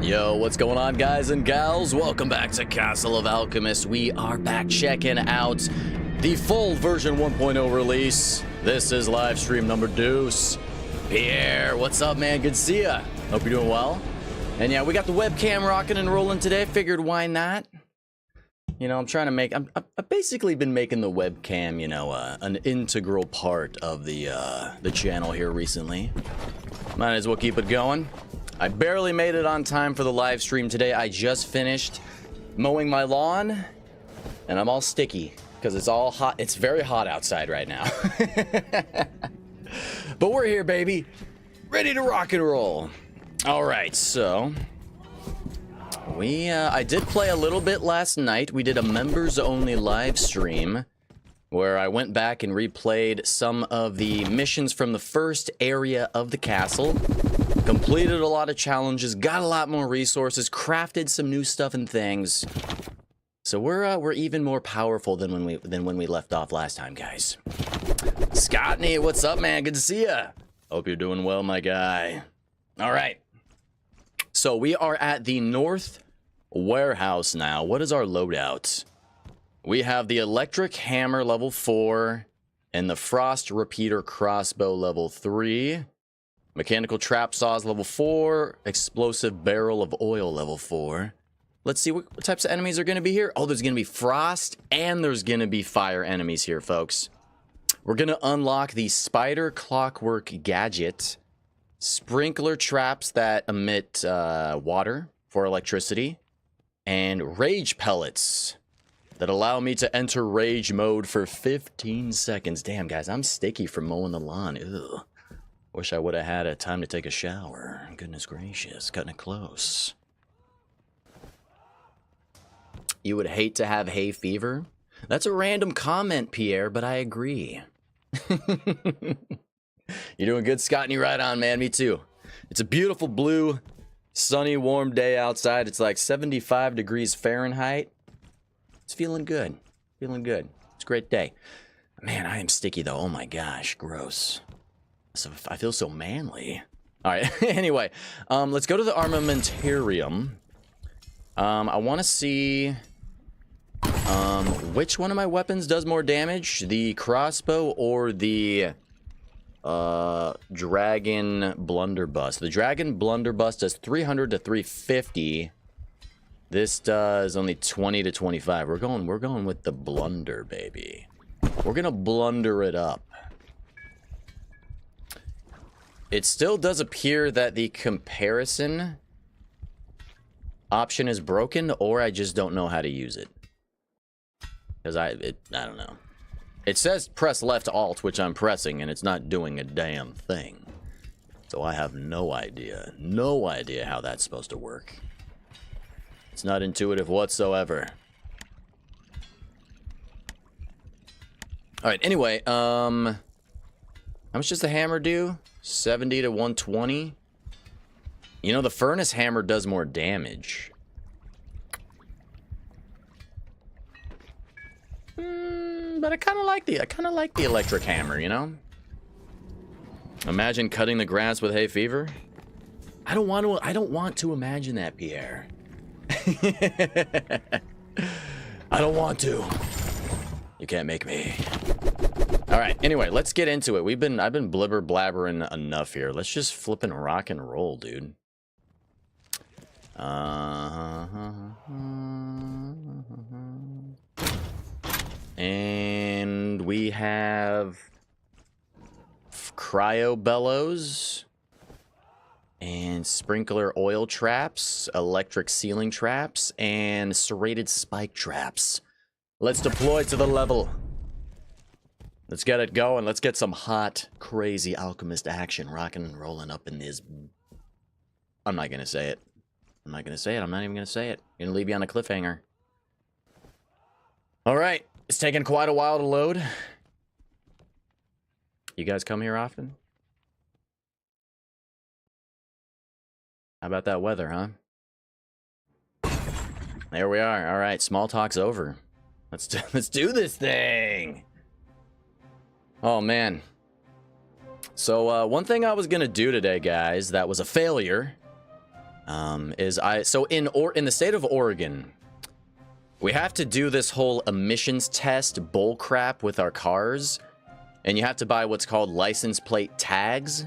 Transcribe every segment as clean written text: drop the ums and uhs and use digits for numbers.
Yo, what's going on, guys and gals? Welcome back to Castle of Alchemists. We are back checking out the full version 1.0 release. This is live stream number deuce. Pierre, what's up, man? Good to see ya. Hope you're doing well. And yeah, we got the webcam rocking and rolling today. Figured why not? You know, I'm trying to make... I've basically been making the webcam, you know, an integral part of the channel here recently. Might as well keep it going. I barely made it on time for the live stream today. I just finished mowing my lawn, and I'm all sticky because it's all hot. It's very hot outside right now. But we're here, baby. Ready to rock and roll. All right, so... I did play a little bit last night. We did a members-only live stream where I went back and replayed some of the missions from the first area of the castle. Completed a lot of challenges, got a lot more resources, crafted some new stuff and things. So we're even more powerful than when we left off last time, guys. Scotney, what's up, man? Good to see ya. Hope you're doing well, my guy. All right. So we are at the North Warehouse now. What is our loadout? We have the Electric Hammer level 4 and the Frost Repeater Crossbow level 3. Mechanical Trap Saws level 4. Explosive Barrel of Oil level 4. Let's see what types of enemies are going to be here. Oh, there's going to be frost and there's going to be fire enemies here, folks. We're going to unlock the Spider Clockwork Gadget. Sprinkler traps that emit water for electricity. And Rage Pellets that allow me to enter Rage mode for 15 seconds. Damn, guys, I'm sticky from mowing the lawn. Ew. Wish I would have had a time to take a shower. Goodness gracious, cutting it close. You would hate to have hay fever? That's a random comment, Pierre, but I agree. You're doing good, Scotney. Right on, man. Me too. It's a beautiful blue, sunny, warm day outside. It's like 75 degrees Fahrenheit. It's feeling good. Feeling good. It's a great day. Man, I am sticky, though. Oh, my gosh. Gross. So I feel so manly. All right. Anyway, let's go to the armamentarium. I want to see which one of my weapons does more damage, the crossbow or the dragon blunderbuss. The dragon blunderbuss does 300 to 350. This does only 20 to 25. We're going with the blunder, baby. We're gonna blunder it up. It still does appear that the comparison option is broken, or I just don't know how to use it. Because I don't know. It says press left alt, which I'm pressing, and it's not doing a damn thing. So I have no idea. No idea how that's supposed to work. It's not intuitive whatsoever. Alright, anyway, how much does the hammer do? 70 to 120. You know, the furnace hammer does more damage. But I kind of like the electric hammer, you know? Imagine cutting the grass with hay fever. I don't want to imagine that, Pierre. I don't want to. You can't make me. All right, anyway, let's get into it. I've been blibber blabbering enough here. Let's just flip and rock and roll, dude. And we have cryo bellows and sprinkler oil traps, electric ceiling traps, and serrated spike traps. Let's deploy to the level. Let's get it going. Let's get some hot, crazy alchemist action rocking and rolling up in this. I'm not going to say it. I'm not going to say it. I'm not even going to say it. I'm going to leave you on a cliffhanger. All right. It's taken quite a while to load. You guys come here often? How about that weather, huh? There we are. All right. Small talk's over. Let's do this thing. Oh, man. So, one thing I was going to do today, guys, that was a failure. So in the state of Oregon, we have to do this whole emissions test bull crap with our cars, and you have to buy what's called license plate tags,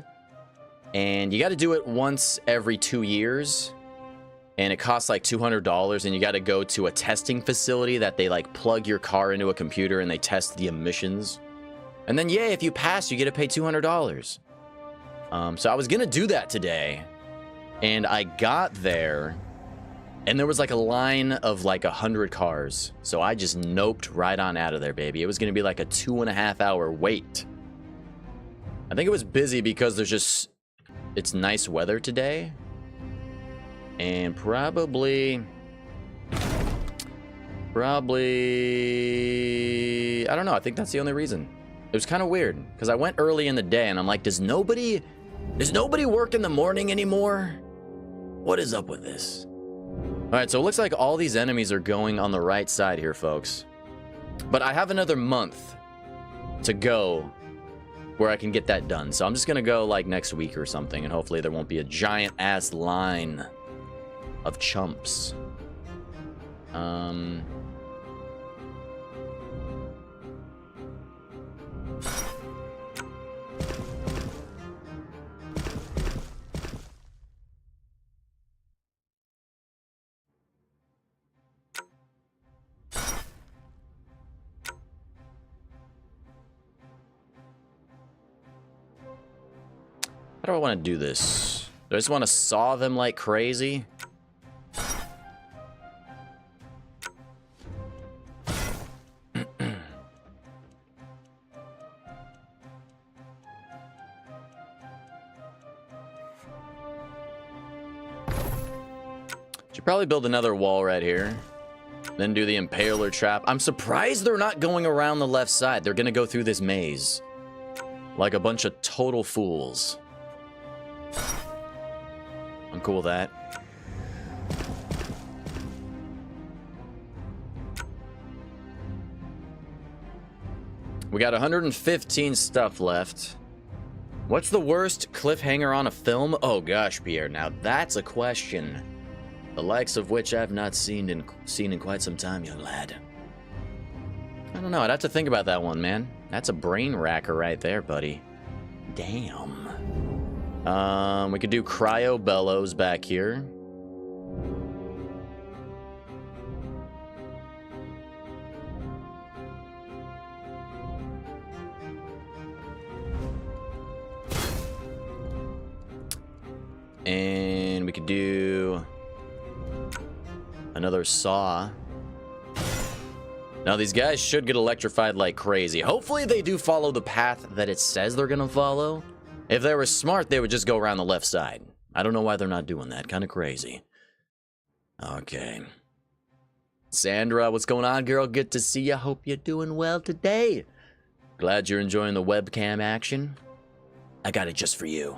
and you got to do it once every 2 years, and it costs like $200, and you got to go to a testing facility that they like plug your car into a computer and they test the emissions, and then yeah, if you pass, you get to pay $200. So I was gonna do that today, and I got there, and there was like a line of like 100 cars. So I just noped right on out of there, baby. It was gonna be like a 2.5 hour wait. I think it was busy because it's nice weather today. And probably, I don't know. I think that's the only reason. It was kind of weird because I went early in the day and I'm like, does nobody work in the morning anymore? What is up with this? All right, so it looks like all these enemies are going on the right side here, folks. But I have another month to go where I can get that done. So I'm just going to go like next week or something, and hopefully there won't be a giant ass line of chumps. How do I want to do this? Do I just want to saw them like crazy? Should probably build another wall right here. Then do the impaler trap. I'm surprised they're not going around the left side. They're gonna go through this maze like a bunch of total fools. I'm cool with that. We got 115 stuff left. What's the worst cliffhanger on a film? Oh gosh, Pierre, now that's a question. The likes of which I've not seen in quite some time, young lad. I don't know, I'd have to think about that one, man. That's a brain racker right there, buddy. Damn. We could do cryo bellows back here. And we could do another saw. Now these guys should get electrified like crazy. Hopefully they do follow the path that it says they're gonna follow. If they were smart, they would just go around the left side. I don't know why they're not doing that. Kind of crazy. Okay. Sandra, what's going on, girl? Good to see you. Hope you're doing well today. Glad you're enjoying the webcam action. I got it just for you.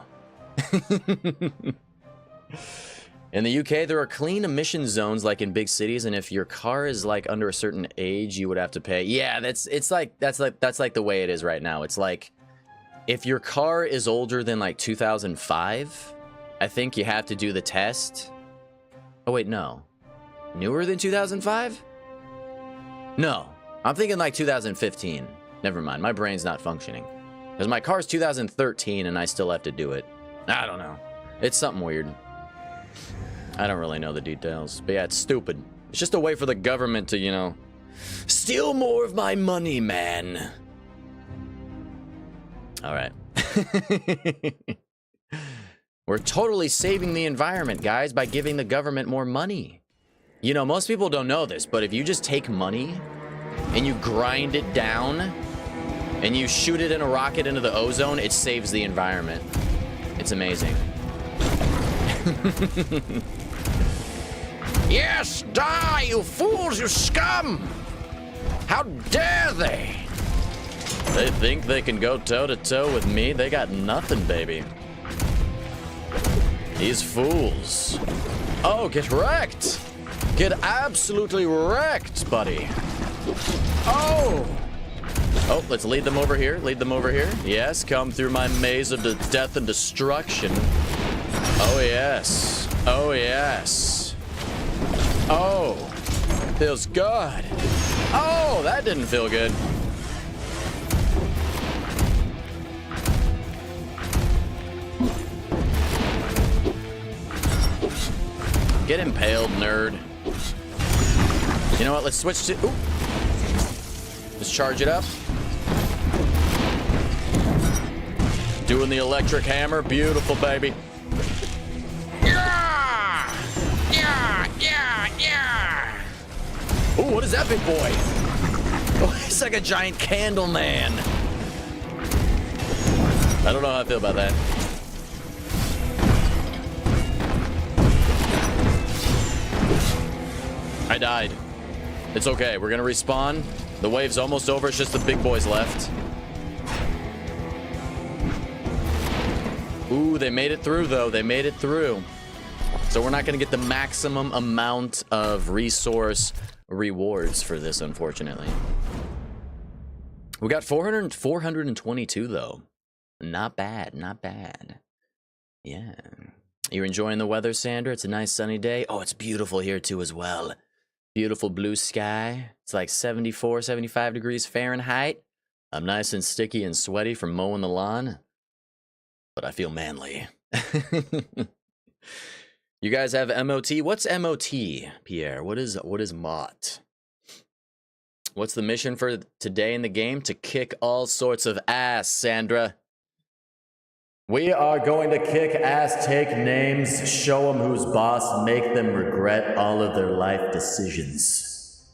In the UK, there are clean emission zones like in big cities, and if your car is like under a certain age, you would have to pay. Yeah, that's like the way it is right now. It's like if your car is older than like 2005, I think you have to do the test. Oh wait, no. Newer than 2005? No, I'm thinking like 2015. Never mind, my brain's not functioning. Because my car's 2013 and I still have to do it. I don't know. It's something weird. I don't really know the details. But yeah, it's stupid. It's just a way for the government to, you know, steal more of my money, man. All right. We're totally saving the environment, guys, by giving the government more money. You know, most people don't know this, but if you just take money and you grind it down and you shoot it in a rocket into the ozone, it saves the environment. It's amazing. Yes, die, you fools, you scum! How dare they? They think they can go toe-to-toe with me? They got nothing, baby. These fools. Oh, get wrecked! Get absolutely wrecked, buddy. Oh! Oh, let's lead them over here. Lead them over here. Yes, come through my maze of death and destruction. Oh, yes. Oh, yes. Oh, feels good. Oh, that didn't feel good. Get impaled, nerd. You know what? Let's switch to... Ooh. Let's charge it up. Doing the electric hammer. Beautiful, baby. Yeah! Yeah! Yeah! Yeah! Ooh, what is that big boy? Oh, he's like a giant candle man. I don't know how I feel about that. I died. It's okay. We're gonna respawn. The wave's almost over. It's just the big boys left. Ooh, they made it through, though. They made it through. So we're not gonna get the maximum amount of resource rewards for this, unfortunately. We got 422, though. Not bad. Not bad. Yeah. You're enjoying the weather, Sandra? It's a nice sunny day. Oh, it's beautiful here, too, as well. Beautiful blue sky. It's like 74, 75 degrees Fahrenheit. I'm nice and sticky and sweaty from mowing the lawn, but I feel manly. You guys have MOT? What's MOT, Pierre? What is MOT? What's the mission for today in the game? To kick all sorts of ass, Sandra. We are going to kick ass, take names, show them who's boss, make them regret all of their life decisions.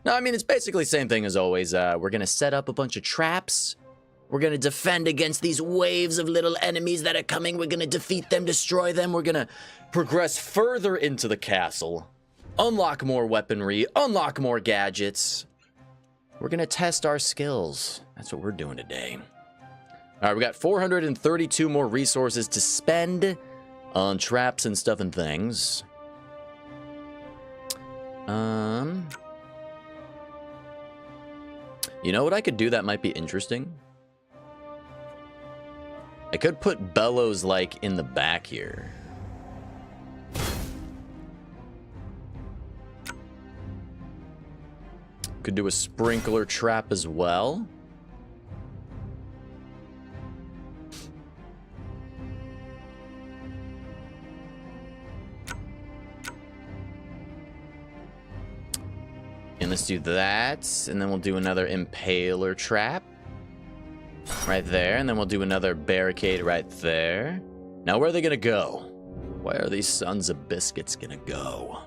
No, I mean, it's basically the same thing as always. We're going to set up a bunch of traps. We're going to defend against these waves of little enemies that are coming. We're going to defeat them, destroy them. We're going to progress further into the castle, unlock more weaponry, unlock more gadgets. We're going to test our skills. That's what we're doing today. All right, we got 432 more resources to spend on traps and stuff and things. You know what I could do that might be interesting? I could put bellows, like, in the back here. Could do a sprinkler trap as well. And let's do that, and then we'll do another impaler trap right there, and then we'll do another barricade right there. Now, where are they gonna go? Where are these sons of biscuits gonna go?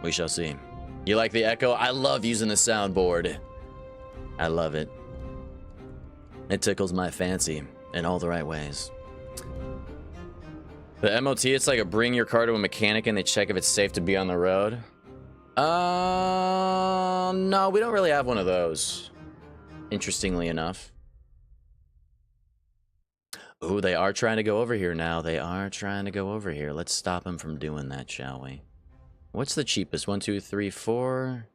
We shall see. You like the echo? I love using the soundboard. I love it. It tickles my fancy in all the right ways. The MOT, it's like a bring your car to a mechanic and they check if it's safe to be on the road. No, we don't really have one of those. Interestingly enough. Ooh, they are trying to go over here now. They are trying to go over here. Let's stop them from doing that, shall we? What's the cheapest? 1, 2, 3, 4.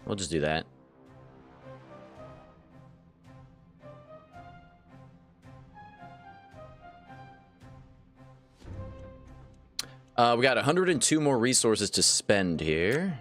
We'll just do that. We got 102 more resources to spend here.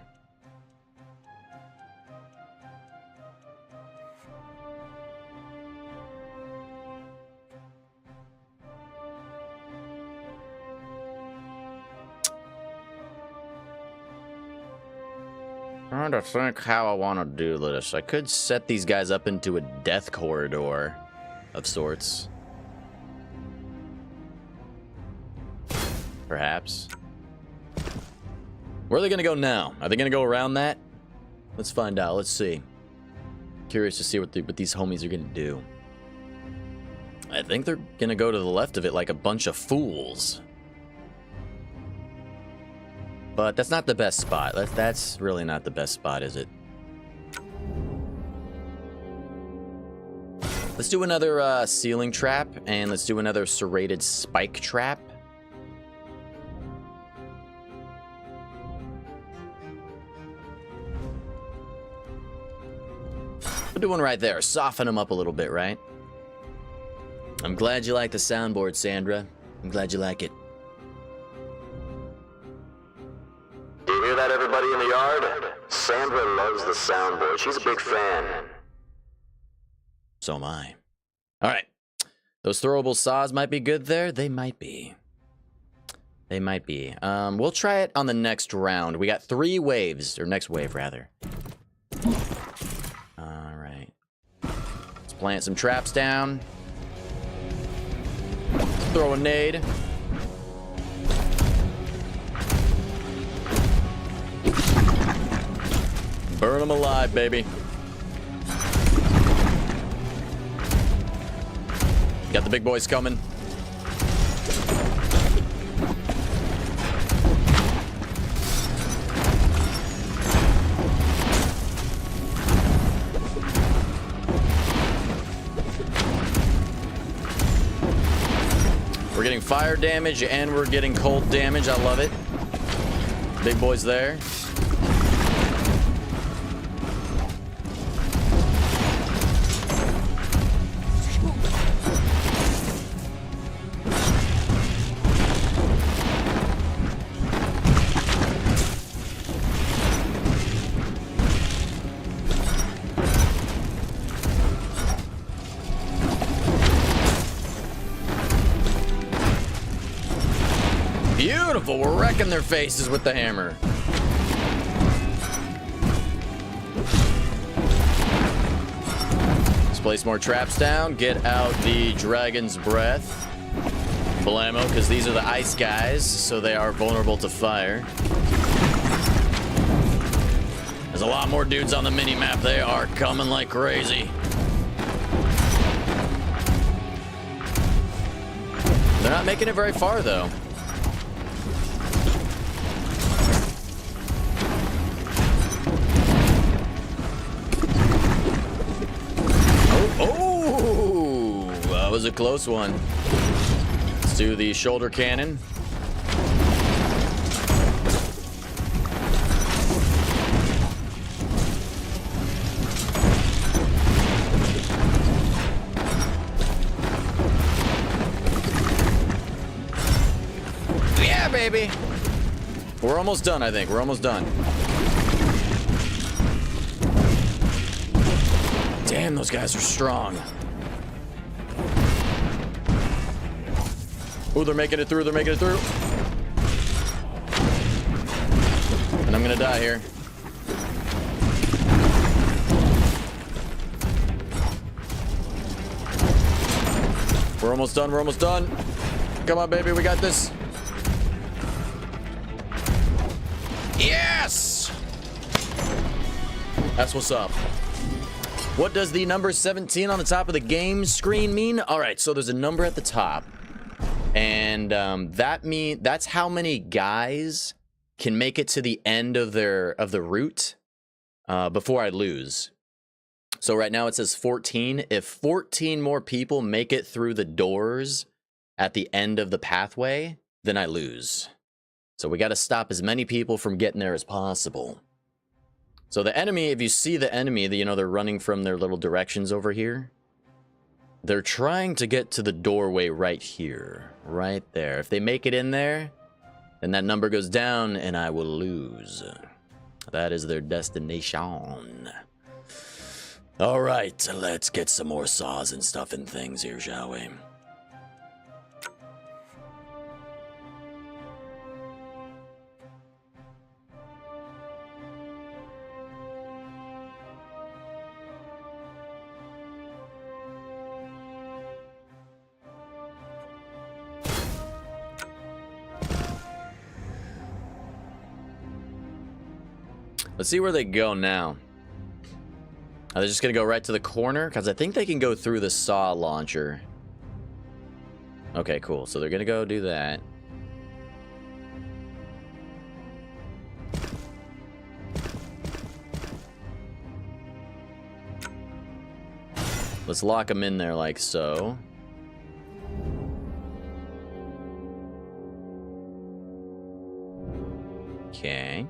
Trying to think how I want to do this. I could set these guys up into a death corridor of sorts. Perhaps. Where are they going to go now? Are they going to go around that? Let's find out. Let's see. Curious to see what these homies are going to do. I think they're going to go to the left of it like a bunch of fools. But that's not the best spot. That's really not the best spot, is it? Let's do another ceiling trap, and let's do another serrated spike trap. We'll do one right there. Soften them up a little bit, right? I'm glad you like the soundboard, Sandra. I'm glad you like it. Do you hear that, everybody in the yard? Sandra loves the soundboard. She's a big fan. So am I. All right. Those throwable saws might be good there. They might be. They might be. We'll try it on the next round. We got 3 waves, or next wave, rather. All right. Let's plant some traps down. Throw a nade. Burn them alive, baby. Got the big boys coming. We're getting fire damage and we're getting cold damage. I love it. Big boys there. Beautiful, we're wrecking their faces with the hammer. Let's place more traps down, get out the dragon's breath. Blammo, because these are the ice guys, so they are vulnerable to fire. There's a lot more dudes on the mini-map. They are coming like crazy. They're not making it very far, though. Oh, that was a close one. Let's do the shoulder cannon. Yeah, baby. We're almost done, I think. We're almost done. Damn, those guys are strong. Oh, they're making it through. They're making it through. And I'm gonna die here. We're almost done. We're almost done. Come on, baby. We got this. Yes! That's what's up. What does the number 17 on the top of the game screen mean? All right, so there's a number at the top, and that's how many guys can make it to the end of the route before I lose. So right now it says 14. If 14 more people make it through the doors at the end of the pathway, then I lose. So we got to stop as many people from getting there as possible. So the enemy, if you see the enemy, you know, they're running from their little directions over here. They're trying to get to the doorway right here, right there. If they make it in there, then that number goes down and I will lose. That is their destination. All right, let's get some more saws and stuff and things here, shall we? Let's see where they go now. Are they just gonna go right to the corner? Because I think they can go through the saw launcher. Okay, cool. So they're gonna go do that. Let's lock them in there like so. Okay.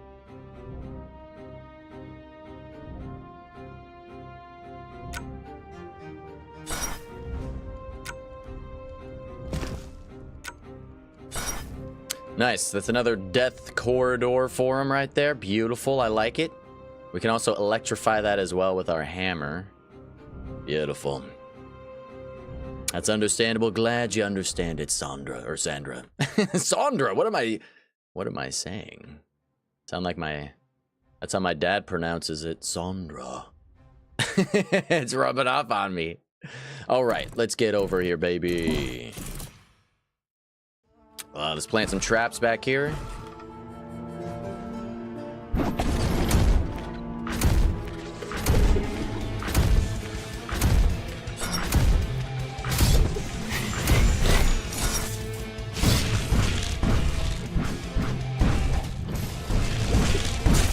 Nice. That's another death corridor for him right there. Beautiful. I like it. We can also electrify that as well with our hammer. Beautiful. That's understandable. Glad you understand it, Sandra. Or Sandra. Sandra! What am I saying? Sound like my... That's how my dad pronounces it. Sandra. It's rubbing off on me. Alright, let's get over here, baby. Let's plant some traps back here.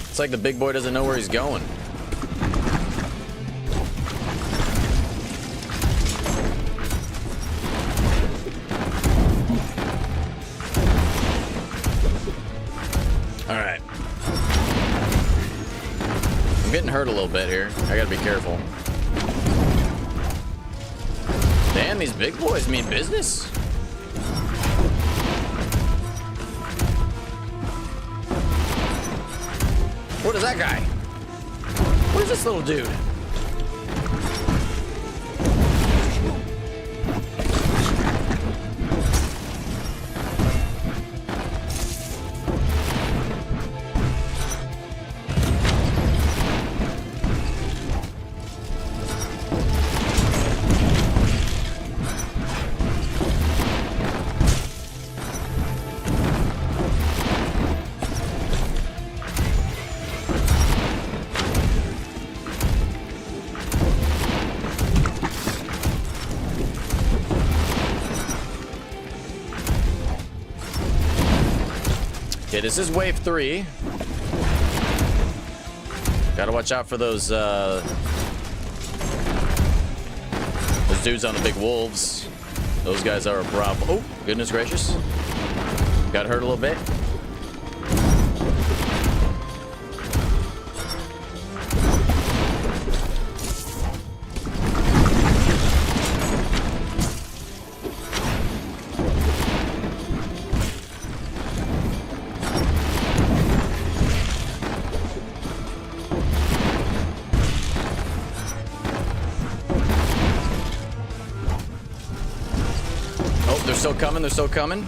It's like the big boy doesn't know where he's going. Alright. I'm getting hurt a little bit here. I gotta be careful. Damn, these big boys mean business. What is that guy? What is this little dude? Okay, this is wave 3. Gotta watch out for those dudes on the big wolves. Those guys are a problem. Oh, goodness gracious. Got hurt a little bit. They're still coming.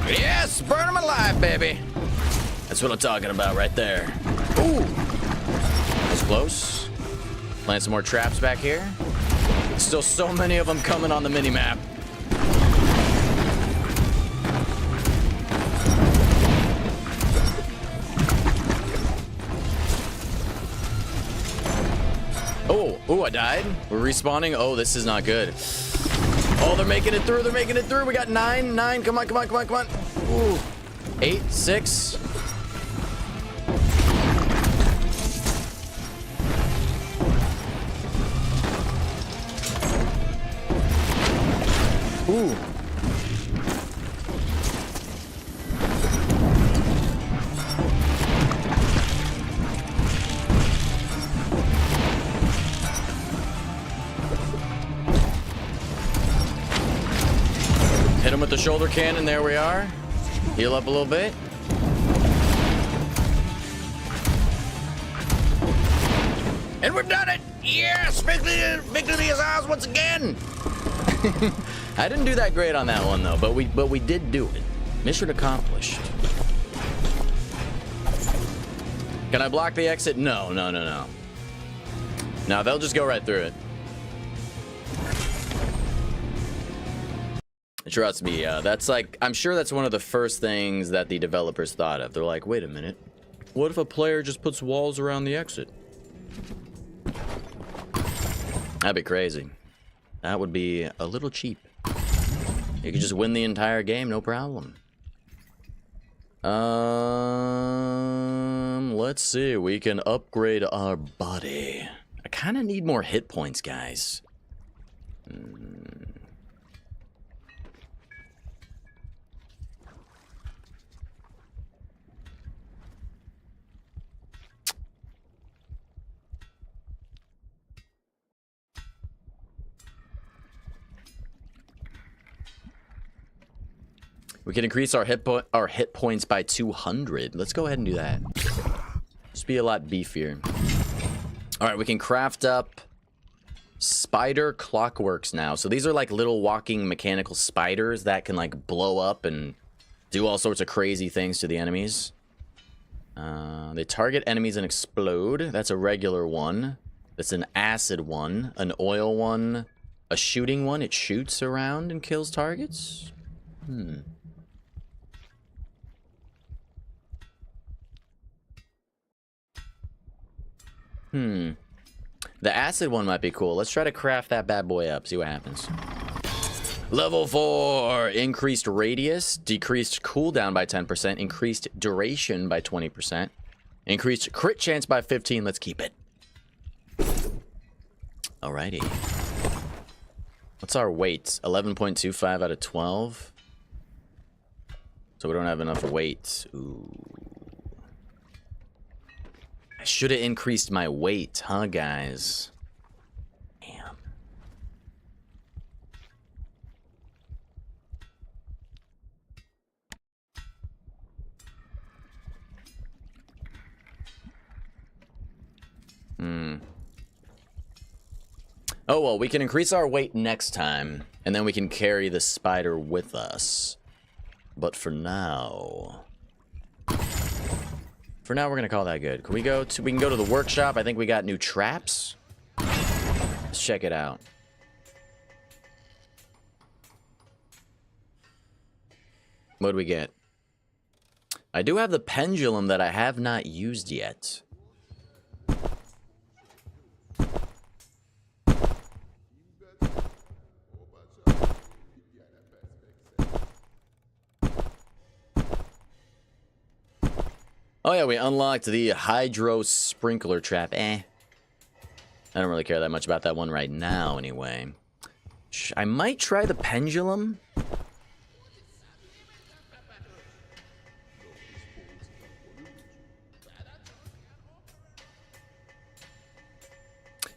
Yes, burn them alive, baby. That's what I'm talking about right there. Ooh. Close. Plant some more traps back here. Still so many of them coming on the mini-map. Oh, I died. We're respawning. Oh, this is not good. Oh, they're making it through. They're making it through. We got 9. Come on. Ooh. 8, 6. Ooh. Hit him with the shoulder cannon. There we are. Heal up a little bit. And we've done it! Yes! Victory is ours once again! I didn't do that great on that one though, but we did do it. Mission accomplished. Can I block the exit? No. No, they'll just go right through it. Trust me, that's like, I'm sure that's one of the first things that the developers thought of. They're like, wait a minute. What if a player just puts walls around the exit? That'd be crazy. That would be a little cheap. You could just win the entire game, no problem. Let's see. We can upgrade our body. I kind of need more hit points, guys. We can increase our hit points by 200. Let's go ahead and do that. Just be a lot beefier. All right, we can craft up spider clockworks now. So these are like little walking mechanical spiders that can like blow up and do all sorts of crazy things to the enemies. They target enemies and explode. That's a regular one. That's an acid one, an oil one, a shooting one. It shoots around and kills targets. The acid one might be cool. Let's try to craft that bad boy up. See what happens. Level 4. Increased radius. Decreased cooldown by 10%. Increased duration by 20%. Increased crit chance by 15. Let's keep it. Alrighty. What's our weight? 11.25 out of 12. So we don't have enough weight. Ooh. I should have increased my weight, huh, guys? Damn. Oh, well, we can increase our weight next time, and then we can carry the spider with us. But for now... we're gonna call that good. Can we go to... we can go to the workshop. I think we got new traps. Let's check it out. What do we get? I do have the pendulum that I have not used yet. Oh yeah, we unlocked the hydro sprinkler trap. I don't really care that much about that one right now, anyway. I might try the pendulum.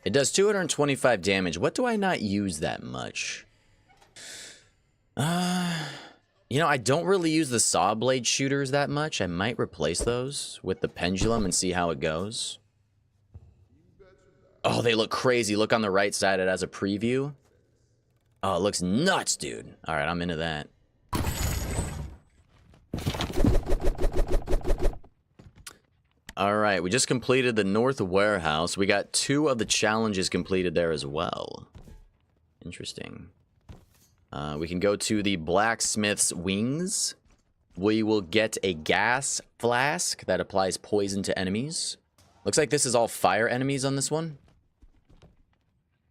It does 225 damage. What do I not use that much? You know, I don't really use the saw blade shooters that much. I might replace those with the pendulum and see how it goes. Oh, they look crazy. Look on the right side. It has a preview. Oh, it looks nuts, dude. All right, I'm into that. All right, we just completed the North Warehouse. We got 2 of the challenges completed there as well. Interesting. We can go to the blacksmith's wings. We will get a gas flask that applies poison to enemies. Looks like this is all fire enemies on this one.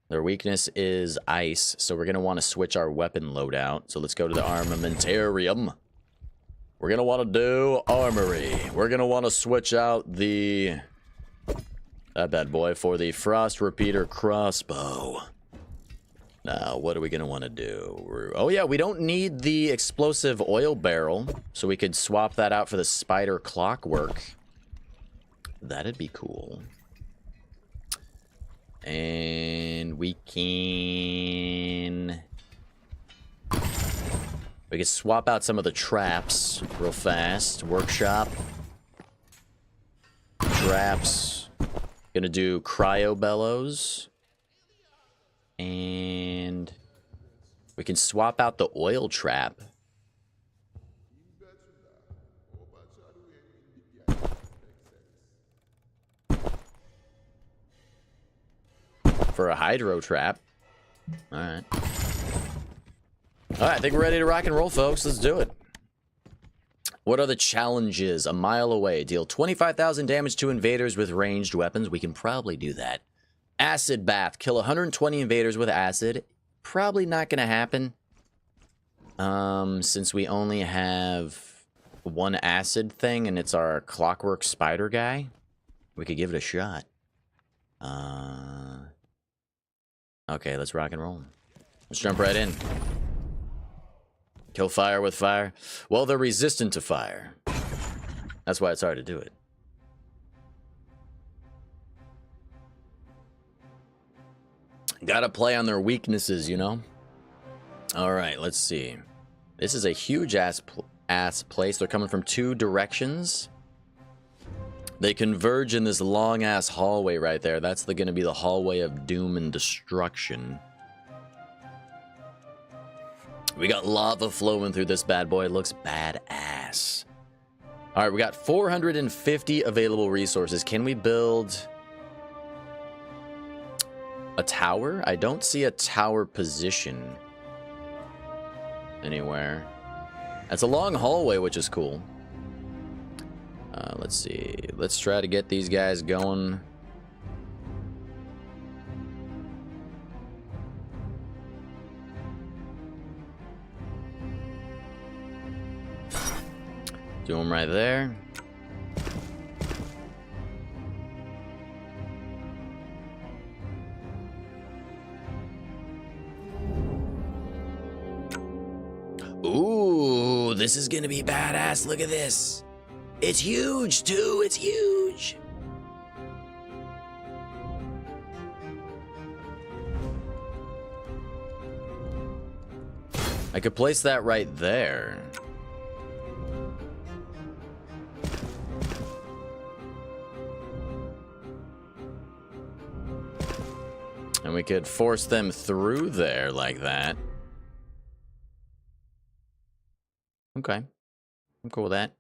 Their weakness is ice, so we're going to want to switch our weapon loadout. So let's go to the armamentarium. We're going to want to do armory. We're going to want to switch out that bad boy for the frost repeater crossbow. Now, what are we going to want to do? Oh, yeah, we don't need the explosive oil barrel, so we could swap that out for the spider clockwork. That'd be cool. And we can... we can swap out some of the traps real fast. Workshop. Traps. Gonna do cryo bellows. And we can swap out the oil trap. For a hydro trap. Alright. Alright, I think we're ready to rock and roll, folks. Let's do it. What are the challenges? A mile away. Deal 25,000 damage to invaders with ranged weapons. We can probably do that. Acid bath. Kill 120 invaders with acid. Probably not going to happen. Since we only have one acid thing and it's our clockwork spider guy. We could give it a shot. Okay, let's rock and roll. Let's jump right in. Kill fire with fire. Well, they're resistant to fire. That's why it's hard to do it. Gotta play on their weaknesses, you know? Alright, let's see. This is a huge ass place. They're coming from 2 directions. They converge in this long-ass hallway right there. That's gonna be the hallway of doom and destruction. We got lava flowing through this bad boy. It looks badass. Alright, we got 450 available resources. Can we build a tower? I don't see a tower position anywhere. That's a long hallway, which is cool. Let's see. Let's try to get these guys going. Do them right there. Ooh, this is gonna be badass. Look at this. It's huge, too. It's huge. I could place that right there. And we could force them through there like that. Okay. I'm cool with that.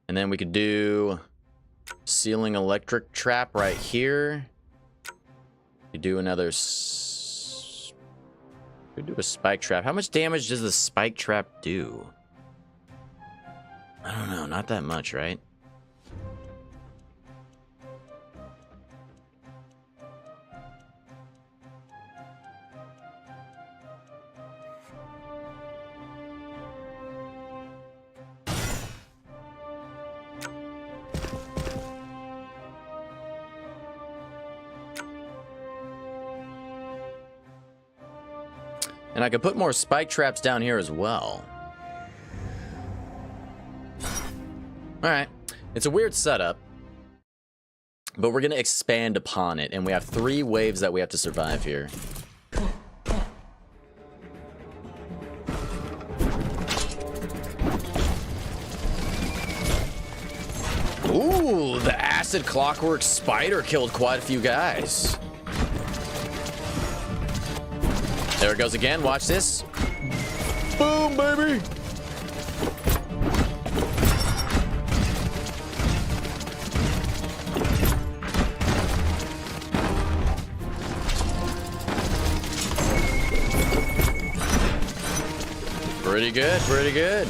And then we could do ceiling electric trap right here. We do another... we do a spike trap. How much damage does the spike trap do? I don't know. Not that much, right? And I could put more spike traps down here as well. Alright. It's a weird setup. But we're going to expand upon it. And we have 3 waves that we have to survive here. Ooh, the acid clockwork spider killed quite a few guys. There it goes again. Watch this. Boom, baby. Pretty good, pretty good.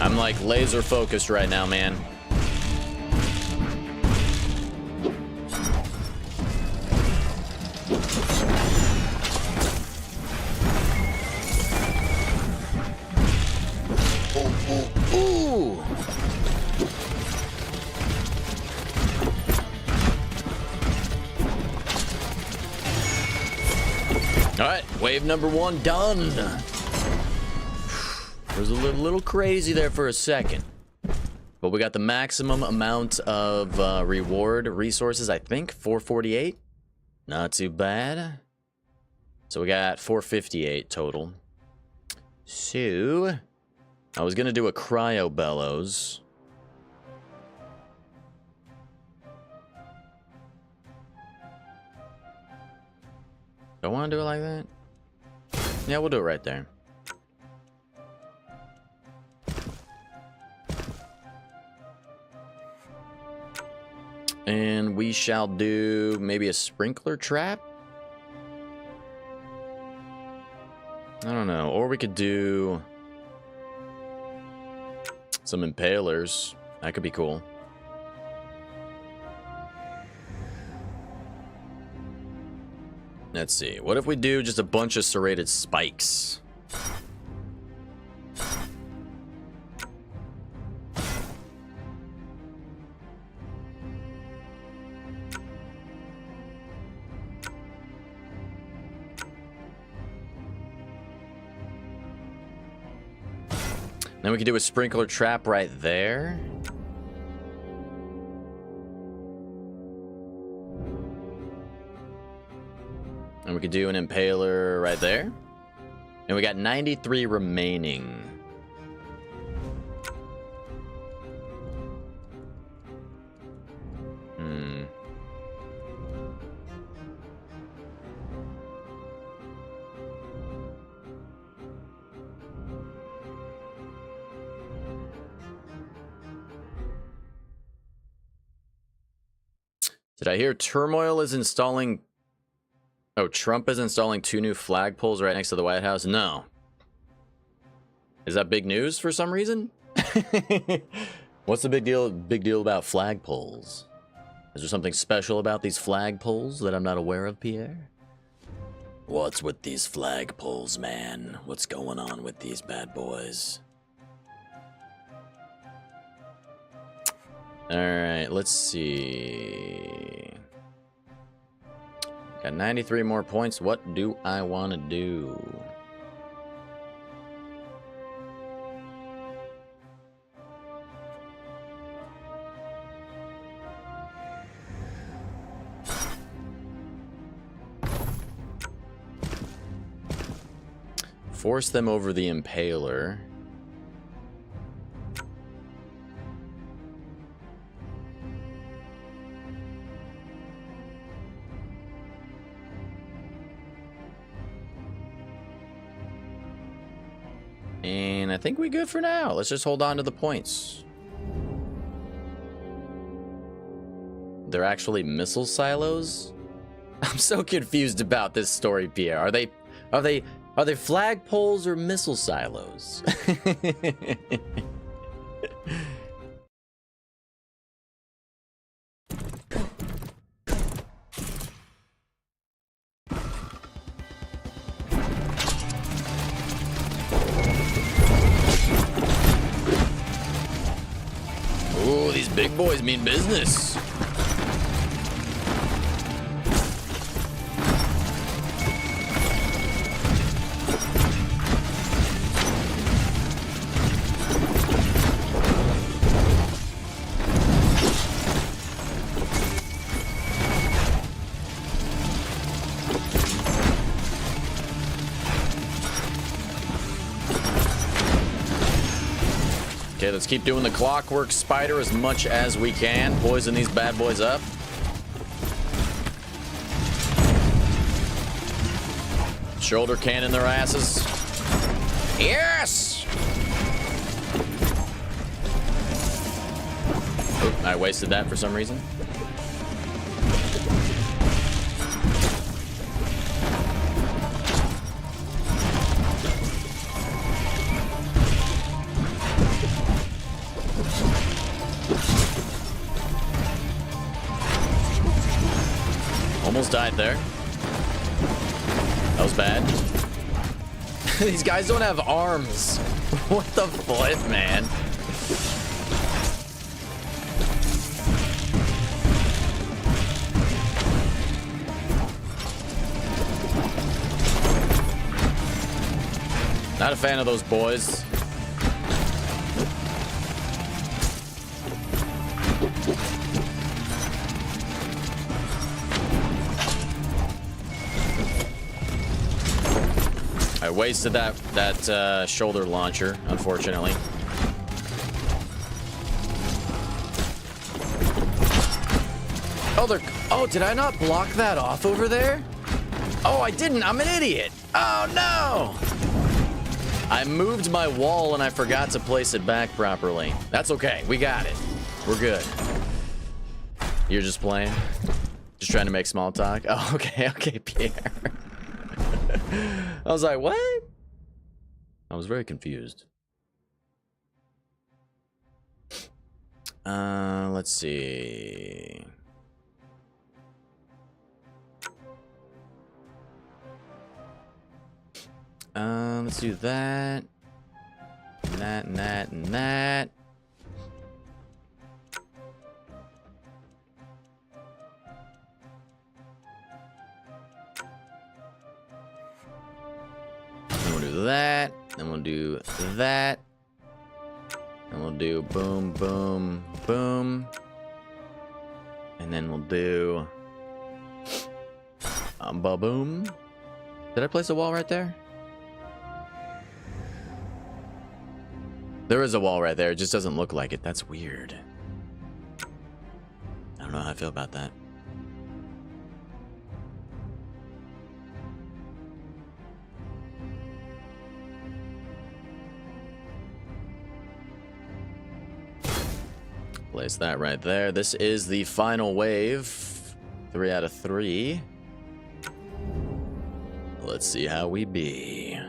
I'm like laser focused right now, man. Ooh. All right, wave number 1 done. It was a little crazy there for a second. But we got the maximum amount of reward resources, I think, 448. Not too bad. So we got 458 total. So, I was going to do a cryo bellows. Do I want to do it like that? Yeah, we'll do it right there. And we shall do maybe a sprinkler trap? I don't know. Or we could do Some impalers. That could be cool. Let's see. What if we do just a bunch of serrated spikes? Then we could do a sprinkler trap right there. And we could do an impaler right there. And we got 93 remaining. Did I hear Turmoil is installing... Oh, Trump is installing 2 new flagpoles right next to the White House? No. Is that big news for some reason? What's the big deal about flagpoles? Is there something special about these flagpoles that I'm not aware of, Pierre? What's with these flagpoles, man? What's going on with these bad boys? Alright, let's see. Got 93 more points. What do I want to do? Force them over the impaler. And I think we're good for now. Let's just hold on to the points. They're actually missile silos? I'm so confused about this story, Pierre. Are they flagpoles or missile silos? Ooh, these big boys mean business. Okay, let's keep doing the clockwork spider as much as we can. Poison these bad boys up. Shoulder cannon their asses. Yes! Oop, I wasted that for some reason. Almost died there. That was bad. These guys don't have arms. What the flip, man? Not a fan of those boys. I wasted that shoulder launcher, unfortunately. Oh, did I not block that off over there? Oh, I didn't. I'm an idiot. Oh, no. I moved my wall and I forgot to place it back properly. That's okay. We got it. We're good. You're just playing? Just trying to make small talk? Oh, okay, Pierre. I was like, what? I was very confused. Let's see. Let's do that. And that, and that, and that. Then we'll do that. Then we'll do that. And we'll do boom, boom, boom. And then we'll do ba-boom. Did I place a wall right there? There is a wall right there. It just doesn't look like it. That's weird. I don't know how I feel about that. Place that right there. This is the final wave. 3 out of 3. Let's see how we be.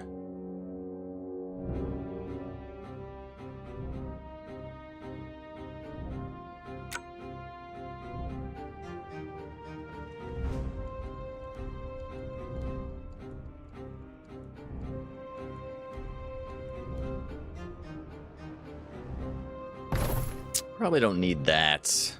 Probably don't need that.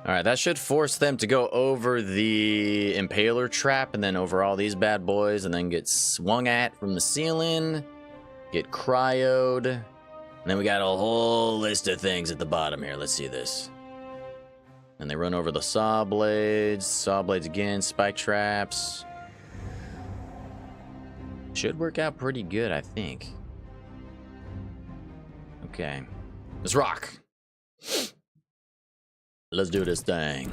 Alright, that should force them to go over the impaler trap and then over all these bad boys and then get swung at from the ceiling, get cryoed, and then we got a whole list of things at the bottom here. Let's see this. And they run over the saw blades again, spike traps. Should work out pretty good, I think. Okay, let's rock. Let's do this thing.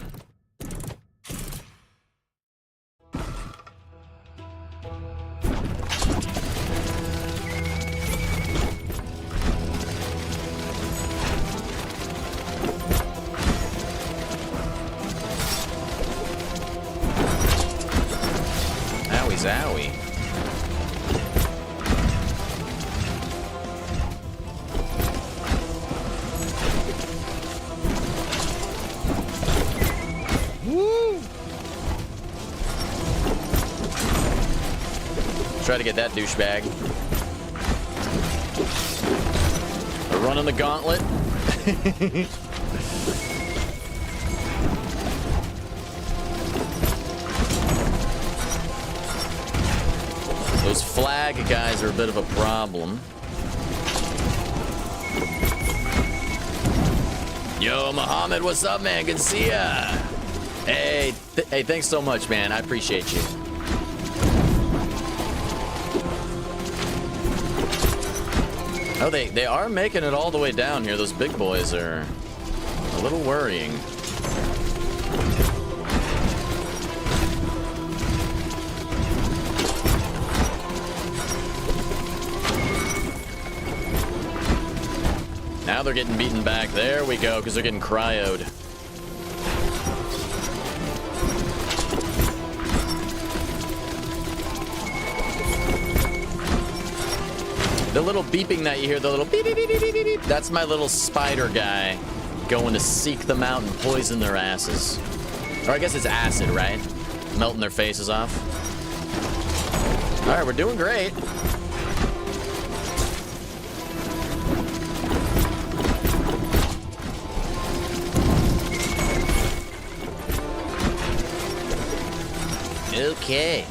Owie zowie. Try to get that douchebag. We're running the gauntlet. Those flag guys are a bit of a problem. Yo, Mohammad, what's up, man? Good to see ya. Hey, hey, thanks so much, man. I appreciate you. Oh, they are making it all the way down here. Those big boys are a little worrying. Now they're getting beaten back. There we go, because they're getting cryoed. The little beeping that you hear, the little beep, beep, beep, beep, beep, beep, that's my little spider guy going to seek them out and poison their asses. Or I guess it's acid, right? Melting their faces off. All right, we're doing great. Okay.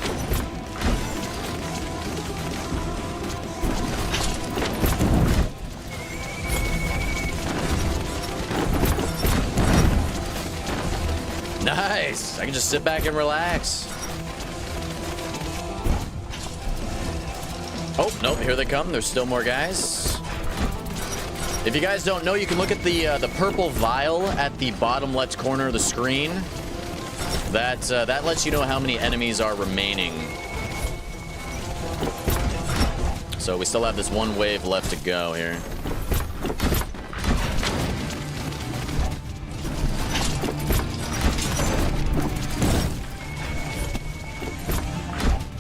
Nice. I can just sit back and relax. Oh, nope, here they come. There's still more guys. If you guys don't know, you can look at the purple vial at the bottom left corner of the screen. That lets you know how many enemies are remaining. So we still have this one wave left to go here.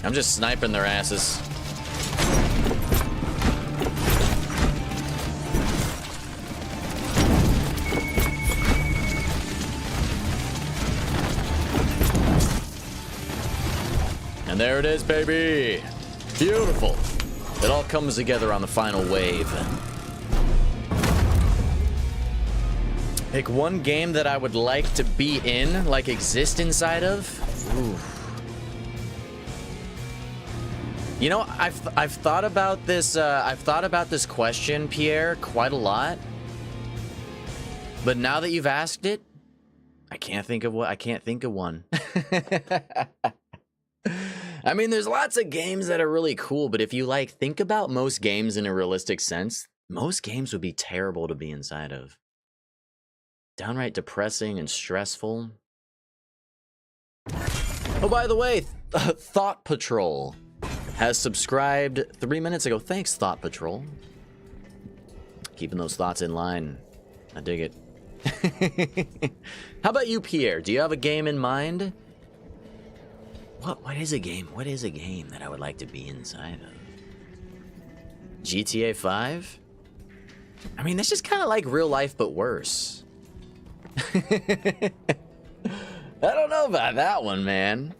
I'm just sniping their asses. And there it is, baby. Beautiful. It all comes together on the final wave. Pick one game that I would like to be in, like exist inside of. Ooh. You know, I've thought about this. I've thought about this question, Pierre, quite a lot. But now that you've asked it, I can't think of one. I mean, there's lots of games that are really cool, but if you like think about most games in a realistic sense, most games would be terrible to be inside of. Downright depressing and stressful. Oh, by the way, Thought Patrol has subscribed 3 minutes ago. Thanks, Thought Patrol. Keeping those thoughts in line. I dig it. How about you, Pierre? Do you have a game in mind? What is a game? What is a game that I would like to be inside of? GTA 5? I mean, that's just kind of like real life, but worse. I don't know about that one, man.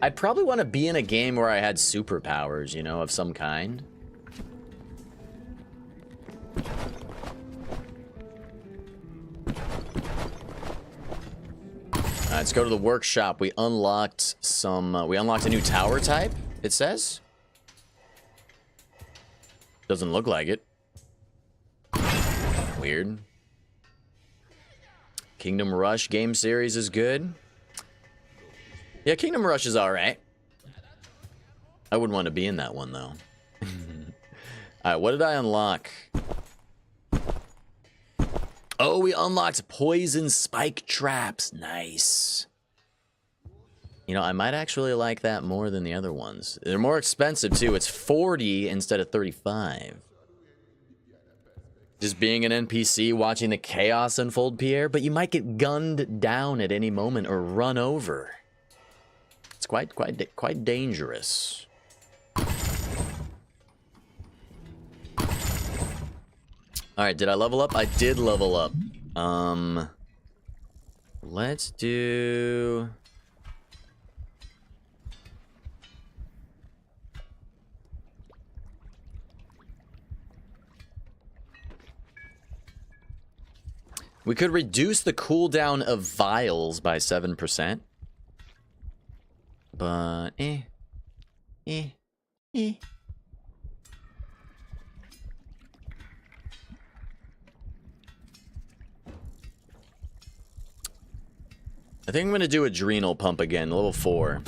I'd probably want to be in a game where I had superpowers, you know, of some kind. Let's go to the workshop. We unlocked some, we unlocked a new tower type, it says. Doesn't look like it. Weird. Kingdom Rush game series is good. Yeah, Kingdom Rush is alright. I wouldn't want to be in that one, though. Alright, what did I unlock? Oh, we unlocked poison spike traps. Nice. You know, I might actually like that more than the other ones. They're more expensive, too. It's 40 instead of 35. Just being an NPC, watching the chaos unfold, Pierre, but you might get gunned down at any moment or run over. It's quite dangerous. All right, did I level up? I did level up. Let's do... We could reduce the cooldown of vials by 7%. But, I think I'm going to do Adrenal Pump again, level 4.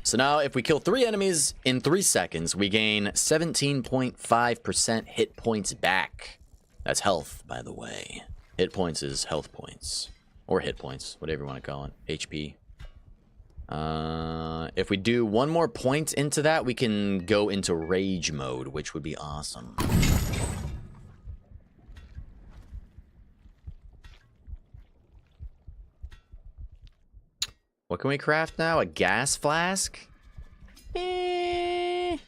So now, if we kill 3 enemies in 3 seconds, we gain 17.5% hit points back. That's health, by the way. Hit points is health points. Or hit points, whatever you want to call it. HP. If we do 1 more point into that, we can go into Rage mode, which would be awesome. What can we craft now? A gas flask? What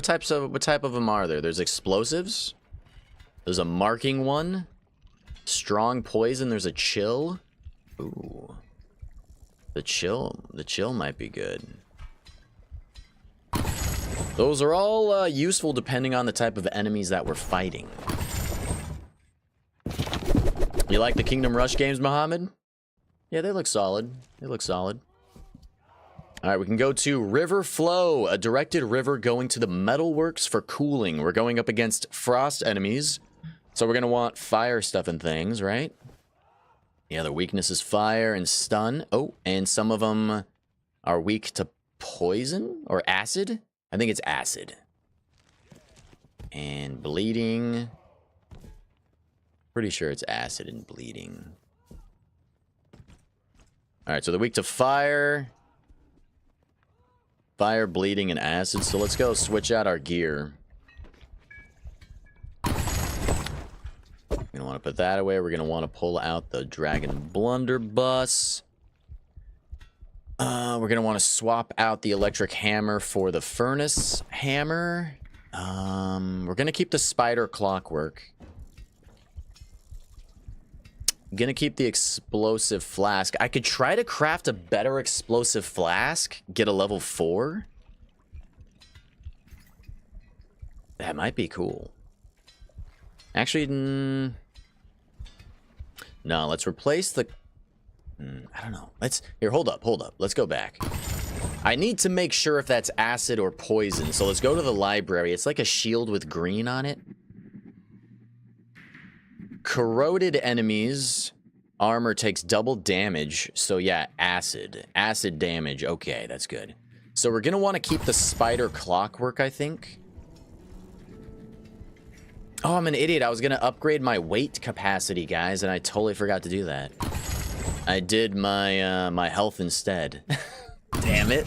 type of them are there? There's explosives. There's a marking one. Strong poison. There's a chill. Ooh. The chill might be good. Those are all useful depending on the type of enemies that we're fighting. You like the Kingdom Rush games, Mohammed? Yeah, they look solid. They look solid. All right, we can go to River Flow, a directed river going to the metalworks for cooling. We're going up against frost enemies, so we're going to want fire stuff and things, right? Yeah, their weakness is fire and stun. Oh, and some of them are weak to poison or acid. I think it's acid. And bleeding. Pretty sure it's acid and bleeding. Alright, so they're weak to fire. Fire, bleeding, and acid. So let's go switch out our gear. We're going to want to put that away. We're going to want to pull out the Dragon Blunderbuss. We're going to want to swap out the electric hammer for the furnace hammer. We're going to keep the spider clockwork. Gonna keep the explosive flask. I could try to craft a better explosive flask. Get a level 4. That might be cool. Actually, no. Let's replace the... I don't know. Here, hold up. Let's go back. I need to make sure if that's acid or poison. So let's go to the library. It's like a shield with green on it. Corroded enemies. Armor takes double damage. So yeah, acid. Acid damage. Okay, that's good. So we're going to want to keep the spider clockwork, I think. Oh, I'm an idiot. I was going to upgrade my weight capacity, guys, and I totally forgot to do that. I did my my health instead. Damn it.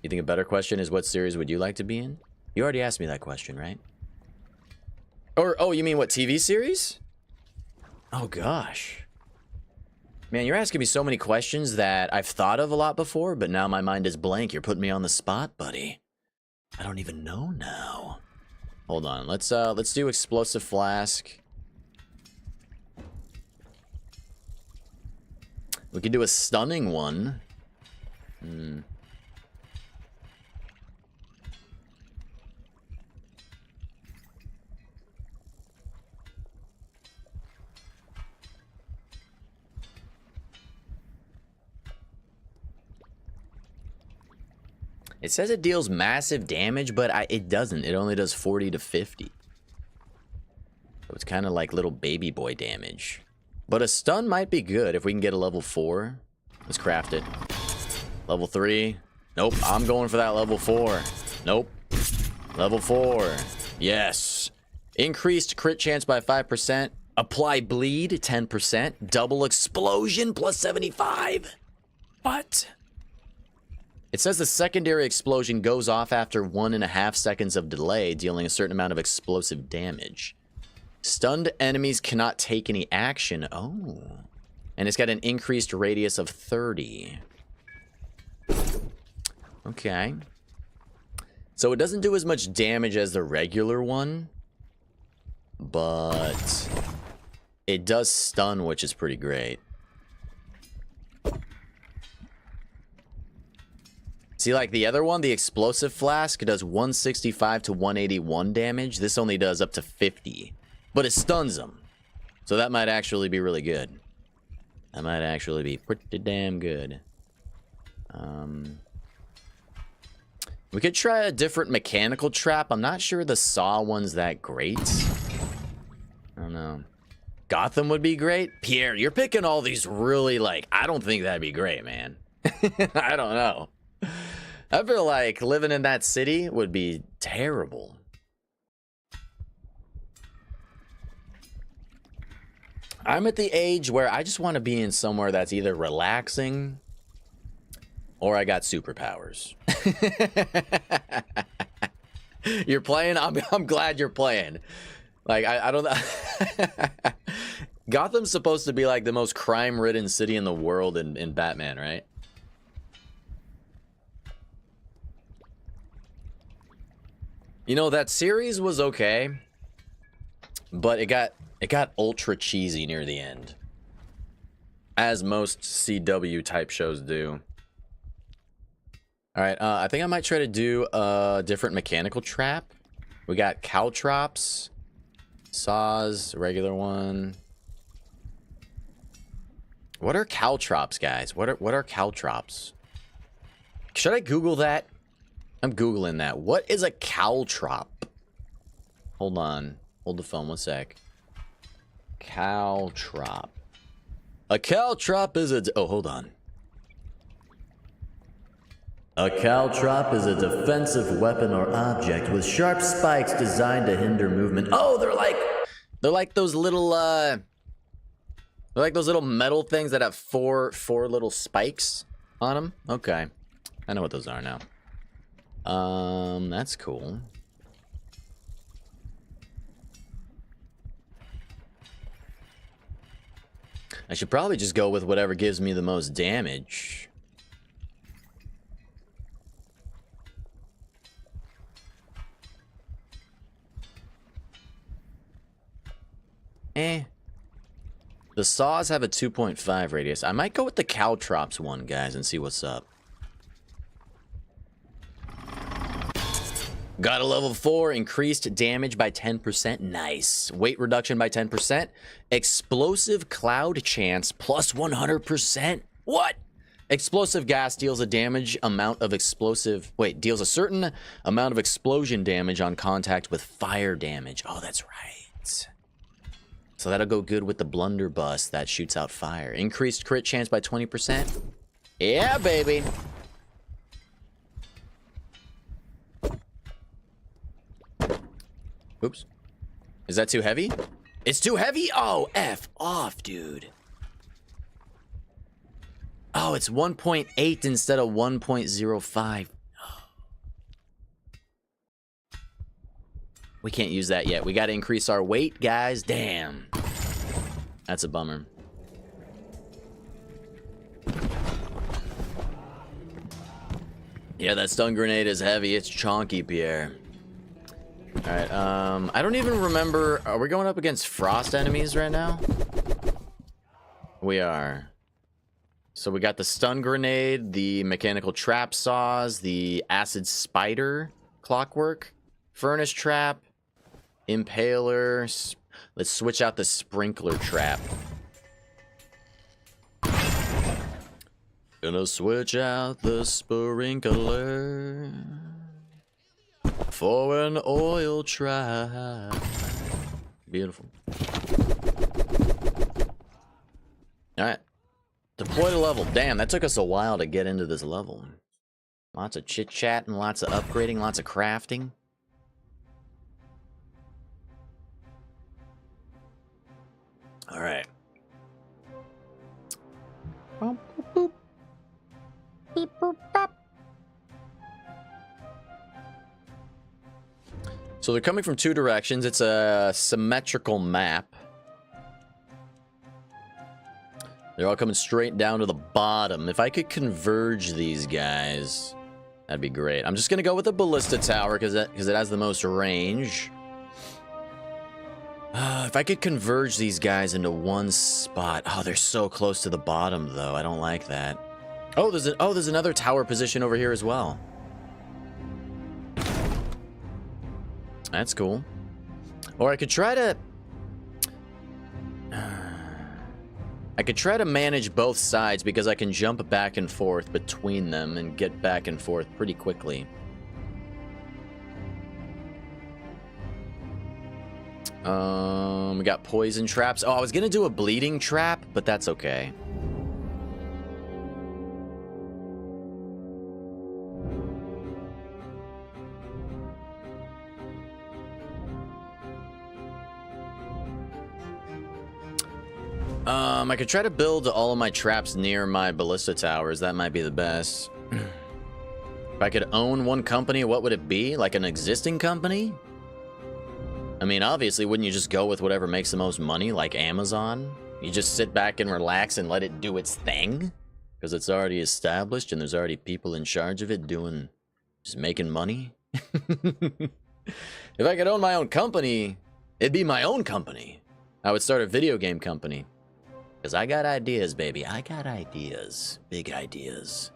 You think a better question is what series would you like to be in? You already asked me that question, right? Or, oh, you mean what TV series? Oh, gosh. Man, you're asking me so many questions that I've thought of a lot before, but now my mind is blank. You're putting me on the spot, buddy. I don't even know now. Hold on. Let's do explosive flask. We could do a stunning one. It says it deals massive damage, but it doesn't. It only does 40 to 50. So it's kind of like little baby boy damage. But a stun might be good if we can get a level 4. Let's craft it. Level 3. Nope, I'm going for that level 4. Nope. Level 4. Yes. Increased crit chance by 5%. Apply bleed 10%. Double explosion plus 75. What? It says the secondary explosion goes off after 1.5 seconds of delay, dealing a certain amount of explosive damage. Stunned enemies cannot take any action. Oh. And it's got an increased radius of 30. Okay. So it doesn't do as much damage as the regular one, but it does stun, which is pretty great. See, like the other one, the explosive flask, it does 165 to 181 damage. This only does up to 50, but it stuns them. So that might actually be really good. That might actually be pretty damn good. We could try a different mechanical trap. I'm not sure the saw one's that great. I don't know. Gotham would be great. Pierre, you're picking all these really, like, I don't think that'd be great, man. I don't know. I feel like living in that city would be terrible. I'm at the age where I just want to be in somewhere that's either relaxing or I got superpowers. You're playing? I'm glad you're playing. Like, I don't know. Gotham's supposed to be like the most crime-ridden city in the world in Batman, right? You know, that series was okay, but it got ultra cheesy near the end, as most CW type shows do. All right, I think I might try to do a different mechanical trap. We got caltrops, saws, regular one. What are caltrops, guys? What are caltrops? Should I Google that? I'm Googling that. What is a caltrop? Hold on. Hold the phone one sec. Caltrop. A caltrop is a... Oh, hold on. A caltrop is a defensive weapon or object with sharp spikes designed to hinder movement. Oh, they're like those little they're like those little metal things that have four little spikes on them. Okay, I know what those are now. That's cool. I should probably just go with whatever gives me the most damage. The saws have a 2.5 radius. I might go with the caltrops one, guys, and see what's up. Got a level 4, increased damage by 10%. Nice. Weight reduction by 10%. Explosive cloud chance plus 100%. What? Explosive gas deals a damage amount of explosive... Wait, deals a certain amount of explosion damage on contact with fire damage. Oh, that's right. So that'll go good with the blunderbuss that shoots out fire. Increased crit chance by 20%. Yeah, baby. Oops. Is that too heavy? It's too heavy? Oh, F off, dude. Oh, it's 1.8 instead of 1.05. We can't use that yet. We got to increase our weight, guys. Damn. That's a bummer. Yeah, that stun grenade is heavy. It's chonky, Pierre. Alright, I don't even remember. Are we going up against frost enemies right now? We are. So we got the stun grenade, the mechanical trap saws, the acid spider clockwork, furnace trap, impaler. Let's switch out the sprinkler trap. Gonna switch out the sprinkler for an oil trap. Beautiful. Alright. Deploy to level. Damn, that took us a while to get into this level. Lots of chit-chat and lots of upgrading, lots of crafting. Alright. Boop, boop. Beep, boop, bop. So they're coming from two directions. It's a symmetrical map. They're all coming straight down to the bottom. If I could converge these guys, that'd be great. I'm just going to go with the ballista tower because it has the most range. If I could converge these guys into one spot. Oh, they're so close to the bottom, though. I don't like that. Oh, there's another tower position over here as well. That's cool. Or I could try to... I could try to manage both sides because I can jump back and forth between them and get back and forth pretty quickly. We got poison traps. Oh, I was gonna do a bleeding trap, but that's okay. I could try to build all of my traps near my ballista towers. That might be the best. If I could own one company, what would it be? Like an existing company? I mean, obviously, wouldn't you just go with whatever makes the most money, like Amazon? You just sit back and relax and let it do its thing? Because it's already established and there's already people in charge of it doing... just making money? If I could own my own company, it'd be my own company. I would start a video game company. Because I got ideas, baby. I got ideas. Big ideas.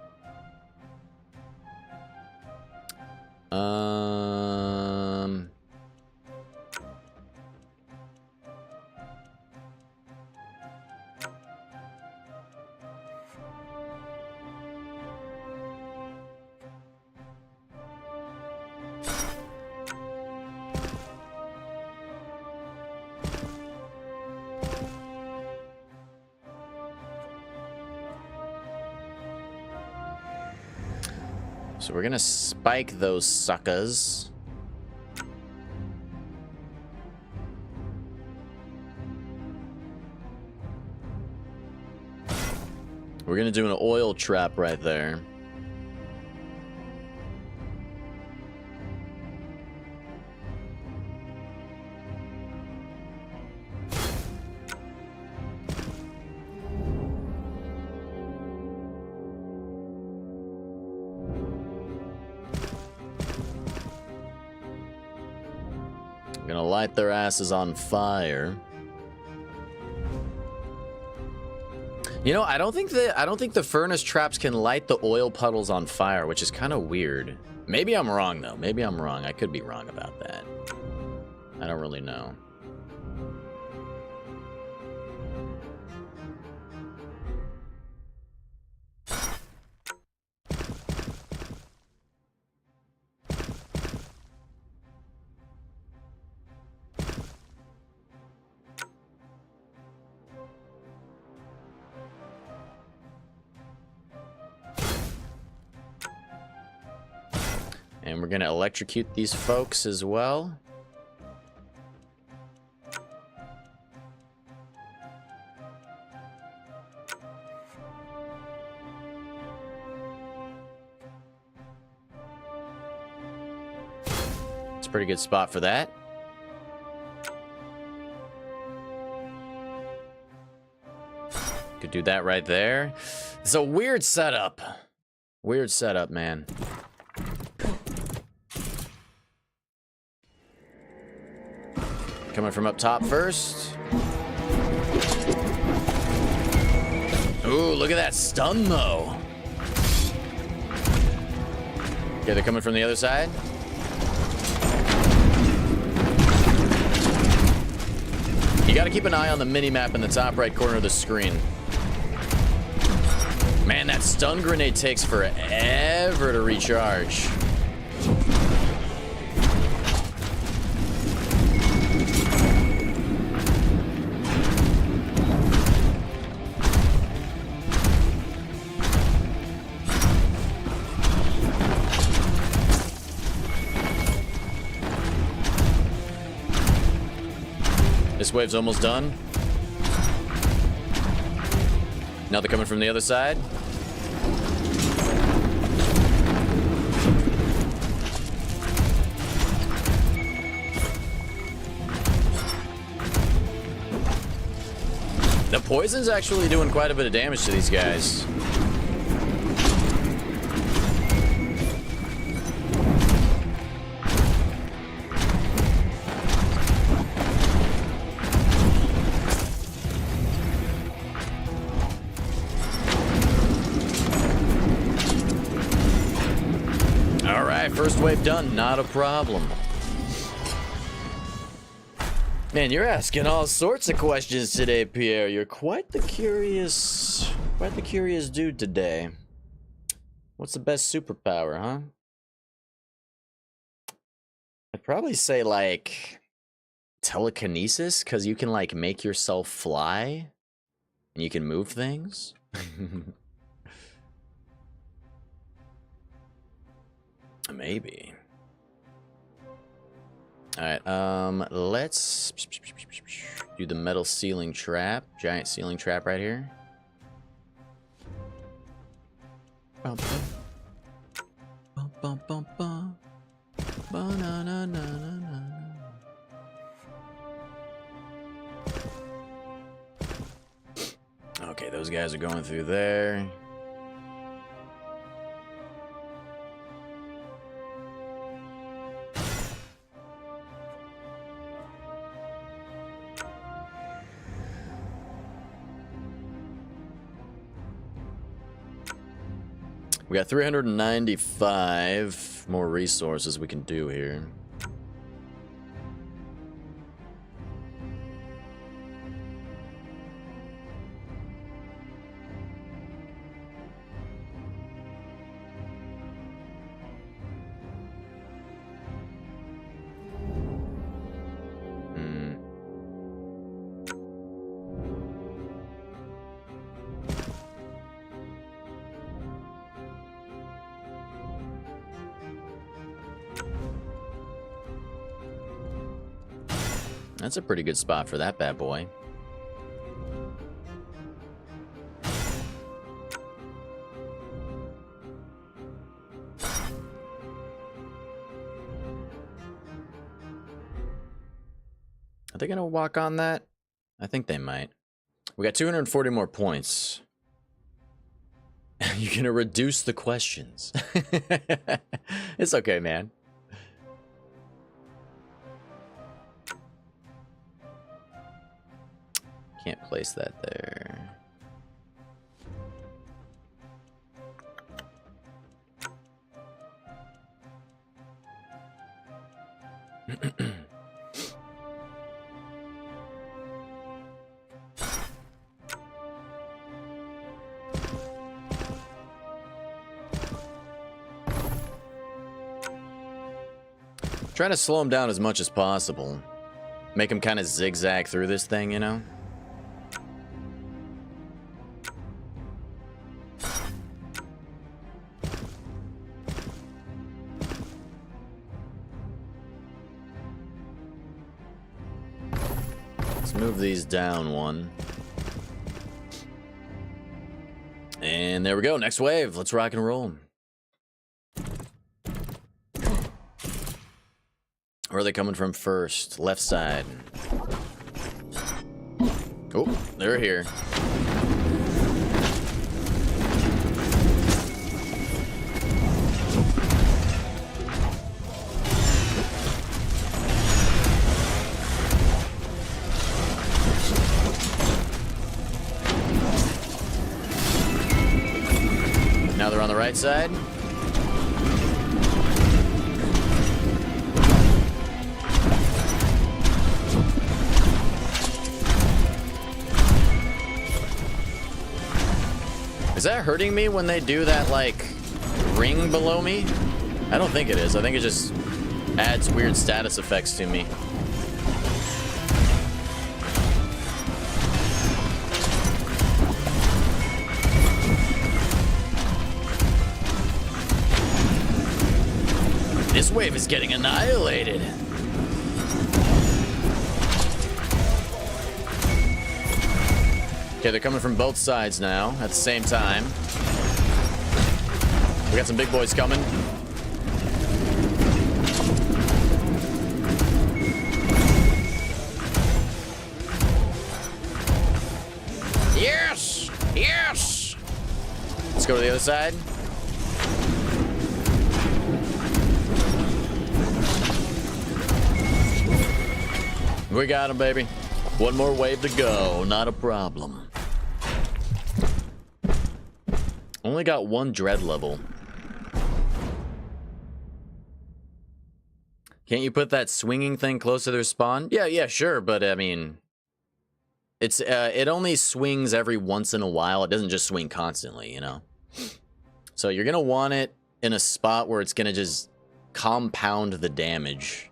So we're gonna spike those suckers. We're gonna do an oil trap right there. Gonna light their asses on fire. You know, I don't think the furnace traps can light the oil puddles on fire, which is kind of weird. Maybe I'm wrong though. Maybe I'm wrong. I could be wrong about that. I don't really know. And we're gonna electrocute these folks as well. It's a pretty good spot for that. Could do that right there. It's a weird setup. Weird setup, man. Coming from up top first. Ooh, look at that stun though. Okay, they're coming from the other side. You gotta keep an eye on the mini-map in the top right corner of the screen. Man, that stun grenade takes forever to recharge. This wave's almost done. Now they're coming from the other side. The poison's actually doing quite a bit of damage to these guys. First wave done, not a problem. Man, you're asking all sorts of questions today, Pierre. You're quite the curious dude today. What's the best superpower, huh? I'd probably say like telekinesis, because you can like make yourself fly and you can move things. Maybe. All right, let's do the metal ceiling trap, giant ceiling trap right here. Bum, bum, bum, bum, bum. Ba-na-na-na-na-na. Okay, those guys are going through there. We got 395 more resources we can do here. That's a pretty good spot for that bad boy. Are they gonna walk on that? I think they might. We got 240 more points. You're gonna reduce the questions. It's okay, man. Can't place that there. Trying to slow him down as much as possible. Make him kind of zigzag through this thing, you know? Let's move these down one. And there we go. Next wave. Let's rock and roll. Where are they coming from first? Left side. Oh, they're here. Now they're on the right side. Is that hurting me when they do that, like, ring below me? I don't think it is. I think it just adds weird status effects to me. This wave is getting annihilated. Okay, they're coming from both sides now at the same time. We got some big boys coming. Yes! Yes! Let's go to the other side. We got him, baby. One more wave to go. Not a problem. Only got one dread level. Can't you put that swinging thing close to their spawn? Yeah, sure, but I mean, it's it only swings every once in a while. It doesn't just swing constantly, you know. So you're gonna want it in a spot where it's gonna just compound the damage.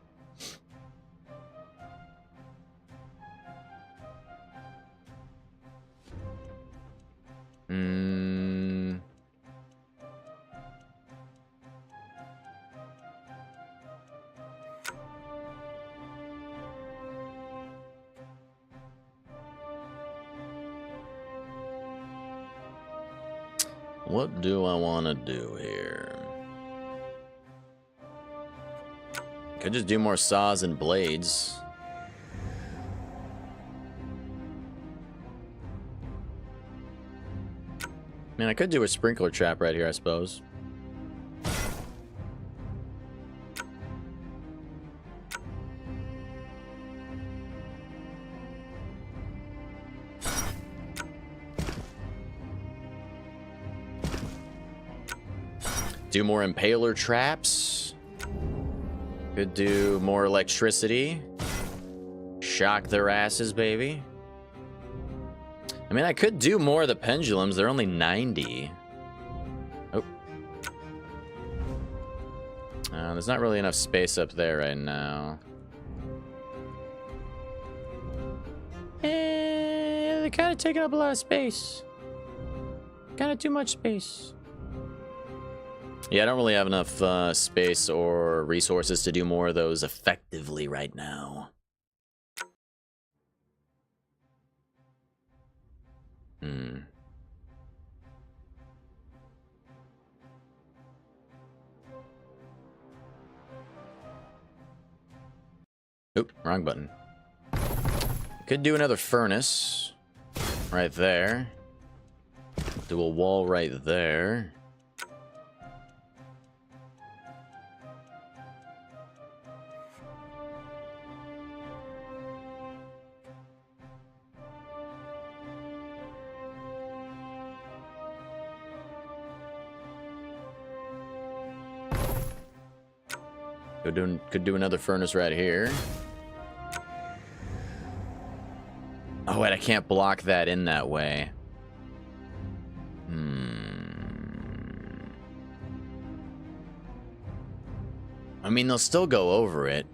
What do I want to do here? Could just do more saws and blades. Man, I could do a sprinkler trap right here, I suppose. Do more impaler traps. Could do more electricity. Shock their asses, baby. I mean, I could do more of the pendulums. They're only 90. Oh. There's not really enough space up there right now. They're kind of taking up a lot of space. Kind of too much space. Yeah, I don't really have enough space or resources to do more of those effectively right now. Oop, wrong button. Could do another furnace right there. Do a wall right there. Could do another furnace right here. Oh wait, I can't block that in that way. I mean, they'll still go over it.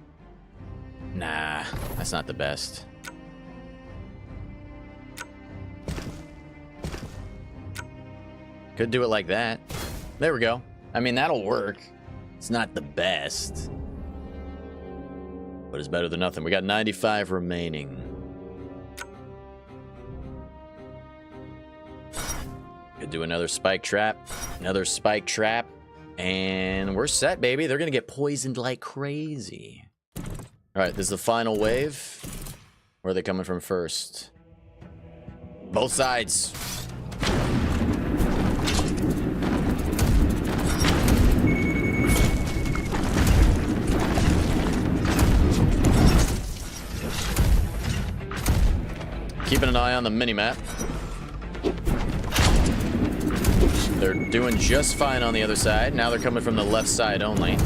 Nah, that's not the best. Could do it like that. There we go. I mean, that'll work. It's not the best, but it's better than nothing. We got 95 remaining. Could do another spike trap, and we're set, baby. They're gonna get poisoned like crazy. All right, this is the final wave. Where are they coming from first? Both sides. Keeping an eye on the mini-map. They're doing just fine on the other side. Now they're coming from the left side only.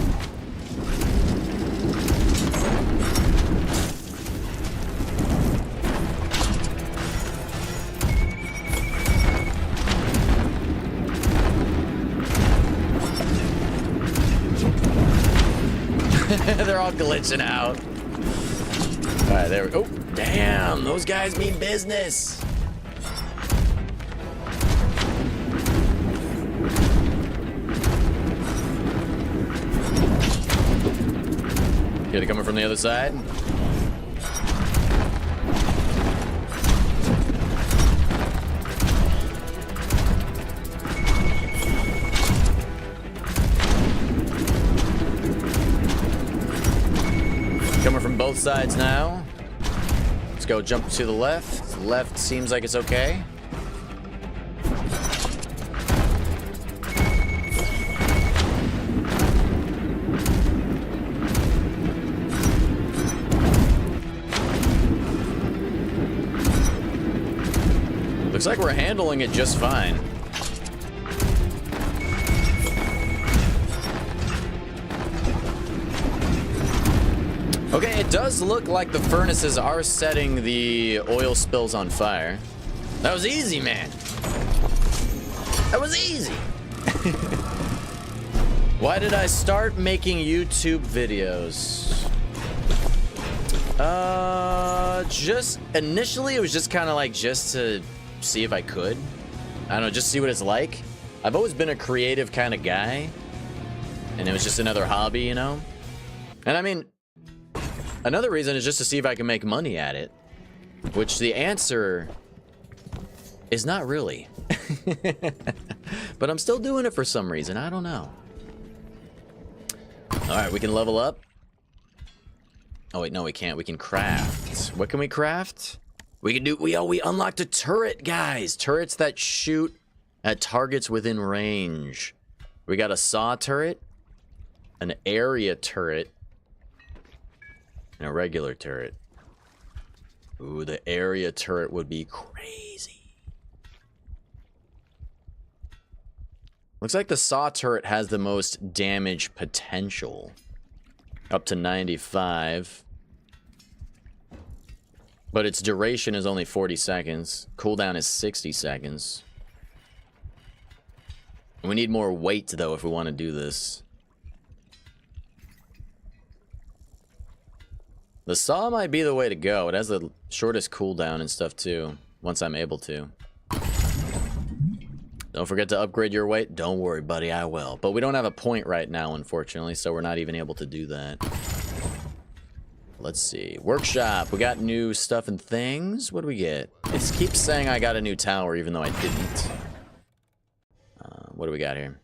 They're all glitching out. All right, there we go. Oh, damn, those guys mean business. Get it coming from the other side. Coming from both sides now. Let's go jump to the left. Left seems like it's okay. Looks like we're handling it just fine. Okay, it does look like the furnaces are setting the oil spills on fire. That was easy, man. That was easy. Why did I start making YouTube videos? Just initially it was just kind of like just to see if I could. I don't know, just see what it's like. I've always been a creative kind of guy, and it was just another hobby, you know? And I mean, another reason is just to see if I can make money at it, which the answer is not really. But I'm still doing it for some reason. I don't know. All right, we can level up. Oh wait, no, we can't. We can craft. What can we craft? We can do. We unlocked a turret, guys. Turrets that shoot at targets within range. We got a saw turret, an area turret, and a regular turret. Ooh, the area turret would be crazy. Looks like the saw turret has the most damage potential. Up to 95. But its duration is only 40 seconds. Cooldown is 60 seconds. We need more weight, though, if we want to do this. The saw might be the way to go. It has the shortest cooldown and stuff, too. Once I'm able to. Don't forget to upgrade your weight. Don't worry, buddy, I will. But we don't have a point right now, unfortunately, so we're not even able to do that. Let's see. Workshop. We got new stuff and things. What do we get? It keeps saying I got a new tower, even though I didn't. What do we got here?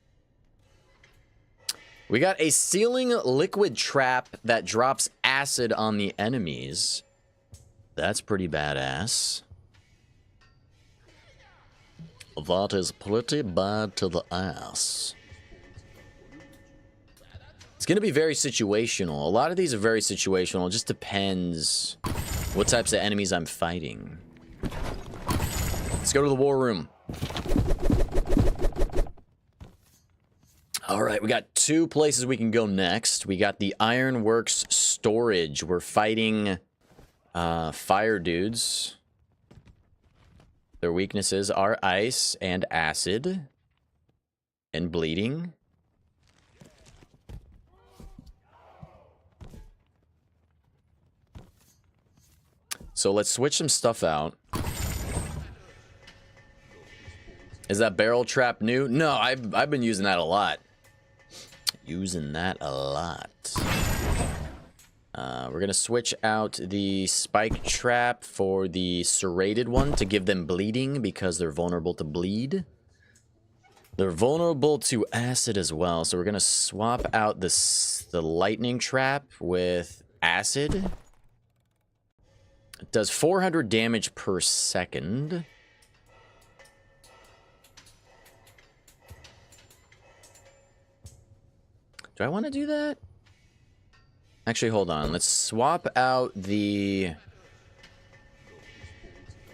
We got a ceiling liquid trap that drops acid on the enemies. That's pretty badass. That is pretty bad to the ass. It's going to be very situational. A lot of these are very situational. It just depends what types of enemies I'm fighting. Let's go to the war room. All right, we got two places we can go next. We got the Ironworks storage. We're fighting fire dudes. Their weaknesses are ice and acid and bleeding. So let's switch some stuff out. Is that barrel trap new? No, I've been using that a lot. Using that a lot. We're gonna switch out the spike trap for the serrated one to give them bleeding because they're vulnerable to bleed. They're vulnerable to acid as well, so we're gonna swap out the lightning trap with acid. It does 400 damage per second. Do I want to do that? Actually, hold on. Let's swap out the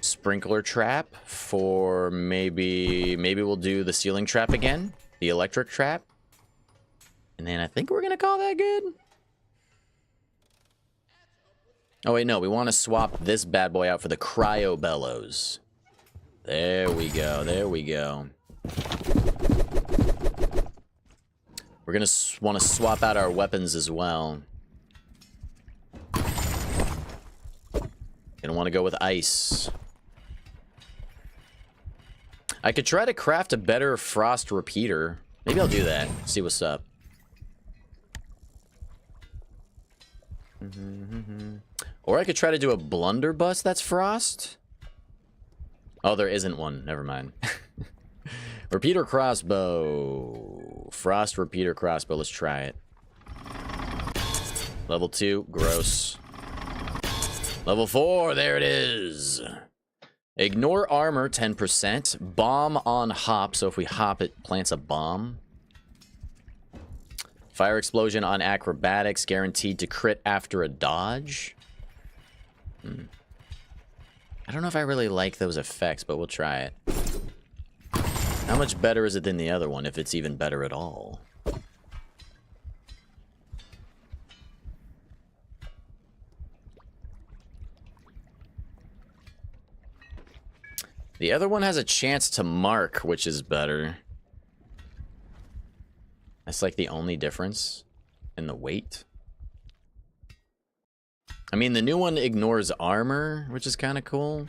sprinkler trap for maybe we'll do the ceiling trap again, the electric trap. And then I think we're going to call that good. Oh, wait, no. We want to swap this bad boy out for the cryo bellows. There we go. There we go. We're going to want to swap out our weapons as well. Gonna want to go with ice. I could try to craft a better frost repeater. Maybe I'll do that. See what's up. Or I could try to do a blunderbuss that's frost. Oh, there isn't one. Never mind. Repeater crossbow. Frost repeater crossbow. Let's try it. Level 2. Gross. Level 4, there it is. Ignore armor, 10%. Bomb on hop, so if we hop, it plants a bomb. Fire explosion on acrobatics, guaranteed to crit after a dodge. I don't know if I really like those effects, but we'll try it. How much better is it than the other one, if it's even better at all? The other one has a chance to mark, which is better. That's like the only difference in the weight. I mean, the new one ignores armor, which is kind of cool.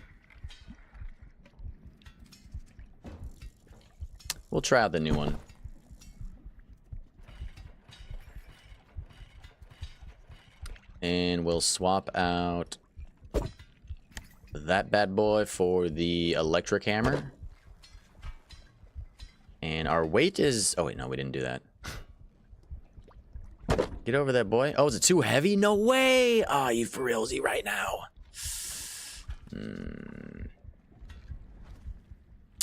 We'll try out the new one. And we'll swap out that bad boy for the electric hammer. And our weight is... Oh, wait, no, we didn't do that. Get over there, boy. Oh, is it too heavy? No way! Ah, you for realsy right now.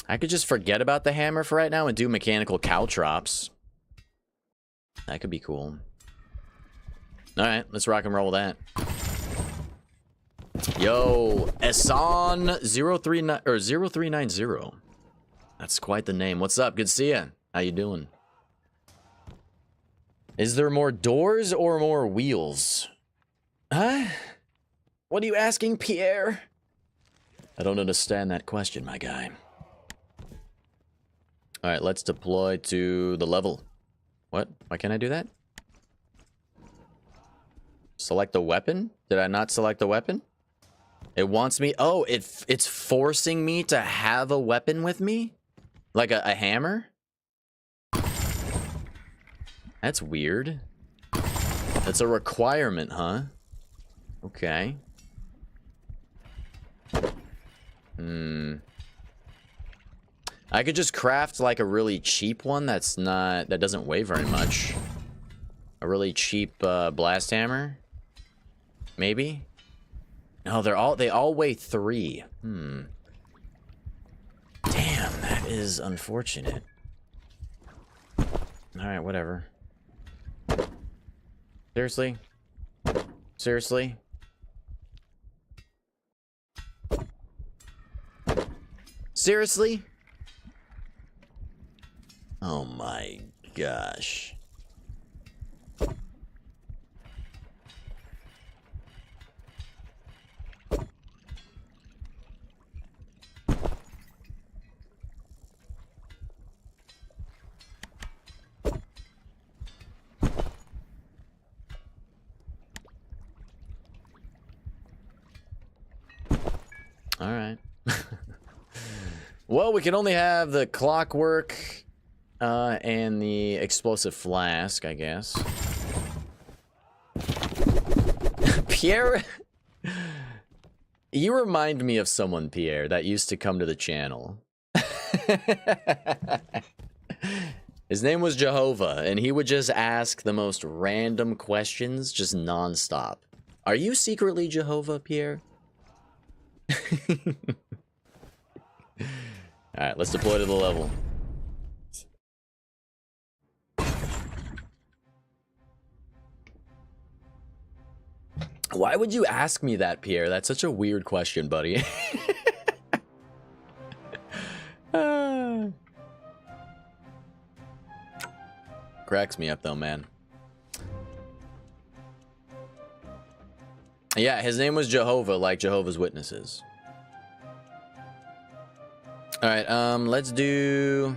I could just forget about the hammer for right now and do mechanical caltrops. That could be cool. Alright, let's rock and roll with that. Yo, Esan039 or 0390. That's quite the name. What's up? Good to see ya. How you doing? Is there more doors or more wheels? Huh? What are you asking, Pierre? I don't understand that question, my guy. Alright, let's deploy to the level. What? Why can't I do that? Select the weapon? Did I not select the weapon? It wants me... Oh, it's forcing me to have a weapon with me? Like a hammer? That's weird. That's a requirement, huh? Okay. I could just craft like a really cheap one that doesn't weigh very much. A really cheap blast hammer. Maybe? No, they all weigh 3. Damn, that is unfortunate. Alright, whatever. Seriously? Seriously? Seriously? Oh my gosh. All right. Well, we can only have the clockwork and the explosive flask, I guess. Pierre, you remind me of someone, Pierre, that used to come to the channel. His name was Jehovah, and he would just ask the most random questions, just nonstop. Are you secretly Jehovah, Pierre? Alright, let's deploy to the level. Why would you ask me that, Pierre? That's such a weird question, buddy. Cracks me up, though, man. Yeah, his name was Jehovah, like Jehovah's Witnesses. Alright, let's do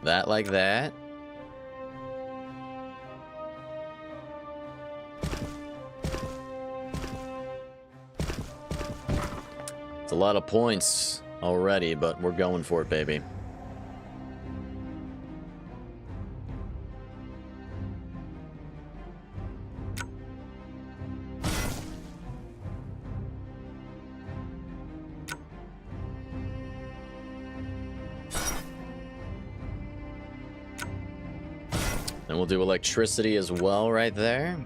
that like that. It's a lot of points already, but we're going for it, baby. And we'll do electricity as well right there.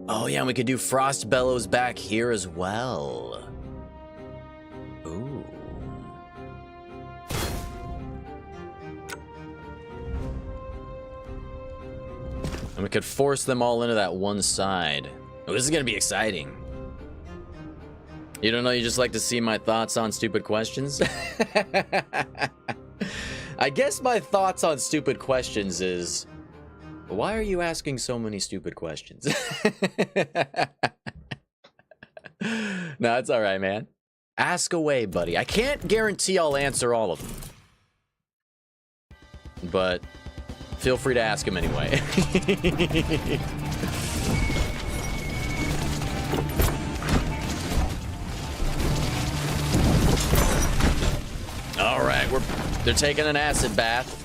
Oh yeah, and we could do frost bellows back here as well. Ooh. And we could force them all into that one side. Oh, this is gonna be exciting. You don't know, you just like to see my thoughts on stupid questions? I guess my thoughts on stupid questions is, why are you asking so many stupid questions? No, it's all right, man. Ask away, buddy. I can't guarantee I'll answer all of them. But feel free to ask them anyway. All right, they're taking an acid bath.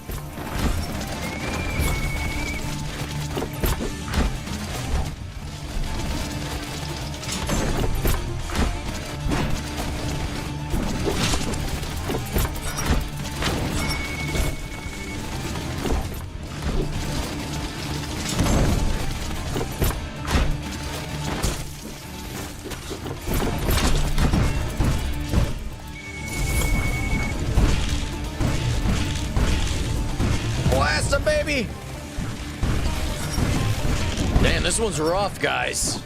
Baby! Damn, this one's rough, guys.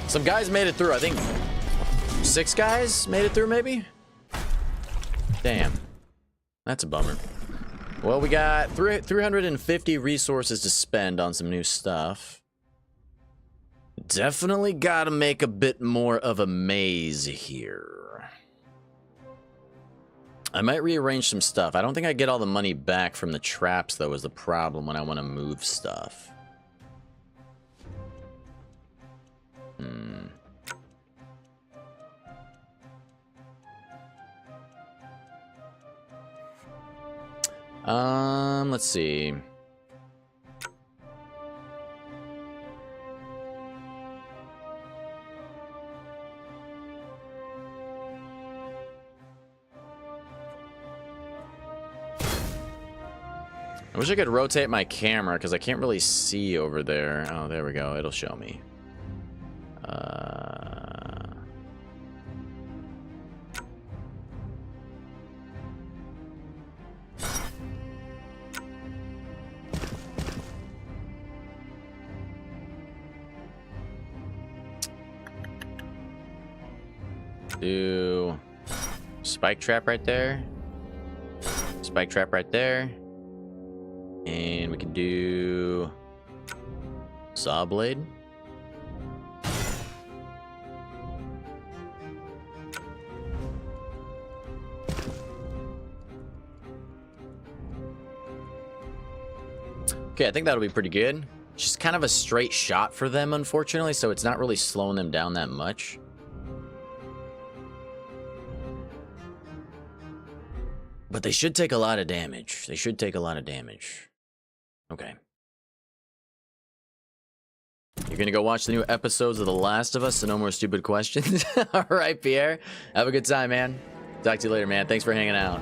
Some guys made it through. I think 6 guys made it through, maybe? Damn. That's a bummer. Well, we got 350 resources to spend on some new stuff. Definitely gotta make a bit more of a maze here. I might rearrange some stuff. I don't think I get all the money back from the traps, though, is the problem when I want to move stuff. Let's see. I wish I could rotate my camera because I can't really see over there. Oh, there we go. It'll show me. Do spike trap right there. Spike trap right there. And we can do saw blade. Okay, I think that'll be pretty good. It's just kind of a straight shot for them, unfortunately, so it's not really slowing them down that much. But they should take a lot of damage. They should take a lot of damage. Okay. You're gonna go watch the new episodes of The Last of Us, so no more stupid questions. All right, Pierre. Have a good time, man. Talk to you later, man. Thanks for hanging out.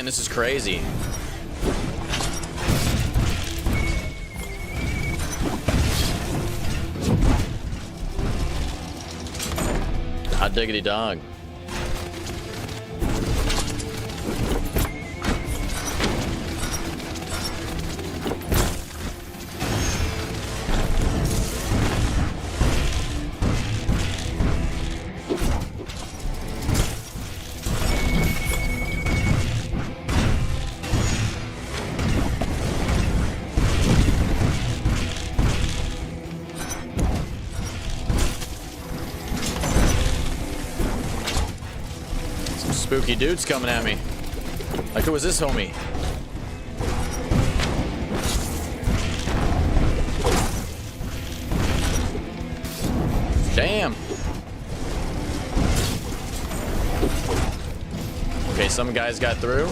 This is crazy. Hot diggity dog. Spooky dudes coming at me. Like, who was this homie? Damn. Okay, some guys got through.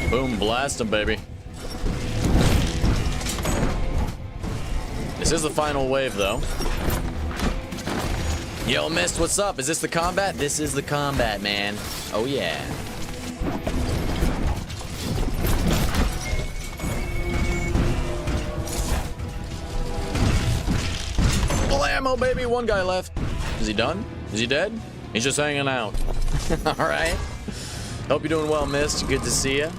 Boom, blast them, baby. This is the final wave, though. Yo, Mist, what's up? Is this the combat? This is the combat, man. Oh, yeah. Full ammo, baby. One guy left. Is he done? Is he dead? He's just hanging out. All right. Hope you're doing well, Mist. Good to see you.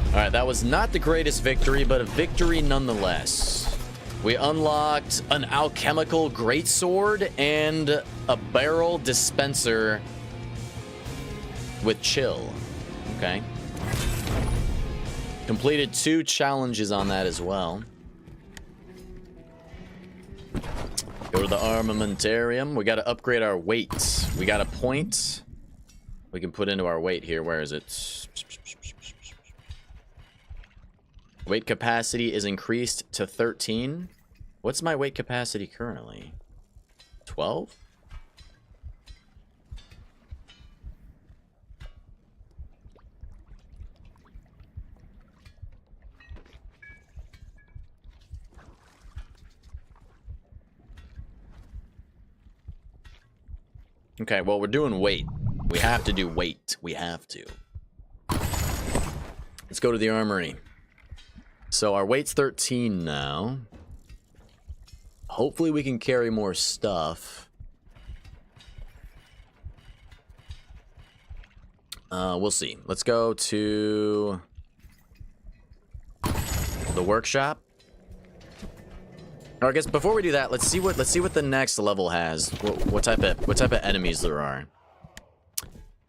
All right, that was not the greatest victory, but a victory nonetheless. We unlocked an alchemical greatsword and a barrel dispenser with chill. Okay. Completed 2 challenges on that as well. Go to the armamentarium. We got to upgrade our weight. We got a point we can put into our weight here. Where is it? Weight capacity is increased to 13. What's my weight capacity currently? 12? Okay, well, we're doing weight. We have to do weight. We have to. Let's go to the armory. So our weight's 13 now. Hopefully we can carry more stuff. We'll see. Let's go to the workshop. Or I guess before we do that, let's see what the next level has. What type of enemies there are.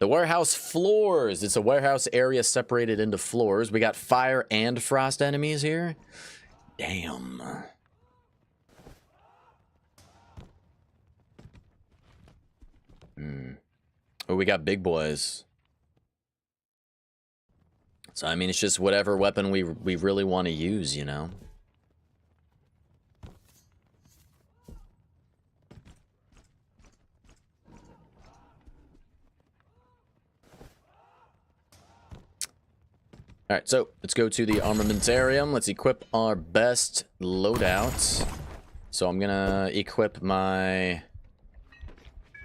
The warehouse floors. It's a warehouse area separated into floors. We got fire and frost enemies here. Damn. Oh, we got big boys. So I mean, it's just whatever weapon we really want to use, you know. Alright, so let's go to the armamentarium. Let's equip our best loadout. So I'm gonna equip my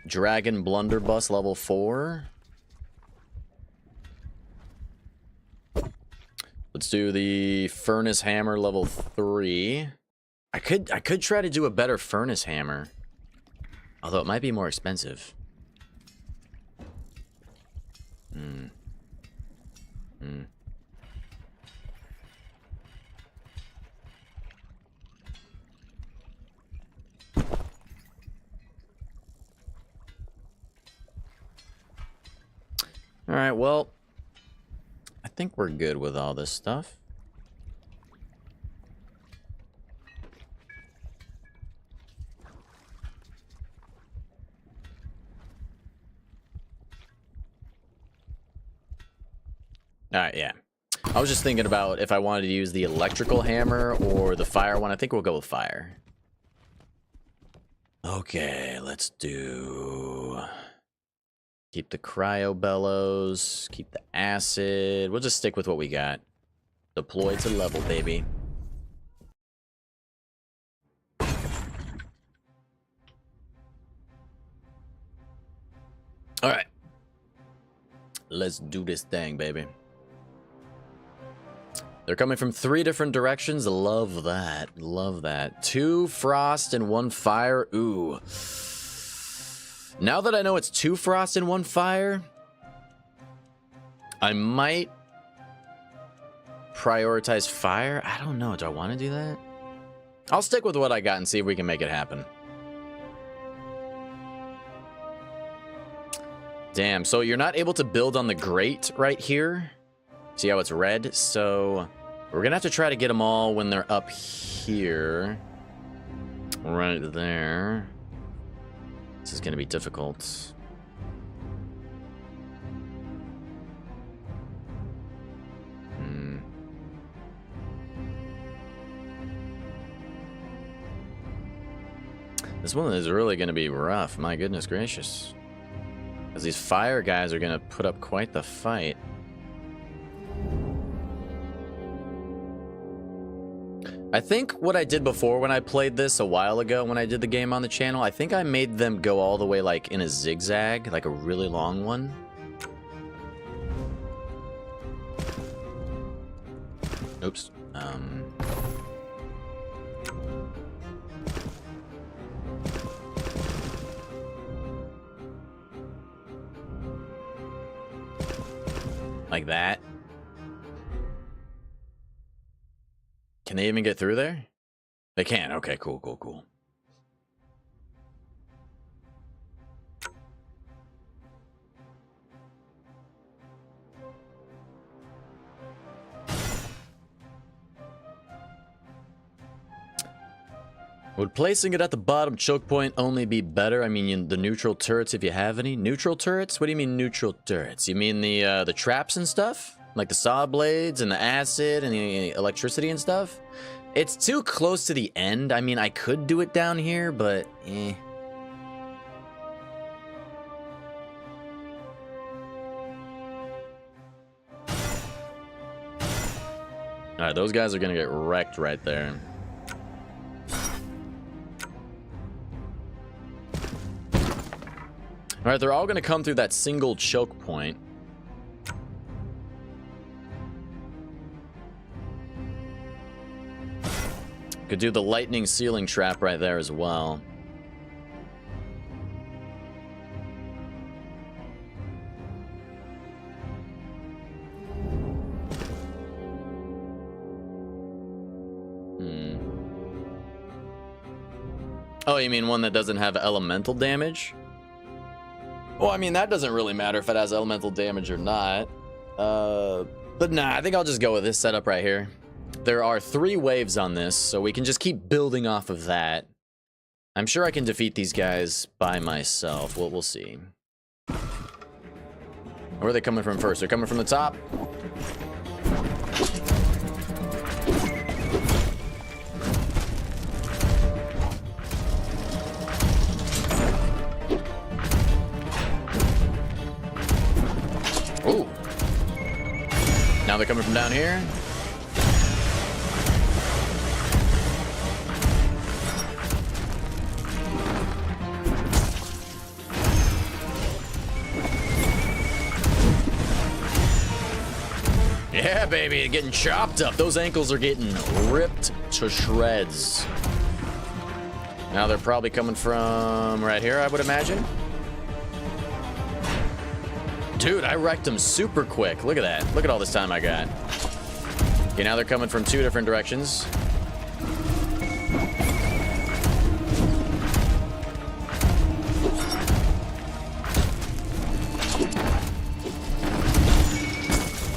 Dragon Blunderbuss level 4. Let's do the Furnace Hammer level 3. I could try to do a better Furnace Hammer. Although it might be more expensive. Alright, well, I think we're good with all this stuff. Alright, yeah. I was just thinking about if I wanted to use the electrical hammer or the fire one. I think we'll go with fire. Okay, let's do... Keep the cryo bellows, keep the acid. We'll just stick with what we got. Deploy to level, baby. Alright. Let's do this thing, baby. They're coming from 3 different directions. Love that. Love that. 2 frost and 1 fire. Ooh. Now that I know it's 2 frost and 1 fire, I might prioritize fire. I don't know. Do I want to do that? I'll stick with what I got and see if we can make it happen. Damn, so you're not able to build on the grate right here. See how it's red? So we're gonna have to try to get them all when they're up here. Right there. This is gonna be difficult. This one is really gonna be rough, my goodness gracious. Because these fire guys are gonna put up quite the fight. I think what I did before when I played this a while ago when I did the game on the channel, I think I made them go all the way like in a zigzag, like a really long one. Oops. Like that. Can they even get through there? They can. Okay, cool, cool, cool. Would placing it at the bottom choke point only be better? I mean, the neutral turrets, if you have any. Neutral turrets? What do you mean neutral turrets? You mean the traps and stuff? Like the saw blades and the acid and the electricity and stuff? It's too close to the end. I mean, I could do it down here, but eh. Alright, those guys are gonna get wrecked right there. Alright, they're all going to come through that single choke point. Could do the lightning ceiling trap right there as well. Oh, you mean one that doesn't have elemental damage? Well, I mean, that doesn't really matter if it has elemental damage or not. But nah, I think I'll just go with this setup right here. There are 3 waves on this, so we can just keep building off of that. I'm sure I can defeat these guys by myself. We'll see. Where are they coming from first? They're coming from the top. Ooh. Now they're coming from down here. Yeah, baby, getting chopped up. Those ankles are getting ripped to shreds. Now they're probably coming from right here, I would imagine. Dude, I wrecked them super quick. Look at that. Look at all this time I got. Okay, now they're coming from 2 different directions.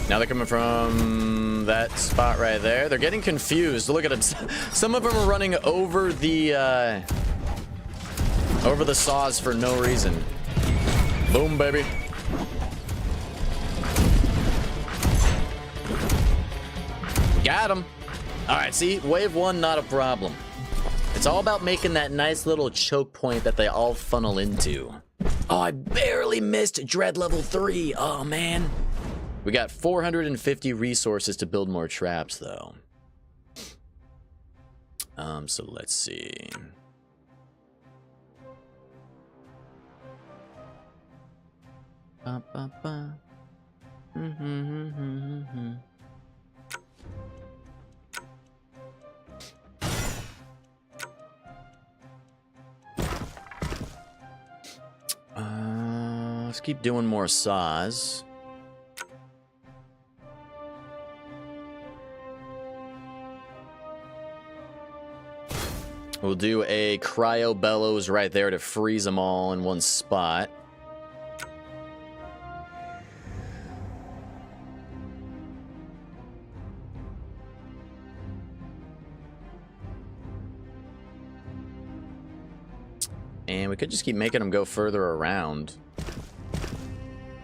Now they're coming from that spot right there. They're getting confused. Look at them. Some of them are running over the saws for no reason. Boom, baby. Got him. All right, see, wave 1, not a problem. It's all about making that nice little choke point that they all funnel into. Oh, I barely missed dread level 3. Oh, man. We got 450 resources to build more traps, though. So let's see. Ba, ba, ba. Let's keep doing more saws. We'll do a cryo bellows right there to freeze them all in one spot. And we could just keep making them go further around.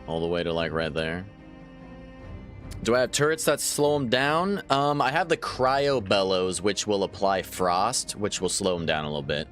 All the way to like right there. Do I have turrets that slow them down? I have the cryo bellows, which will apply frost, which will slow them down a little bit.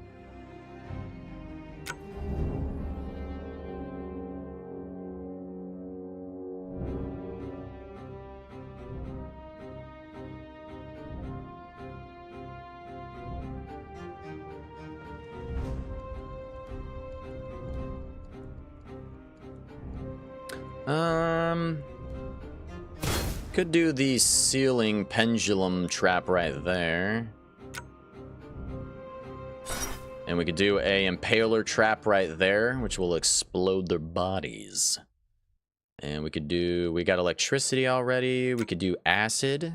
Could do the ceiling pendulum trap right there. And we could do a impaler trap right there, which will explode their bodies. And we could do, we got electricity already. We could do acid.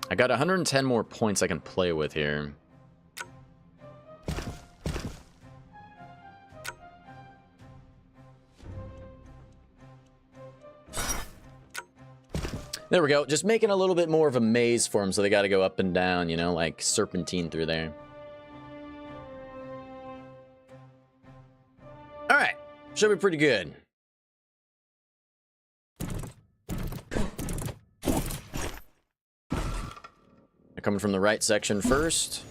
I got 110 more points I can play with here. There we go. Just making a little bit more of a maze for them, so they got to go up and down, you know, like serpentine through there. All right. Should be pretty good. They're coming from the right section first.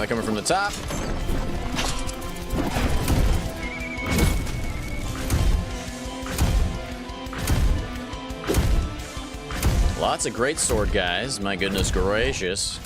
Now coming from the top. Lots of great sword guys. My goodness gracious.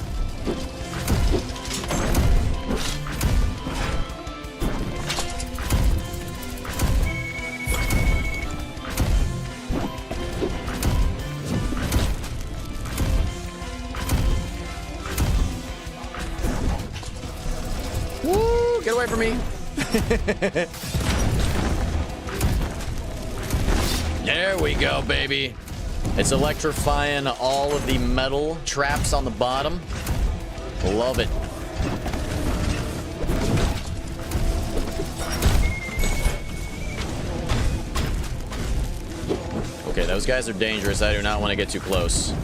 Woo! Get away from me. There we go, baby. It's electrifying all of the metal traps on the bottom. Love it. Okay, those guys are dangerous. I do not want to get too close.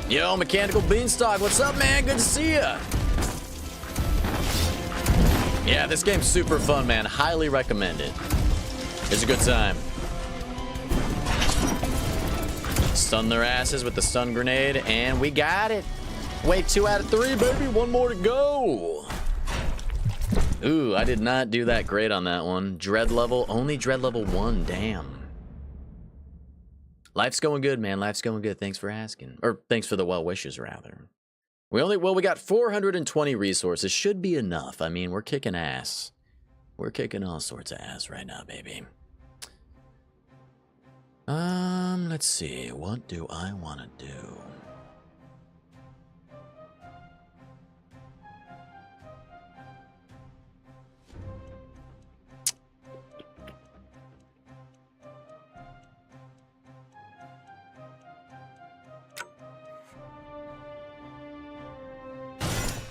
Yo, Mechanical Beanstalk, what's up, man? Good to see ya. Yeah, this game's super fun, man. Highly recommend it. It's a good time. Stun their asses with the stun grenade, and we got it. Wait, 2 out of 3, baby. 1 more to go. Ooh, I did not do that great on that one. Dread level, only dread level 1, damn. Life's going good, man. Life's going good. Thanks for asking. Or thanks for the well wishes, rather. We got 420 resources. Should be enough. I mean, we're kicking ass. We're kicking all sorts of ass right now, baby. Let's see. What do I want to do?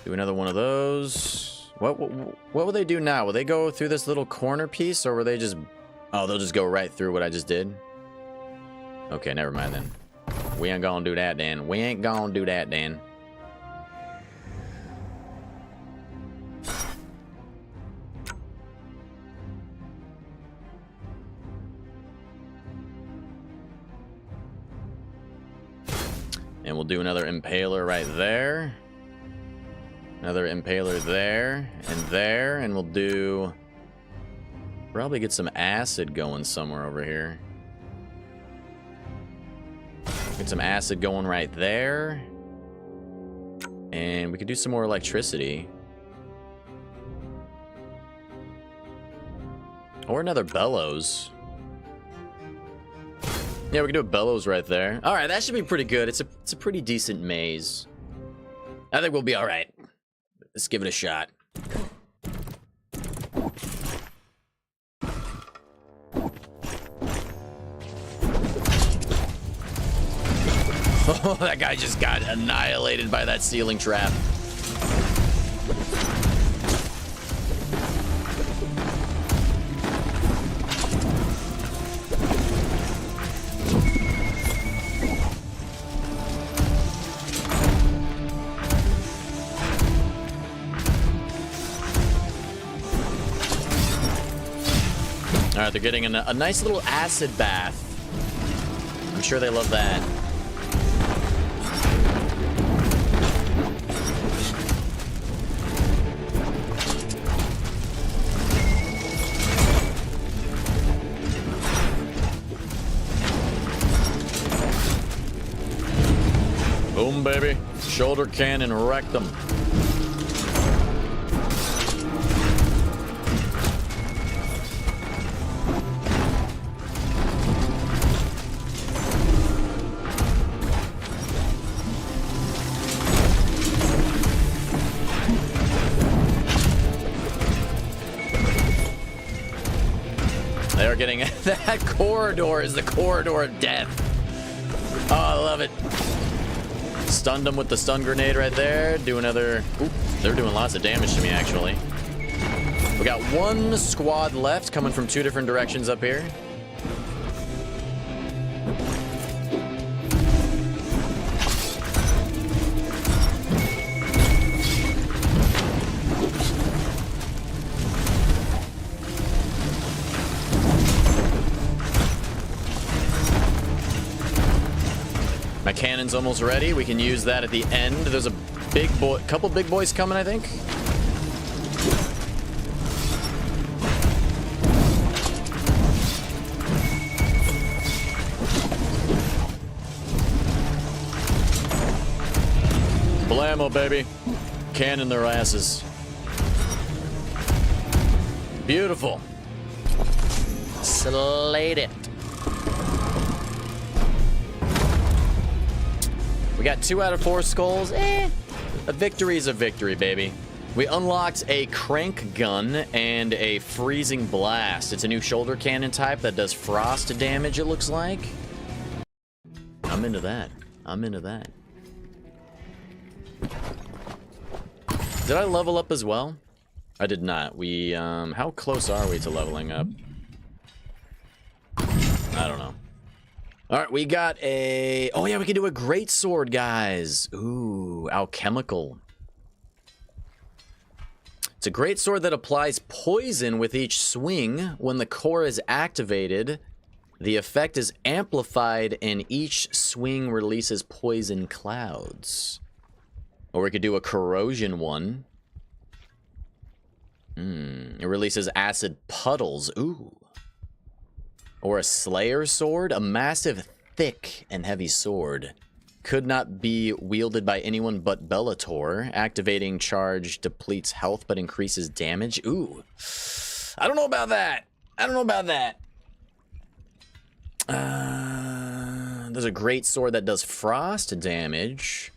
Do another one of those. What will they do now? Will they go through this little corner piece, or will they just... Oh, they'll just go right through what I just did? Okay, never mind then. We ain't gonna do that, Dan. We ain't gonna do that, Dan. And we'll do another impaler right there. Another impaler there, and we'll do... Probably get some acid going somewhere over here. Get some acid going right there. And we could do some more electricity. Or another bellows. Yeah, we can do a bellows right there. Alright, that should be pretty good. It's a pretty decent maze. I think we'll be alright. Let's give it a shot. Oh, that guy just got annihilated by that ceiling trap. All right, they're getting a nice little acid bath. I'm sure they love that. Boom, baby. Shoulder cannon wrecked them. They're getting that corridor is the corridor of death. Oh, I love it. Stunned them with the stun grenade right there. Do another. Oop, they're doing lots of damage to me, actually. We got one squad left coming from 2 different directions up here. cannon's almost ready. We can use that at the end. There's a couple big boys coming, I think. Blammo, baby. Cannon their asses. Beautiful. Slate it. We got 2 out of 4 skulls. A victory is a victory, baby. We unlocked a crank gun and a freezing blast. It's a new shoulder cannon type that does frost damage, it looks like. I'm into that. I'm into that. Did I level up as well? I did not. We, how close are we to leveling up? I don't know. Alright, we got a... Oh yeah, we can do a great sword, guys. Ooh, alchemical. It's a great sword that applies poison with each swing. When the core is activated, the effect is amplified and each swing releases poison clouds. Or we could do a corrosion one. It releases acid puddles. Ooh. Or a slayer sword. A massive, thick, and heavy sword. Could not be wielded by anyone but Bellator. Activating charge depletes health but increases damage. Ooh. I don't know about that. I don't know about that. There's a great sword that does frost damage.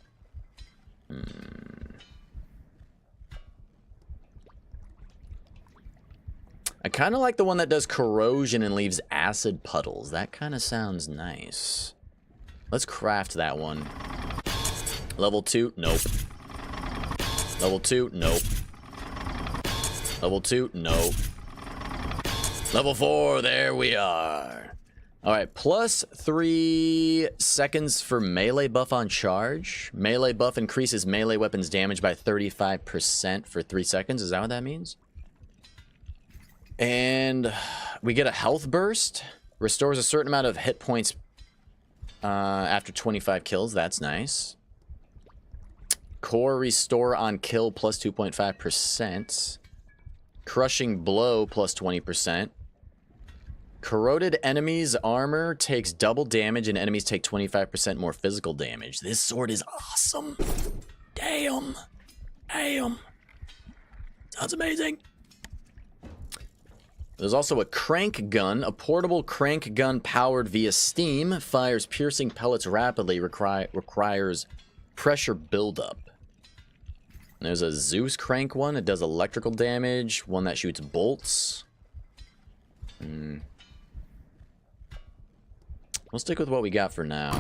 I kind of like the one that does corrosion and leaves acid puddles. That kind of sounds nice. Let's craft that one. Level 2, nope. Level 2, nope. Level 2, nope. Level 4, there we are. Alright, plus 3 seconds for melee buff on charge. Melee buff increases melee weapons damage by 35% for 3 seconds. Is that what that means? And we get a health burst. Restores a certain amount of hit points after 25 kills. That's nice. Core restore on kill plus 2.5%. Crushing blow plus 20%. Corroded enemies' armor takes double damage and enemies take 25% more physical damage. This sword is awesome. Damn. Damn. Sounds amazing. There's also a crank gun, a portable crank gun powered via steam, fires piercing pellets rapidly, requires pressure buildup. There's a Zeus crank one, it does electrical damage, one that shoots bolts. We'll stick with what we got for now.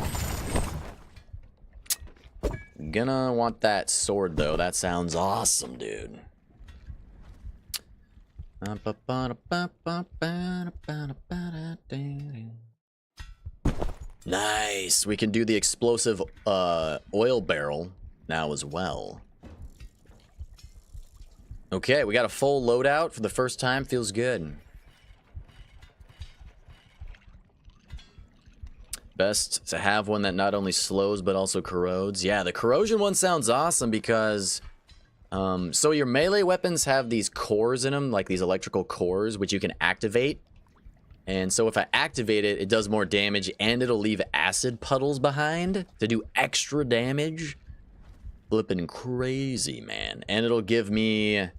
Gonna want that sword though, that sounds awesome, dude. Nice. We can do the explosive oil barrel now as well. Okay, we got a full loadout for the first time. Feels good. Best to have one that not only slows but also corrodes. Yeah, the corrosion one sounds awesome because so your melee weapons have these cores in them, like these electrical cores, which you can activate. And so if I activate it, it does more damage and it'll leave acid puddles behind to do extra damage. Flipping crazy, man. And it'll give me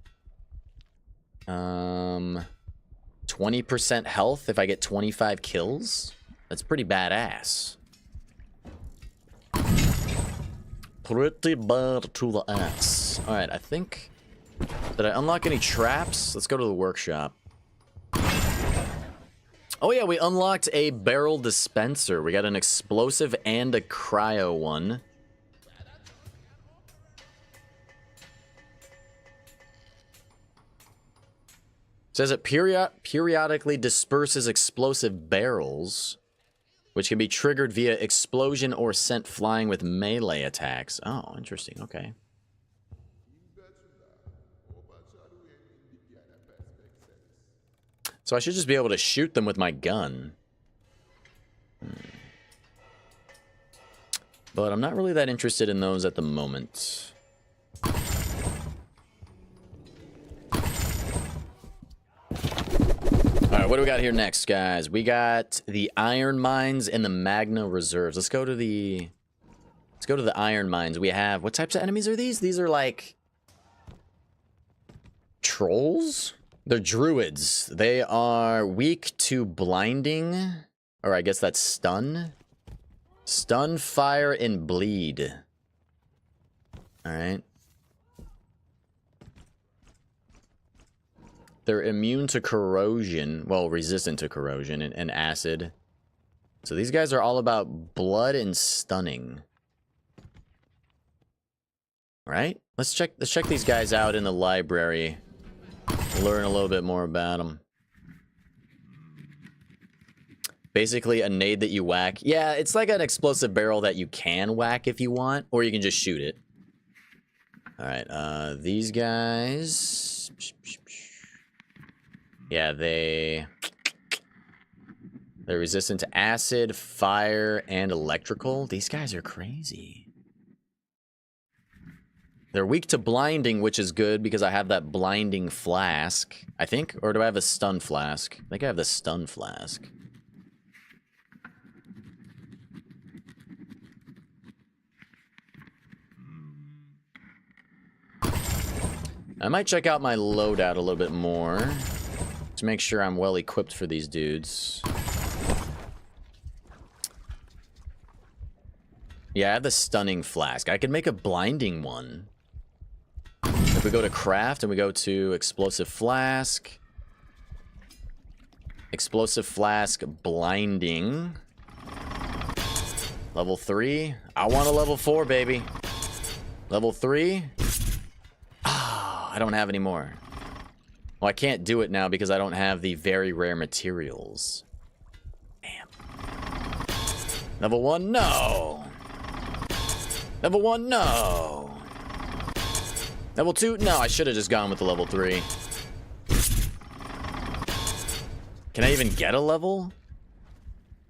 20% health if I get 25 kills. That's pretty badass. Pretty bad to the ass. Alright, I think... Did I unlock any traps? Let's go to the workshop. Oh yeah, we unlocked a barrel dispenser. We got an explosive and a cryo one. It says it periodically disperses explosive barrels, which can be triggered via explosion or sent flying with melee attacks. Oh, interesting. Okay. So I should just be able to shoot them with my gun. But I'm not really that interested in those at the moment. Alright, what do we got here next, guys? We got the iron mines and the magna reserves. Let's go to the iron mines. We have, what types of enemies are these? These are like trolls? They're druids. They are weak to blinding, or I guess that's stun. Stun, fire, and bleed. Alright. They're immune to corrosion. Well, resistant to corrosion and acid. So these guys are all about blood and stunning. Alright. Let's check these guys out in the library. Learn a little bit more about them. Basically, a nade that you whack. Yeah, it's like an explosive barrel that you can whack if you want, or you can just shoot it. Alright, these guys... Yeah, they're resistant to acid, fire, and electrical. These guys are crazy. They're weak to blinding, which is good because I have that blinding flask, I think. Or do I have a stun flask? I think I have the stun flask. I might check out my loadout a little bit more to make sure I'm well equipped for these dudes. Yeah, I have the stunning flask. I could make a blinding one. If we go to craft and we go to explosive flask. Explosive flask blinding. Level 3. I want a level 4, baby. Level 3. Ah, I don't have any more. Well, I can't do it now because I don't have the very rare materials. Damn. Level 1, no. Level 1, no. Level 2, no. I should have just gone with the level 3. Can I even get a level?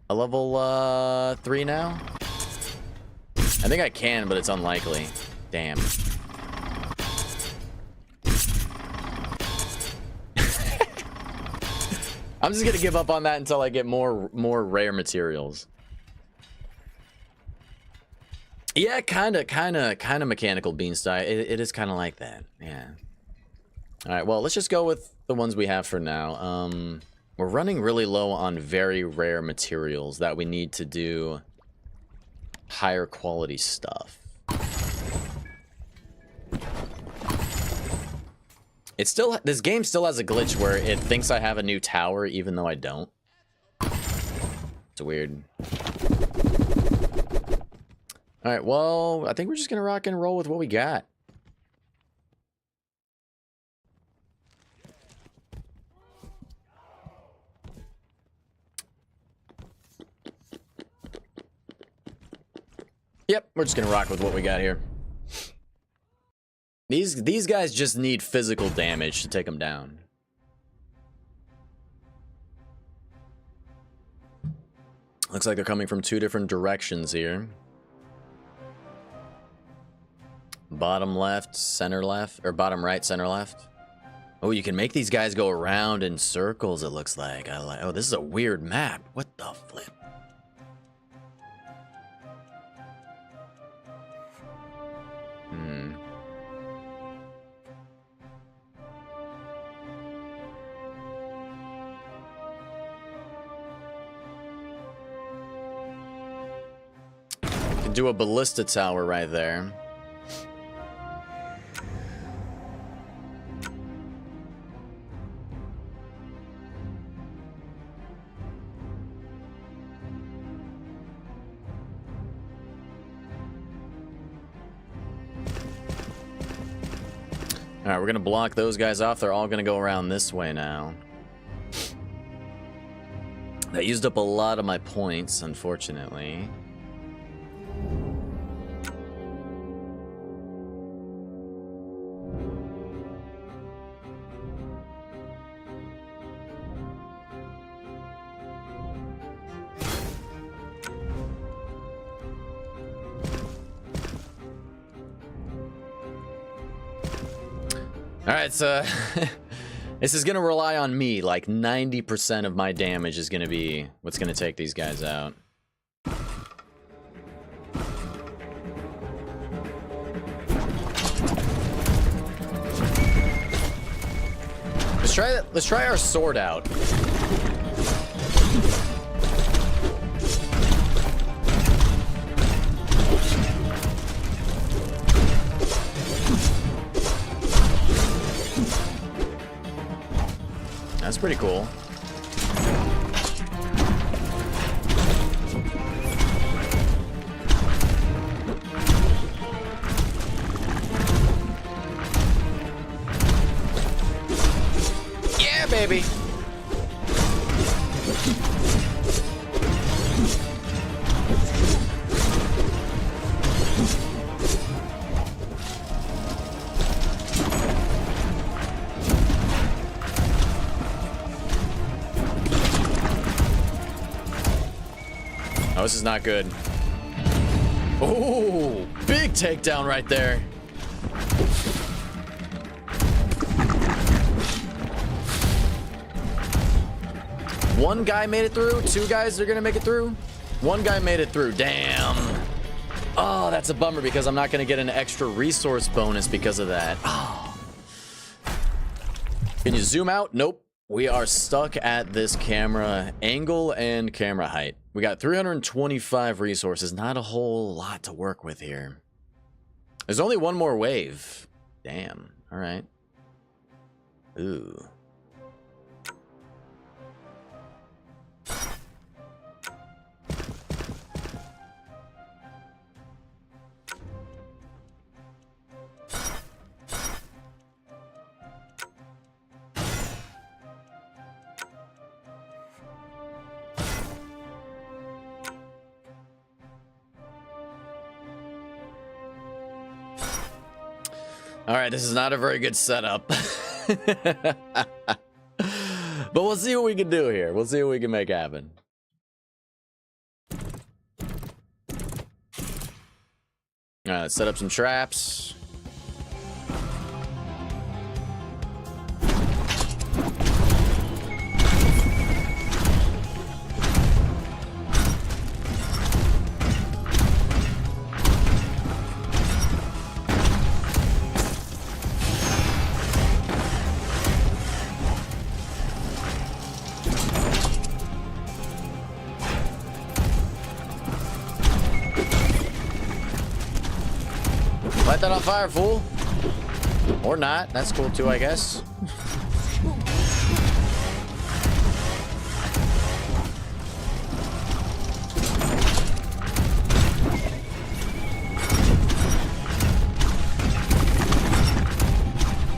A level 3 now? I think I can, but it's unlikely. Damn. I'm just gonna give up on that until I get more rare materials. Yeah, kind of mechanical beanstalk. It is kind of like that. Yeah. All right. Well, let's just go with the ones we have for now. We're running really low on very rare materials that we need to do higher quality stuff. It's still, this game still has a glitch where it thinks I have a new tower even though I don't. It's weird. All right, well, I think we're just gonna rock and roll with what we got. Yep, we're just gonna rock with what we got here. These guys just need physical damage to take them down. Looks like they're coming from 2 different directions here. Bottom left, center left, or bottom right, center left. Oh, you can make these guys go around in circles, it looks like. Oh, this is a weird map. What the flip? Can do a ballista tower right there. Alright, we're gonna block those guys off. They're all gonna go around this way now. That used up a lot of my points, unfortunately. Alright, so this is gonna rely on me. Like 90% of my damage is gonna be what's gonna take these guys out. Let's try our sword out. That's pretty cool. Yeah, baby. Oh, this is not good. Oh, big takedown right there. One guy made it through. Two guys are gonna make it through. One guy made it through. Damn. Oh, that's a bummer because I'm not gonna get an extra resource bonus because of that. Oh. Can you zoom out? Nope. We are stuck at this camera angle and camera height. We got 325 resources. Not a whole lot to work with here. There's only one more wave. Damn. All right. Ooh. All right, this is not a very good setup. But we'll see what we can do here. We'll see what we can make happen. All right, let's set up some traps. Light that on fire, fool. Or not. That's cool too, I guess.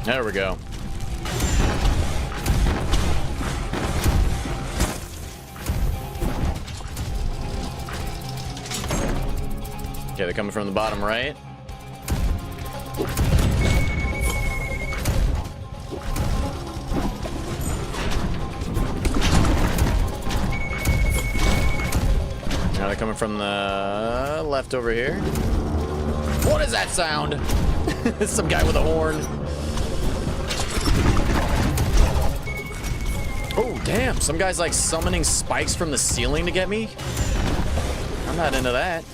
There we go. Okay, they're coming from the bottom right. Now they're coming from the left over here. What is that sound? Some guy with a horn. Oh, damn. Some guy's like summoning spikes from the ceiling to get me. I'm not into that.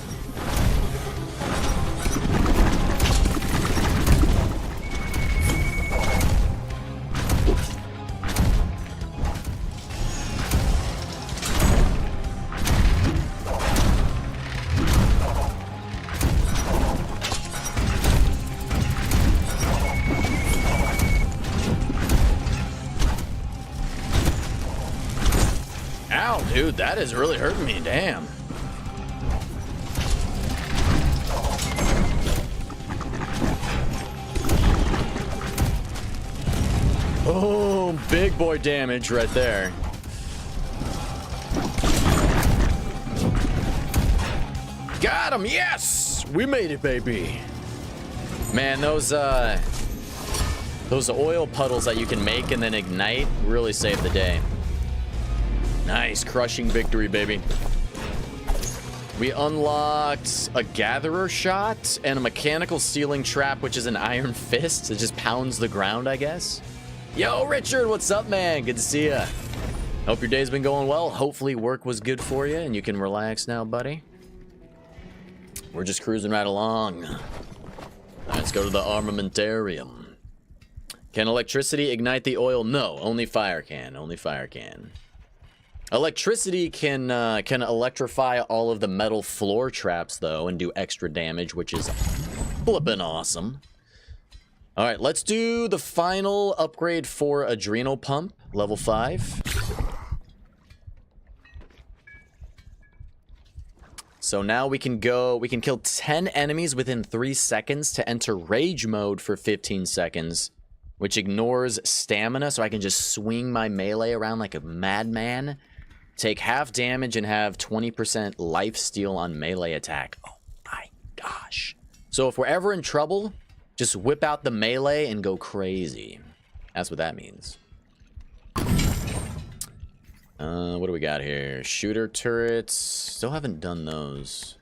Dude, that is really hurting me. Damn. Oh, big boy damage right there. Got him. Yes, we made it, baby. Man, those oil puddles that you can make and then ignite really save the day. Nice, crushing victory, baby. We unlocked a gatherer shot and a mechanical ceiling trap, which is an iron fist. It just pounds the ground, I guess. Yo, Richard, what's up, man? Good to see ya. Hope your day's been going well. Hopefully work was good for you and you can relax now, buddy. We're just cruising right along. Let's go to the armamentarium. Can electricity ignite the oil? No, only fire can. Only fire can. Electricity can electrify all of the metal floor traps, though, and do extra damage, which is flippin' awesome. All right, let's do the final upgrade for Adrenal Pump, level 5. So now we can kill 10 enemies within 3 seconds to enter rage mode for 15 seconds, which ignores stamina, so I can just swing my melee around like a madman, take half damage, and have 20% life steal on melee attack. Oh my gosh. So if we're ever in trouble, just whip out the melee and go crazy. That's what that means. What do we got here? Shooter turrets. Still haven't done those.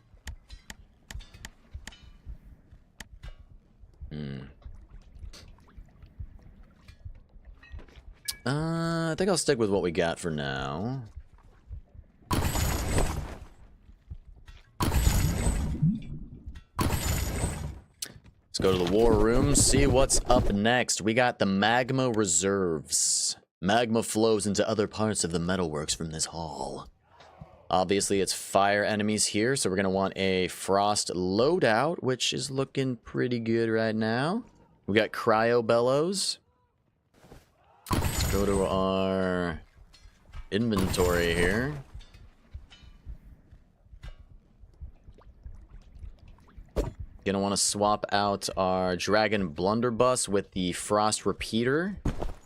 I think I'll stick with what we got for now. Let's go to the war room, see what's up next. We got the magma reserves. Magma flows into other parts of the metalworks from this hall. Obviously, it's fire enemies here, so we're going to want a frost loadout, which is looking pretty good right now. We got cryo bellows. Let's go to our inventory here. Gonna want to swap out our dragon blunderbuss with the frost repeater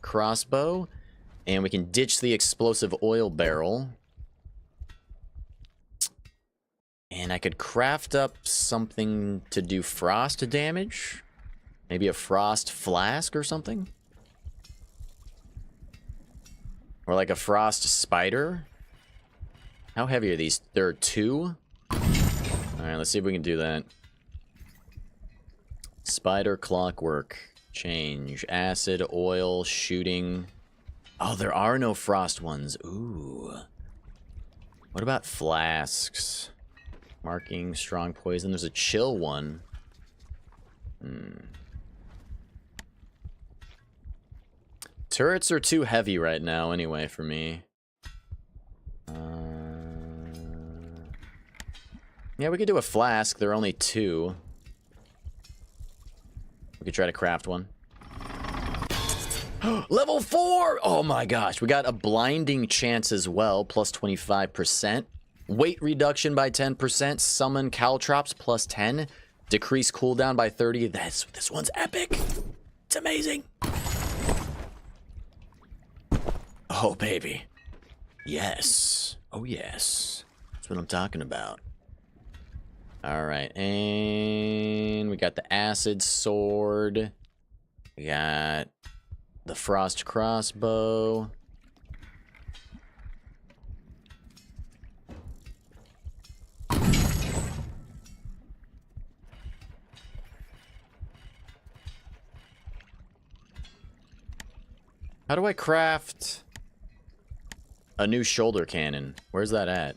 crossbow, and we can ditch the explosive oil barrel. And I could craft up something to do frost damage, maybe a frost flask or something, or like a frost spider. How heavy are these? There are 2. All right, let's see if we can do that. Spider, clockwork, change, acid, oil, shooting. Oh, there are no frost ones. Ooh. What about flasks? Marking, strong poison. There's a chill one. Turrets are too heavy right now anyway for me. Yeah, we could do a flask. There are only 2. We could try to craft one. Level 4! Oh my gosh, we got a blinding chance as well, plus 25%. Weight reduction by 10%. Summon caltrops, plus 10. Decrease cooldown by 30. This one's epic. It's amazing. Oh, baby. Yes. Oh, yes. That's what I'm talking about. All right, and we got the acid sword. We got the frost crossbow. How do I craft a new shoulder cannon? Where's that at?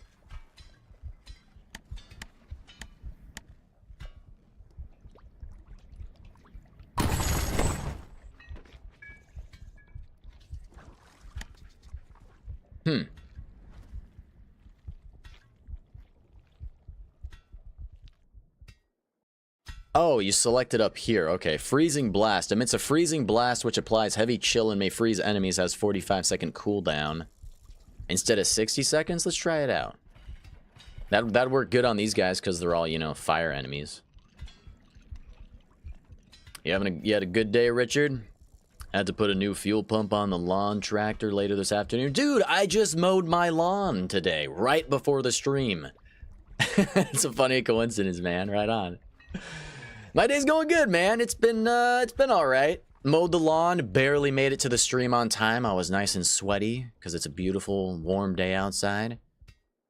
Oh, you select it up here. Okay, freezing blast. Emits a freezing blast which applies heavy chill and may freeze enemies. Has 45-second cooldown instead of 60 seconds. Let's try it out. That'd work good on these guys because they're all, you know, fire enemies. You had a good day, Richard? Had to put a new fuel pump on the lawn tractor later this afternoon. Dude, I just mowed my lawn today, right before the stream. It's a funny coincidence, man. Right on. My day's going good, man. It's been all right. Mowed the lawn, barely made it to the stream on time. I was nice and sweaty because it's a beautiful, warm day outside.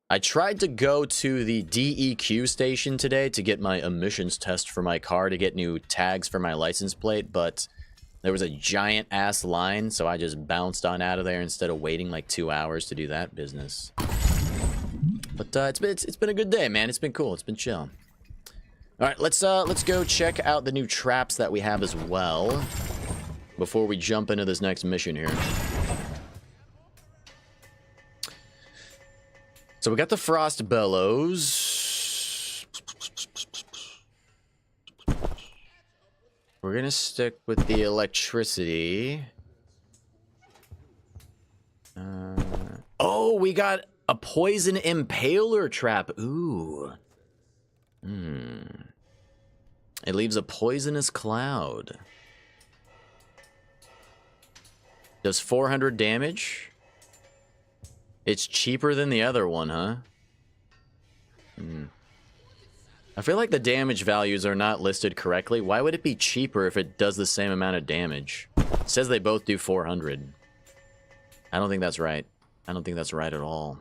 I tried to go to the DEQ station today to get my emissions test for my car to get new tags for my license plate, but there was a giant ass line, so I just bounced on out of there instead of waiting like 2 hours to do that business. But it's been a good day, man. It's been cool. It's been chill. All right, let's go check out the new traps that we have as well before we jump into this next mission here. So we got the frost bellows. We're gonna stick with the electricity. Oh, we got a poison impaler trap. Ooh. It leaves a poisonous cloud. Does 400 damage. It's cheaper than the other one, huh? I feel like the damage values are not listed correctly. Why would it be cheaper if it does the same amount of damage? It says they both do 400. I don't think that's right. I don't think that's right at all.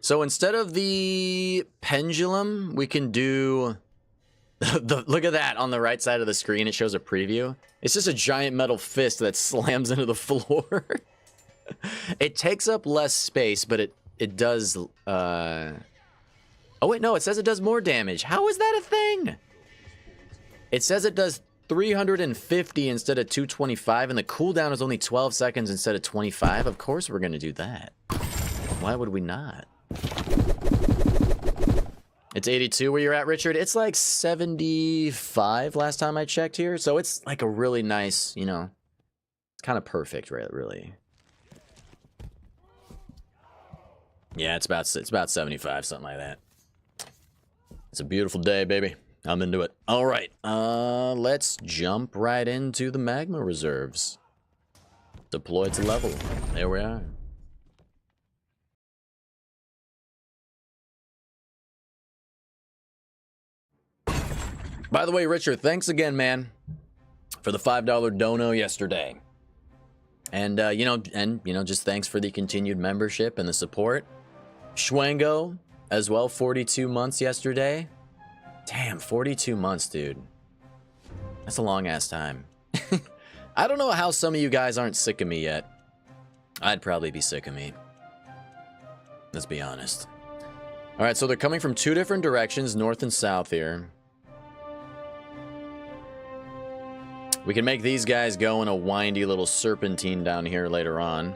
So instead of the pendulum, we can do look at that on the right side of the screen. It shows a preview. It's just a giant metal fist that slams into the floor. It takes up less space, but it does. Oh wait, no, it says it does more damage. How is that a thing? It says it does 350 instead of 225, and the cooldown is only 12 seconds instead of 25. Of course, we're gonna do that. Why would we not? It's 82 where you're at, Richard. It's like 75 last time I checked here. So it's like a really nice, you know, it's kind of perfect, right? Really. Yeah, it's about 75, something like that. It's a beautiful day, baby. I'm into it. All right, let's jump right into the magma reserves. Deploy to level. There we are. By the way, Richard, thanks again, man, for the $5 dono yesterday. And, you know, just thanks for the continued membership and the support. Schwango, as well, 42 months yesterday. Damn, 42 months, dude. That's a long-ass time. I don't know how some of you guys aren't sick of me yet. I'd probably be sick of me. Let's be honest. All right, so they're coming from two different directions, north and south here. We can make these guys go in a windy little serpentine down here later on.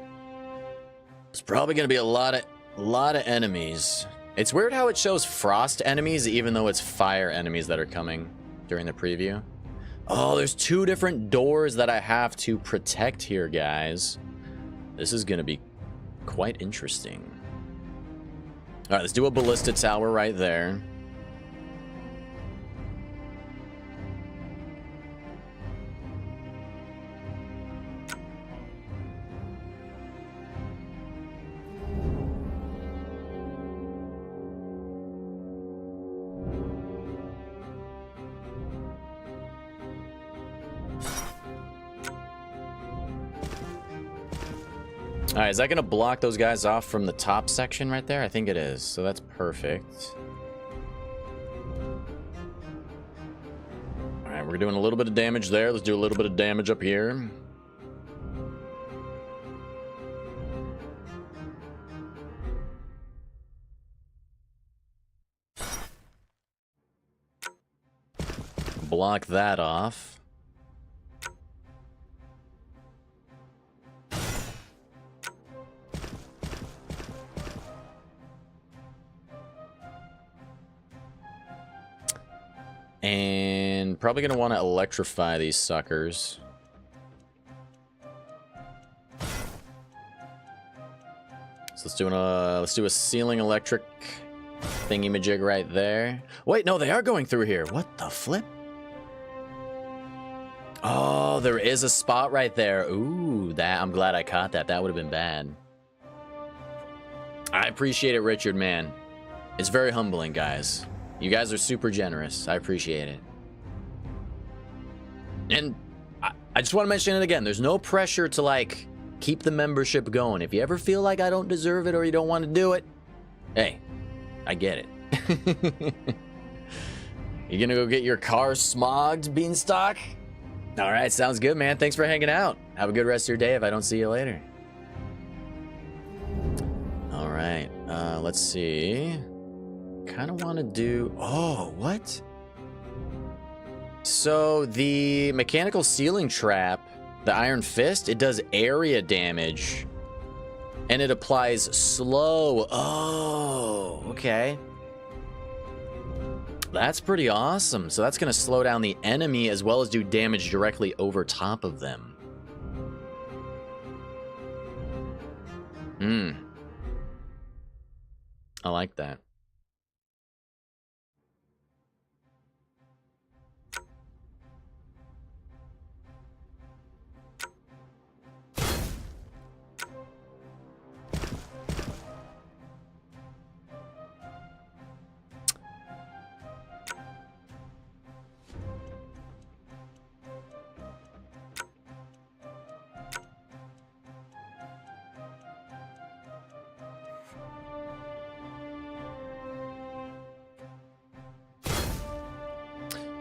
There's probably going to be a lot of enemies. It's weird how it shows frost enemies even though it's fire enemies that are coming during the preview. Oh, there's two different doors that I have to protect here, guys. This is going to be quite interesting. All right, let's do a ballista tower right there. All right, is that going to block those guys off from the top section right there? I think it is, so that's perfect. All right, we're doing a little bit of damage there. Let's do a little bit of damage up here. Block that off. And probably going to want to electrify these suckers. So let's do a ceiling electric thingy-majig right there. Wait, no, they are going through here. What the flip? Oh, there is a spot right there. Ooh, I'm glad I caught that. That would have been bad. I appreciate it, Richard, man. It's very humbling, guys. You guys are super generous. I appreciate it. And I just want to mention it again. There's no pressure to, like, keep the membership going. If you ever feel like I don't deserve it or you don't want to do it, hey, I get it. You gonna go get your car smogged, Beanstalk? All right, sounds good, man. Thanks for hanging out. Have a good rest of your day if I don't see you later. All right, let's see. Kind of want to do... Oh, what? So the mechanical ceiling trap, the Iron Fist, it does area damage. And it applies slow. Oh, okay. That's pretty awesome. So that's going to slow down the enemy as well as do damage directly over top of them. I like that.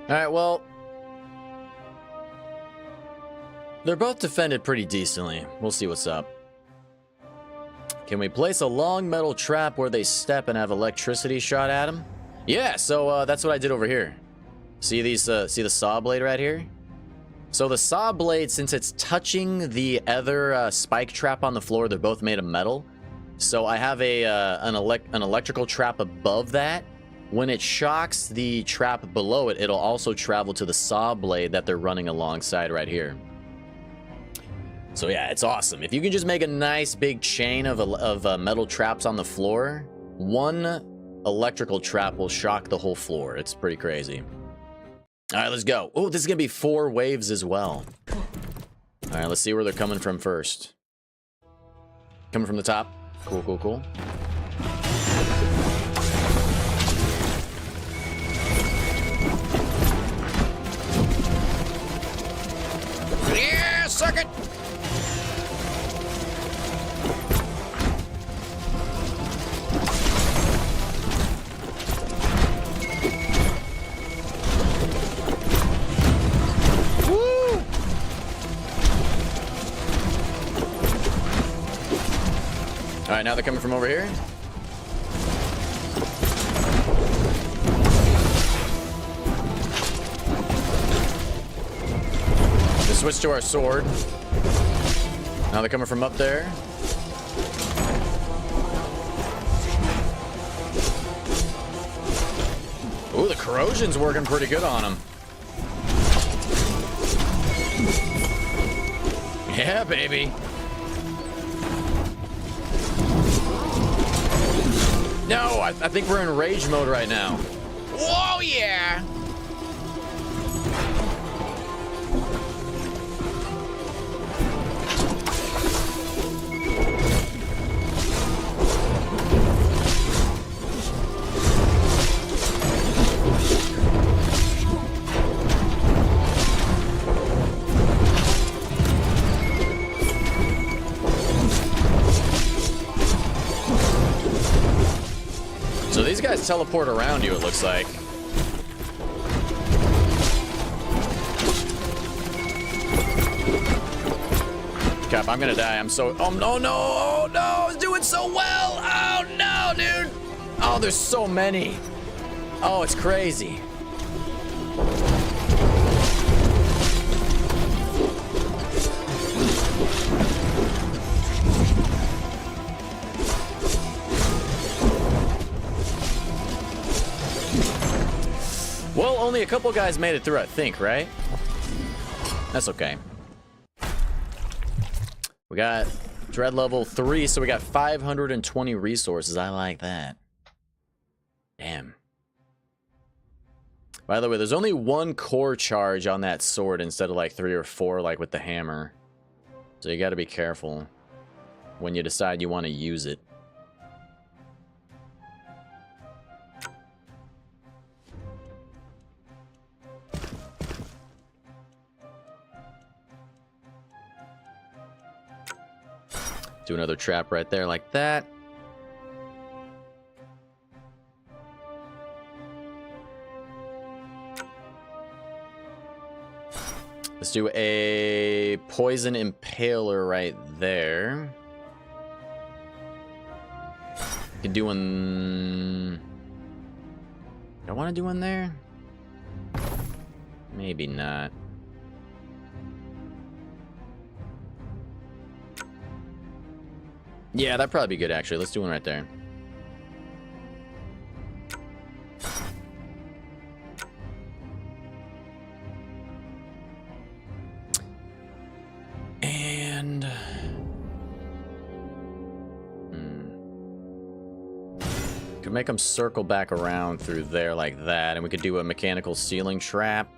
Alright, well, they're both defended pretty decently. We'll see what's up. Can we place a long metal trap where they step and have electricity shot at them? Yeah, so that's what I did over here. See these? See the saw blade right here? So the saw blade, since it's touching the other spike trap on the floor, they're both made of metal. So I have an electrical trap above that. When it shocks the trap below it, it'll also travel to the saw blade that they're running alongside right here. So yeah, it's awesome. If you can just make a nice big chain of metal traps on the floor, one electrical trap will shock the whole floor. It's pretty crazy. All right, let's go. Oh, this is gonna be 4 waves as well. All right, let's see where they're coming from first. Coming from the top. Cool, cool, cool. Yeah, suck it! Woo! All right, now they're coming from over here. Switch to our sword. Now they're coming from up there. Ooh, the corrosion's working pretty good on them. Yeah, baby. No, I think we're in rage mode right now. Whoa, yeah. So these guys teleport around you, it looks like. Cap, I'm gonna die. I'm so... Oh, no, no. Oh, no. I was doing so well. Oh, no, dude. Oh, there's so many. Oh, it's crazy. Well, only a couple guys made it through, I think, right? That's okay. We got dread level 3, so we got 520 resources. I like that. Damn. By the way, there's only 1 core charge on that sword instead of like 3 or 4 like with the hammer. So you got to be careful when you decide you want to use it. Do another trap right there like that. Let's do a poison impaler right there. Could do one. Do I want to do one there? Maybe not. Yeah, that'd probably be good actually. Let's do one right there. And could make them circle back around through there like that, and we could do a mechanical ceiling trap.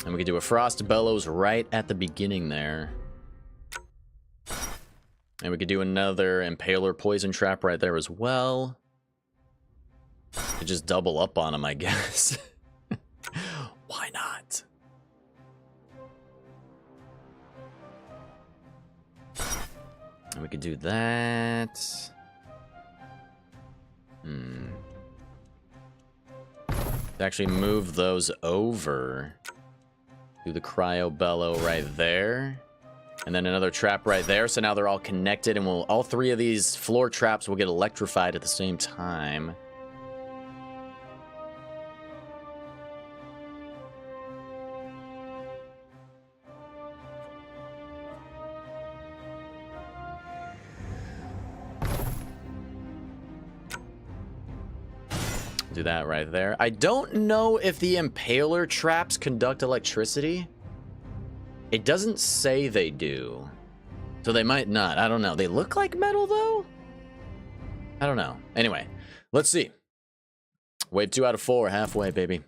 And we could do a frost bellows right at the beginning there. And we could do another impaler poison trap right there as well. To just double up on him, I guess. Why not? And we could do that. To actually move those over. Do the cryo bellow right there. And then another trap right there. So now they're all connected, and all three of these floor traps will get electrified at the same time. Do that right there. I don't know if the impaler traps conduct electricity. It doesn't say they do. So they might not. I don't know. They look like metal, though? I don't know. Anyway, let's see. Wave 2 out of 4. Halfway, baby.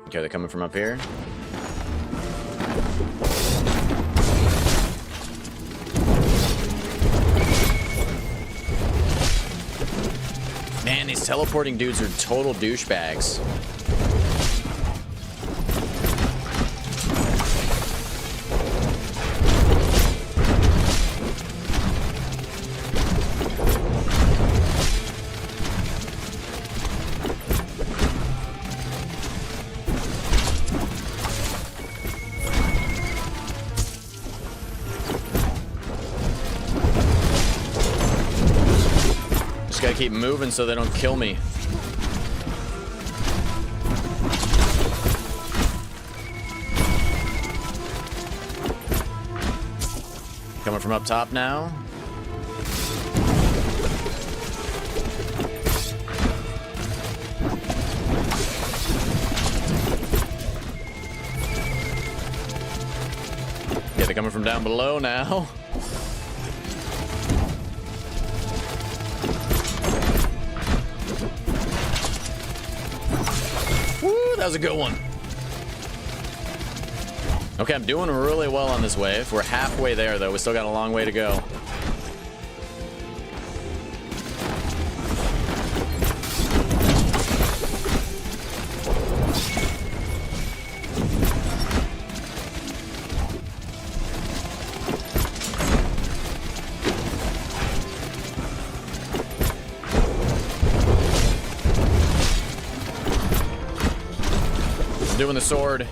Okay, they're coming from up here. Man, these teleporting dudes are total douchebags. Gotta keep moving so they don't kill me. Coming from up top now. Yeah, they're coming from down below now. That was a good one. Okay, I'm doing really well on this wave. We're halfway there, though. We still got a long way to go. Doing the sword.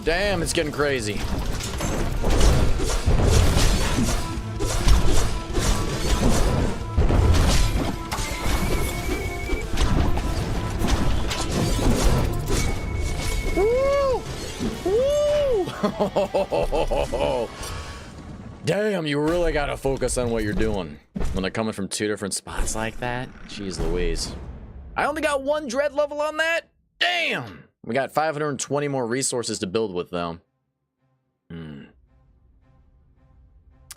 Damn, it's getting crazy. Woo! Woo! Damn, you really gotta focus on what you're doing when they're coming from two different spots like that. Jeez Louise. I only got one dread level on that? Damn! We got 520 more resources to build with, though.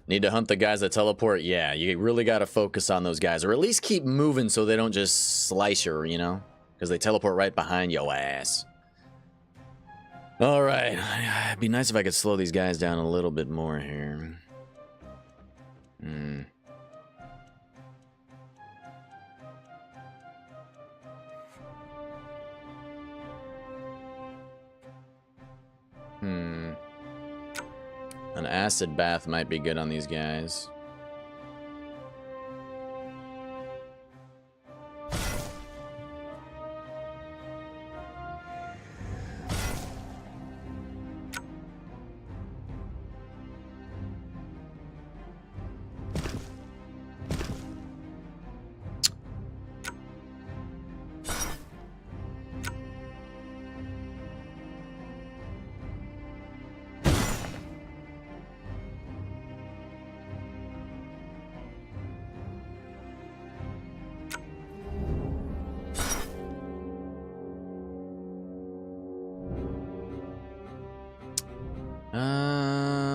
Need to hunt the guys that teleport? Yeah, you really gotta focus on those guys. Or at least keep moving so they don't just slice you, you know? Because they teleport right behind your ass. Alright. It'd be nice if I could slow these guys down a little bit more here. An acid bath might be good on these guys.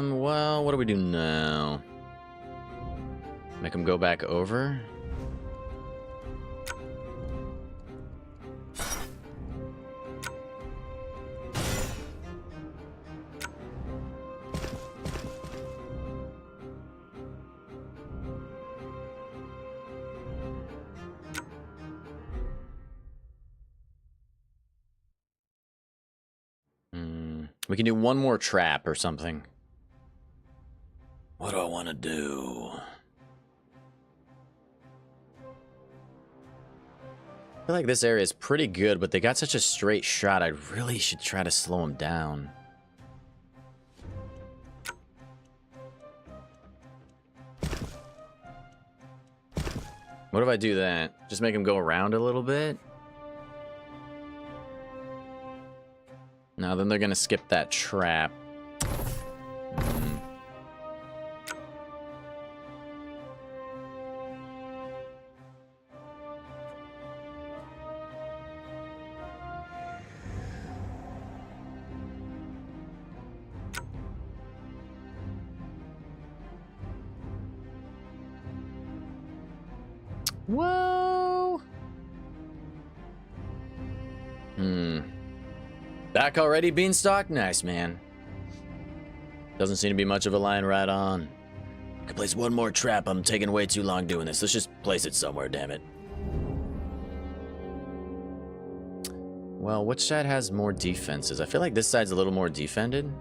Well, what do we do now? Make him go back over? We can do one more trap or something. What do I want to do? I feel like this area is pretty good, but they got such a straight shot, I really should try to slow them down. What if I do that? Just make them go around a little bit? No, then they're gonna skip that trap. Whoa! Back already, Beanstalk? Nice, man. Doesn't seem to be much of a line right on. I could place one more trap. I'm taking way too long doing this. Let's just place it somewhere, damn it. Well, which side has more defenses? I feel like this side's a little more defended.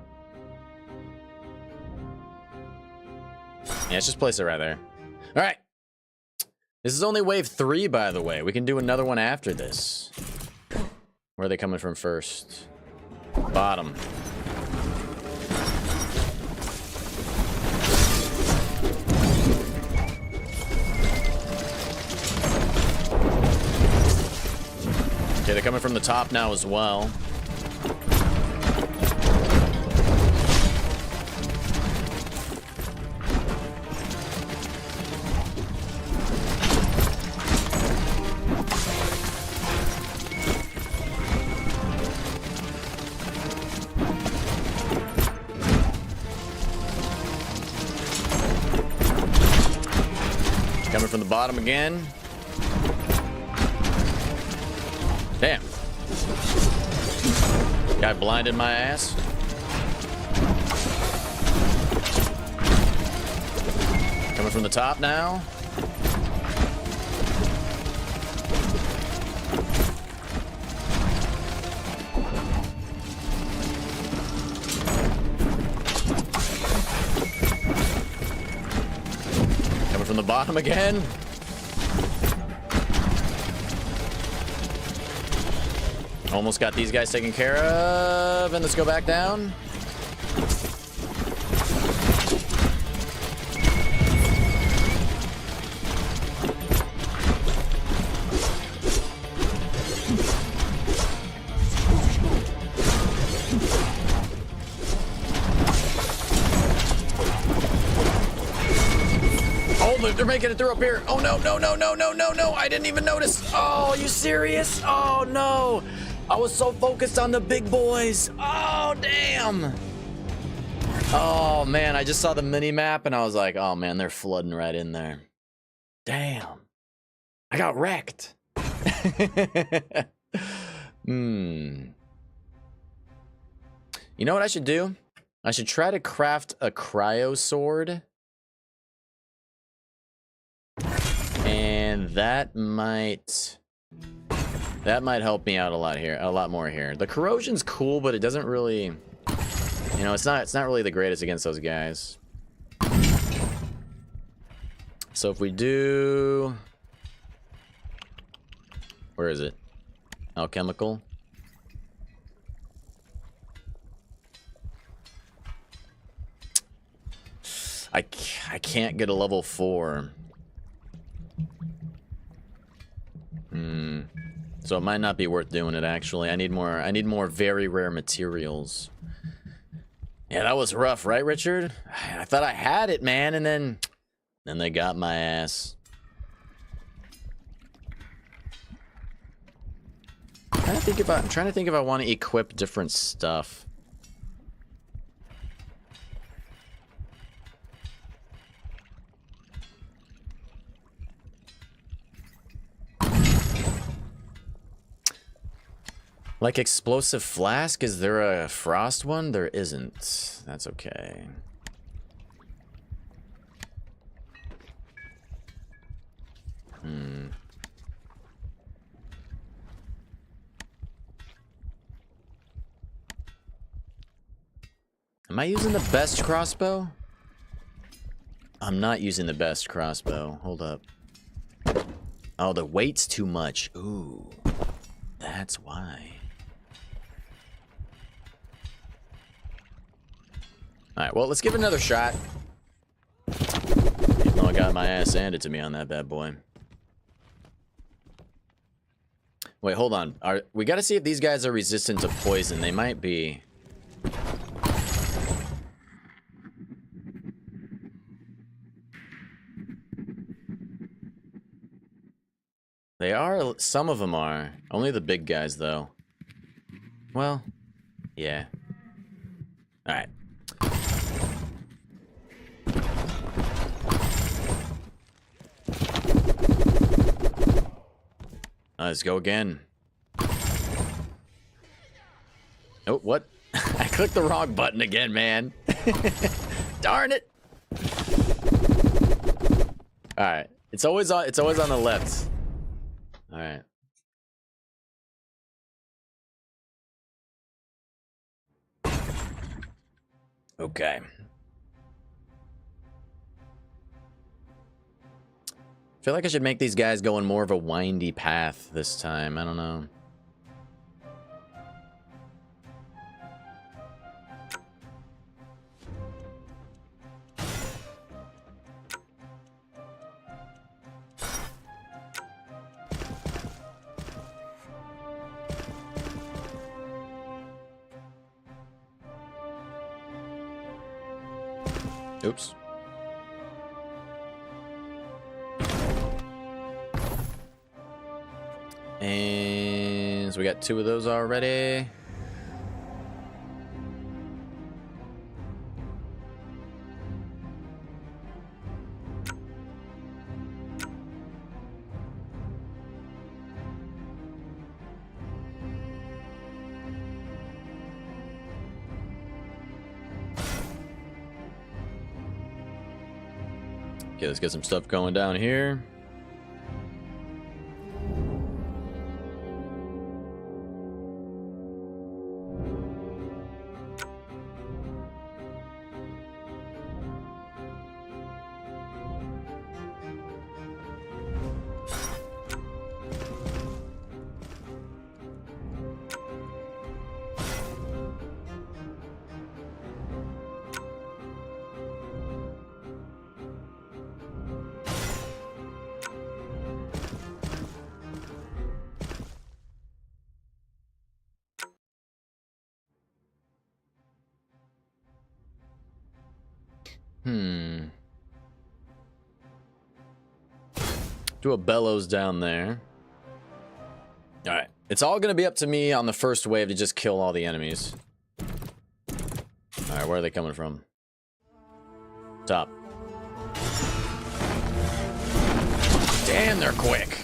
Yeah, let's just place it right there. All right. This is only wave 3, by the way. We can do another one after this. Where are they coming from first? Bottom. Okay, they're coming from the top now as well. Coming from the bottom again. Damn. Guy blinded my ass. Coming from the top now. Coming from the bottom again. Almost got these guys taken care of, and let's go back down. they're making it through up here. Oh, no, no, no, no, no, no, no. I didn't even notice. Oh, are you serious? Oh, no. I was so focused on the big boys. Oh, damn. Oh, man, I just saw the mini-map, and I was like, oh, man, they're flooding right in there. Damn. I got wrecked. You know what I should do? I should try to craft a cryo sword. And that might help me out a lot more here. The corrosion's cool, but it doesn't really, you know, it's not really the greatest against those guys. So if we do, where is it? Alchemical. I can't get a level 4. So it might not be worth doing it, actually. I need more very rare materials. Yeah, that was rough, right, Richard? I thought I had it, man, and then they got my ass. I'm trying to think if I want to equip different stuff. Like explosive flask? Is there a frost one? There isn't. That's okay. Am I using the best crossbow? I'm not using the best crossbow. Hold up. Oh, the weight's too much. Ooh. That's why. Alright, well, let's give it another shot. Even though I got my ass handed to me on that bad boy. Wait, hold on. We gotta see if these guys are resistant to poison. They might be. They are. Some of them are. Only the big guys, though. Well, yeah. Alright. Let's go again. Oh, what? I clicked the wrong button again, man. Darn it. All right. It's always on the left. All right. Okay. I feel like I should make these guys go in more of a windy path this time. I don't know. Oops. And so we got 2 of those already. Okay, let's get some stuff going down here. Do a bellows down there. All right. It's all going to be up to me on the first wave to just kill all the enemies. All right, where are they coming from? Top. Damn, they're quick.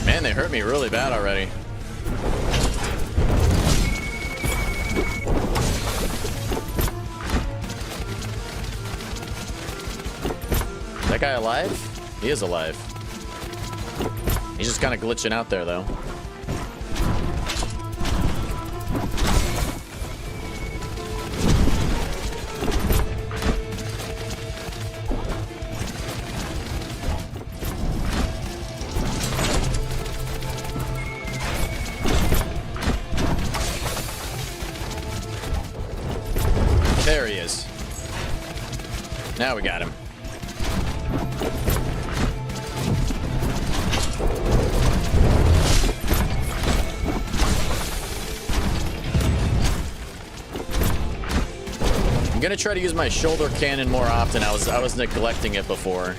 Man, they hurt me really bad already. That guy alive? He is alive. He's just kind of glitching out there, though. There he is. Now we got him. I'm gonna try to use my shoulder cannon more often. I was neglecting it before.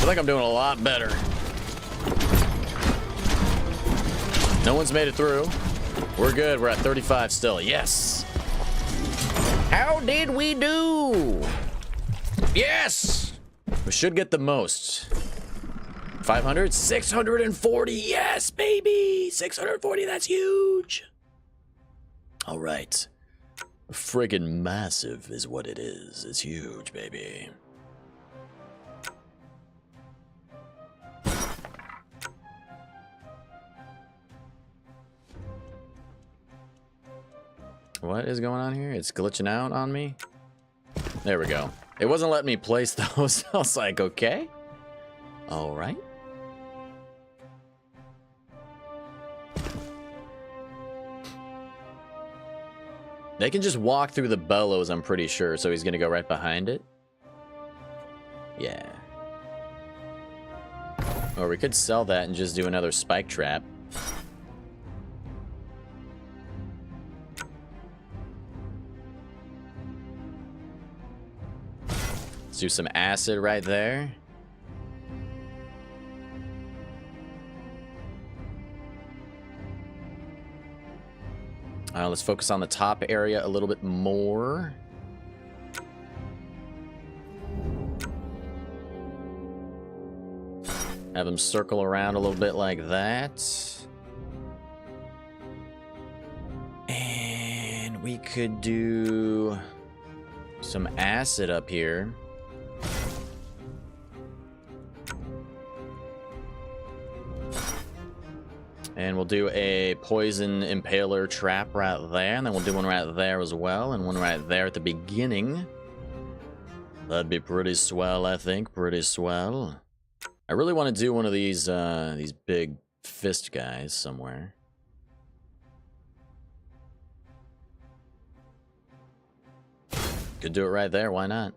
I think I'm doing a lot better. No one's made it through. We're good. We're at 35 still. Yes. How did we do? Yes. We should get the most. 500? 640. Yes, baby. 640. That's huge. All right. Friggin' massive is what it is. It's huge, baby. What is going on here? It's glitching out on me. There we go. It wasn't letting me place those. I was like, okay. All right. They can just walk through the bellows, I'm pretty sure. So he's going to go right behind it. Yeah. Or we could sell that and just do another spike trap. Do some acid right there. Let's focus on the top area a little bit more. Have them circle around a little bit like that. And we could do some acid up here. And we'll do a poison impaler trap right there. And then we'll do one right there as well. And one right there at the beginning. That'd be pretty swell, I think. Pretty swell. I really want to do one of these big fist guys somewhere. Could do it right there. Why not?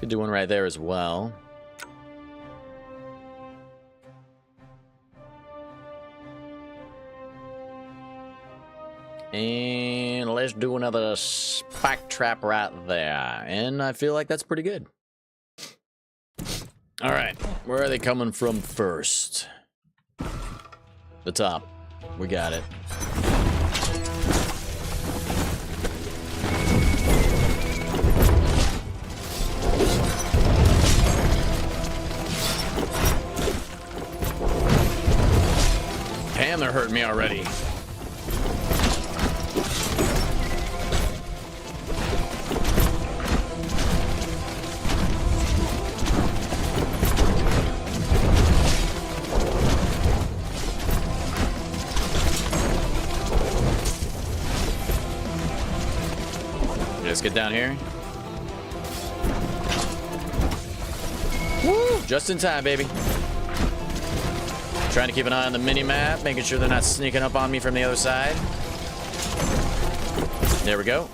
Could do one right there as well. And let's do another spike trap right there. And I feel like that's pretty good. All right, where are they coming from first? The top. We got it. they're hurting me already. Let's get down here. Woo! Just in time, baby. Trying to keep an eye on the mini-map, making sure they're not sneaking up on me from the other side. There we go.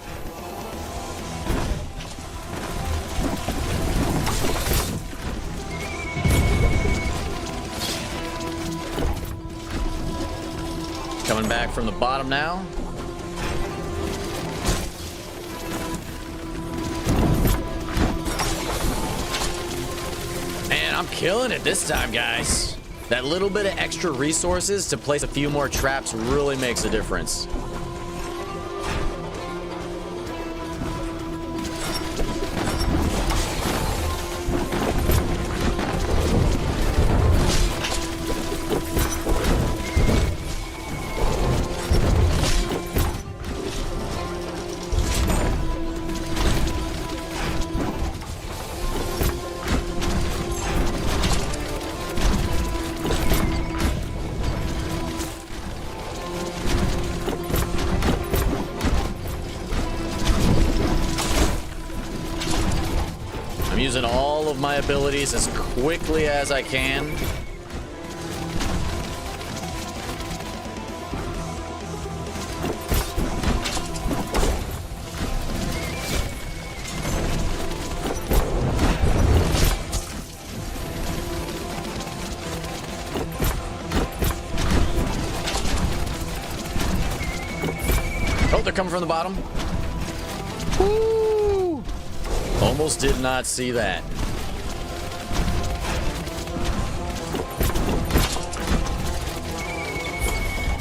Coming back from the bottom now. Man, I'm killing it this time, guys. That little bit of extra resources to place a few more traps really makes a difference. Using all of my abilities as quickly as I can. Oh, they're coming from the bottom. Woo! Almost did not see that.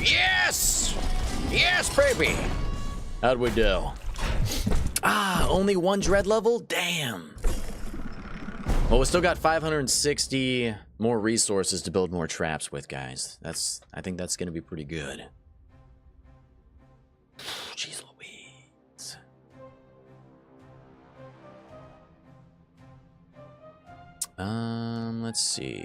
Yes! Yes, baby! How'd we do? Ah, only one dread level? Damn. Well, we still got 560 more resources to build more traps with, guys. I think that's gonna be pretty good. Jeez Louise. Let's see.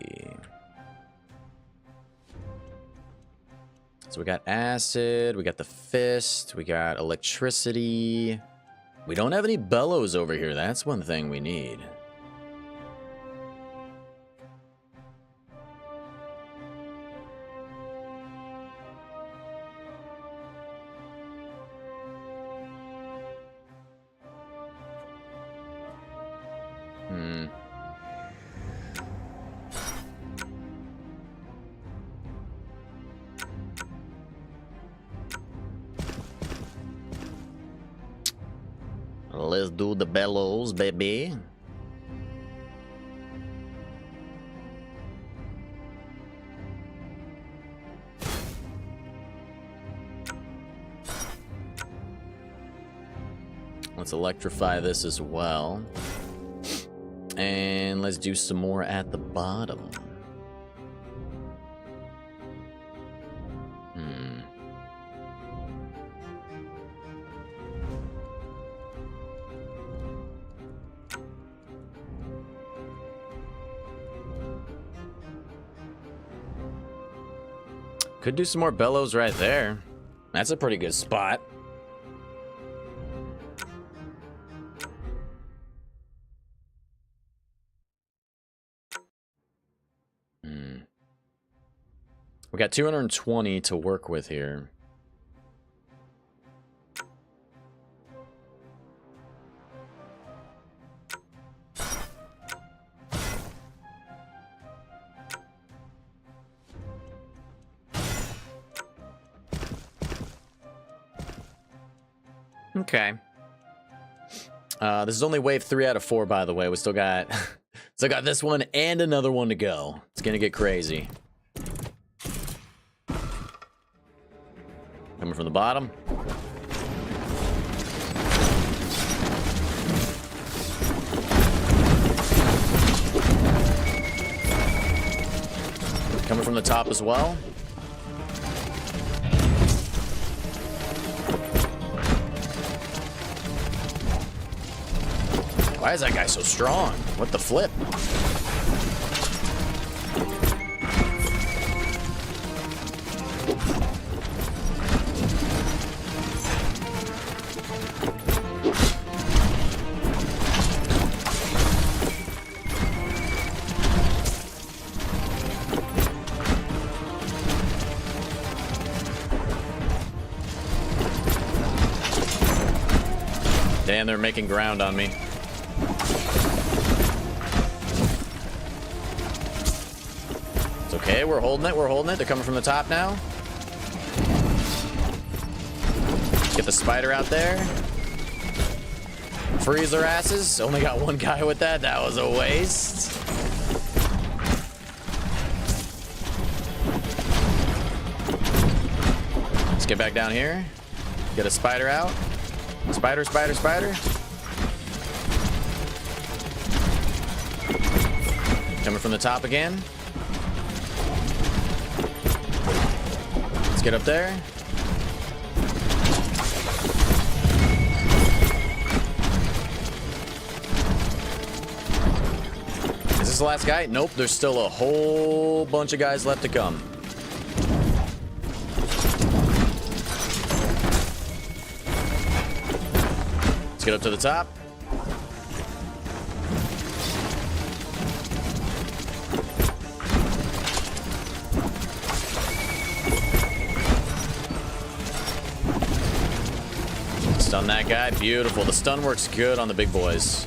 So we got acid, we got the fist, we got electricity. We don't have any bellows over here. That's one thing we need. Let's do the bellows, baby. Let's electrify this as well. And let's do some more at the bottom. Could do some more bellows right there. That's a pretty good spot. We got 220 to work with here. Okay. This is only wave 3 out of 4, by the way. We still got this one and another one to go. It's gonna get crazy. Coming from the bottom. Coming from the top as well. Why is that guy so strong? What the flip? Damn, they're making ground on me. It's okay, we're holding it, we're holding it. They're coming from the top now. Get the spider out there. Freeze their asses. Only got one guy with that. That was a waste. Let's get back down here. Get a spider out. Spider, spider, spider. Coming from the top again. Let's get up there. Is this the last guy? Nope, there's still a whole bunch of guys left to come. Let's get up to the top. Stun that guy. Beautiful. The stun works good on the big boys.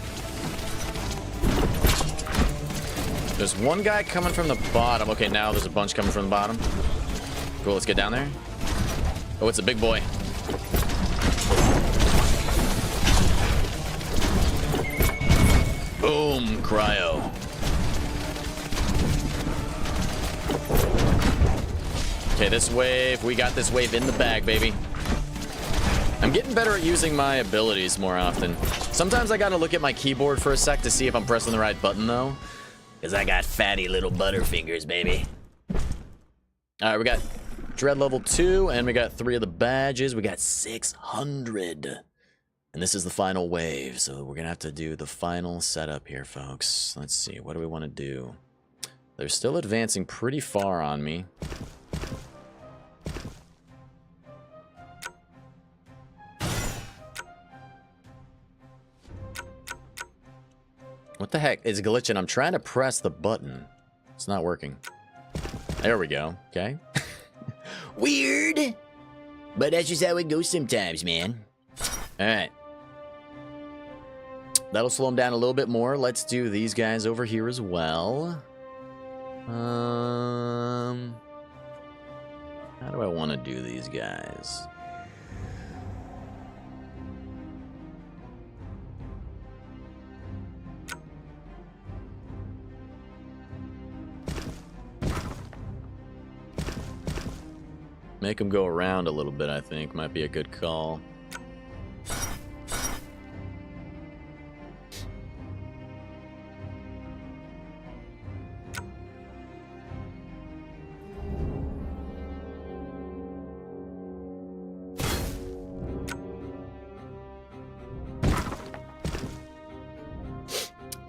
There's one guy coming from the bottom. Okay, now there's a bunch coming from the bottom. Cool, let's get down there. Oh, it's a big boy. Boom, cryo. Okay, this wave. We got this wave in the bag, baby. I'm getting better at using my abilities more often. Sometimes I gotta look at my keyboard for a sec to see if I'm pressing the right button, though. Because I got fatty little butterfingers, baby. Alright, we got Dread level 2, and we got 3 of the badges. We got 600. And this is the final wave, so we're gonna have to do the final setup here, folks. Let's see, what do we want to do? They're still advancing pretty far on me. What the heck is glitching? I'm trying to press the button. It's not working. There we go, okay. Weird, but that's just how it goes sometimes, man. All right. That'll slow them down a little bit more. Let's do these guys over here as well. How do I want to do these guys? Make them go around a little bit, I think. Might be a good call.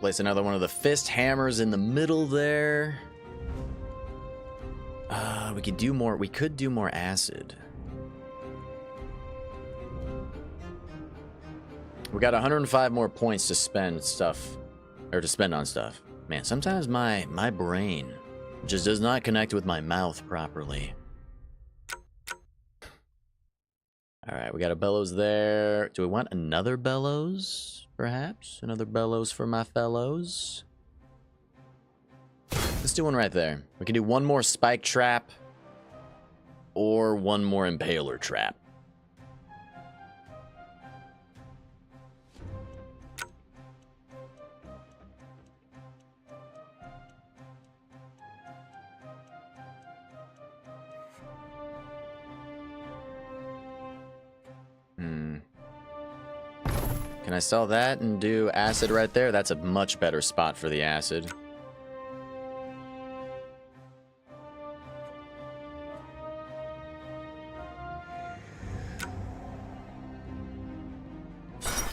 Place another one of the fist hammers in the middle there. We could do more. We could do more acid. We got 105 more points to spend stuff, or to spend on stuff. Man, sometimes my brain just does not connect with my mouth properly. All right, we got a bellows there. Do we want another bellows, perhaps? Another bellows for my fellows? Let's do one right there. We can do one more spike trap or one more impaler trap. Can I sell that and do acid right there? That's a much better spot for the acid.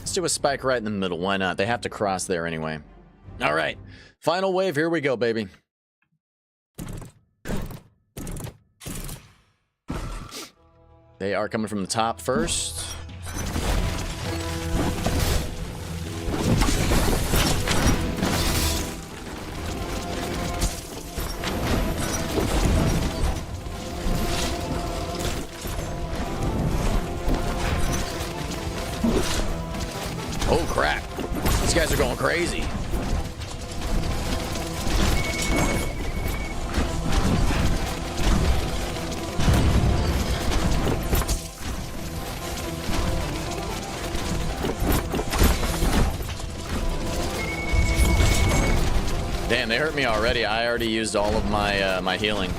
Let's do a spike right in the middle. Why not? They have to cross there anyway. All right. Final wave. Here we go, baby. They are coming from the top first. Oh, crap. These guys are going crazy. Damn, they hurt me already. I already used all of my my healing.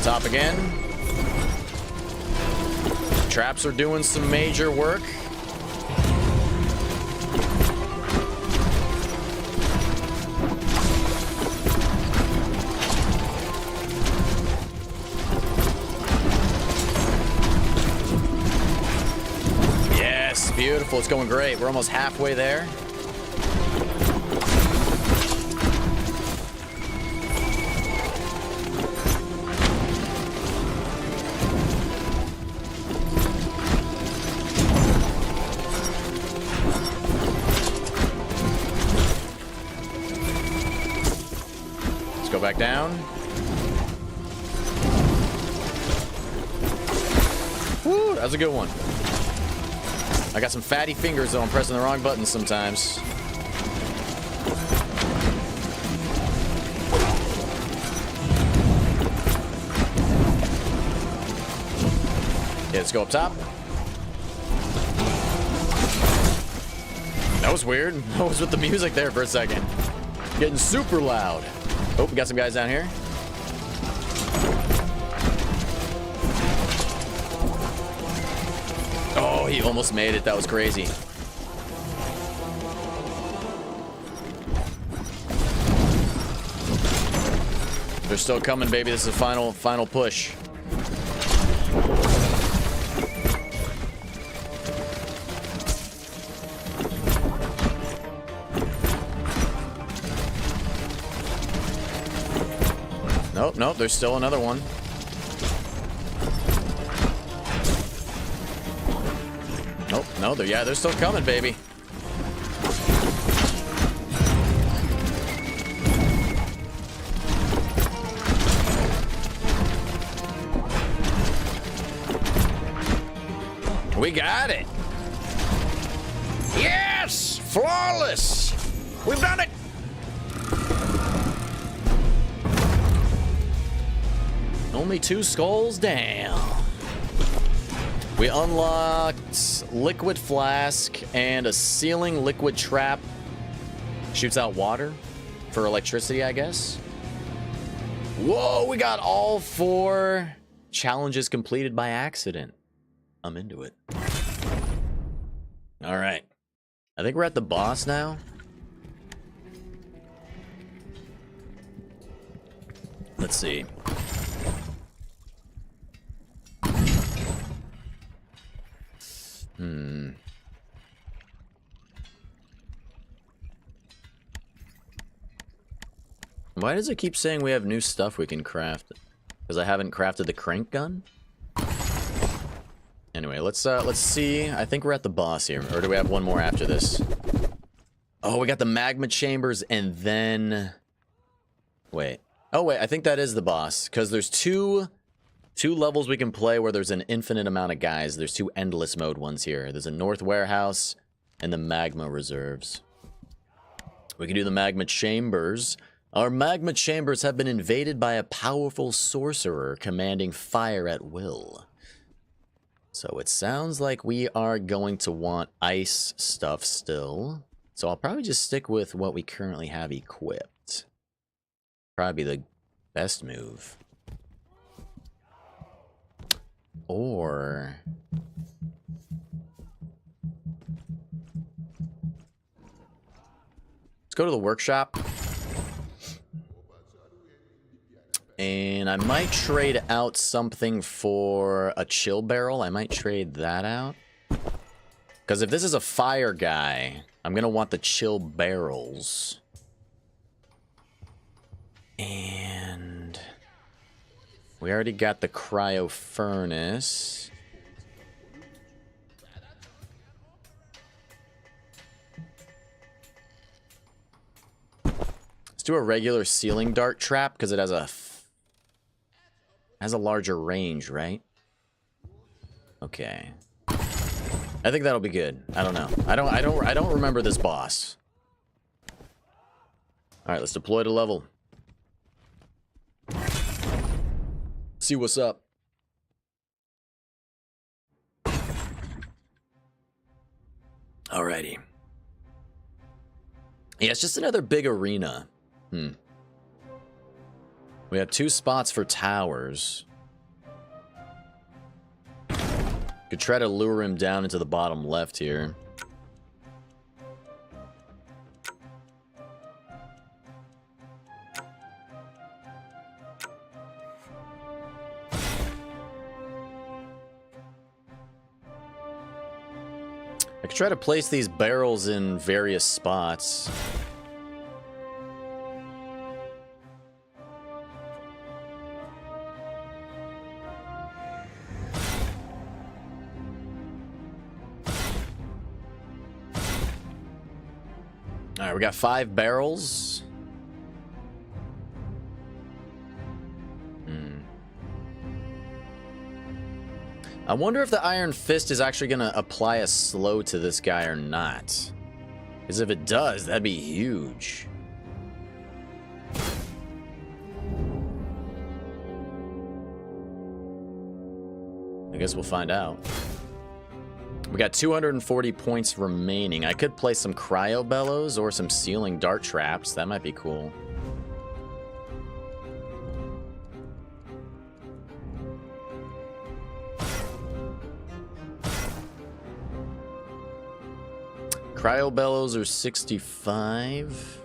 Top again. Traps are doing some major work. Yes, beautiful. It's going great. We're almost halfway there. Back down. Woo, that's a good one. I got some fatty fingers though. I'm pressing the wrong buttons sometimes. Okay, let's go up top. That was weird. I was with the music there for a second. Getting super loud. Oh, we got some guys down here. Oh, he almost made it. That was crazy. They're still coming, baby. This is a final push. Nope, there's still another one. Nope, no, they're still coming, baby. We got it. Yes, flawless. We've done it. Only 2 skulls down. We unlocked liquid flask and a ceiling liquid trap. Shoots out water for electricity, I guess. Whoa, we got all 4 challenges completed by accident. I'm into it. All right. I think we're at the boss now. Let's see. Why does it keep saying we have new stuff we can craft? Because I haven't crafted the crank gun? Anyway, let's see. I think we're at the boss here. Or do we have one more after this? Oh, we got the magma chambers and then... Wait. Oh, wait. I think that is the boss. Because there's two levels we can play where there's an infinite amount of guys. There's 2 endless mode ones here. There's a North Warehouse and the magma reserves. We can do the magma chambers. Our magma chambers have been invaded by a powerful sorcerer commanding fire at will. So it sounds like we are going to want ice stuff still. So I'll probably just stick with what we currently have equipped. Probably the best move. Or... let's go to the workshop. And I might trade out something for a chill barrel. I might trade that out. Because if this is a fire guy, I'm going to want the chill barrels. And we already got the cryo furnace. Let's do a regular ceiling dart trap because it has a larger range, right? Okay. I think that'll be good. I don't know. I don't remember this boss. All right, let's deploy to level. See what's up. Alrighty. Yeah, it's just another big arena. We have 2 spots for towers. Could try to lure him down into the bottom left here. I could try to place these barrels in various spots. All right, we got 5 barrels. I wonder if the Iron Fist is actually going to apply a slow to this guy or not. Because if it does, that'd be huge. I guess we'll find out. We got 240 points remaining. I could play some cryo bellows or some ceiling dart traps. That might be cool. Cryo bellows are 65.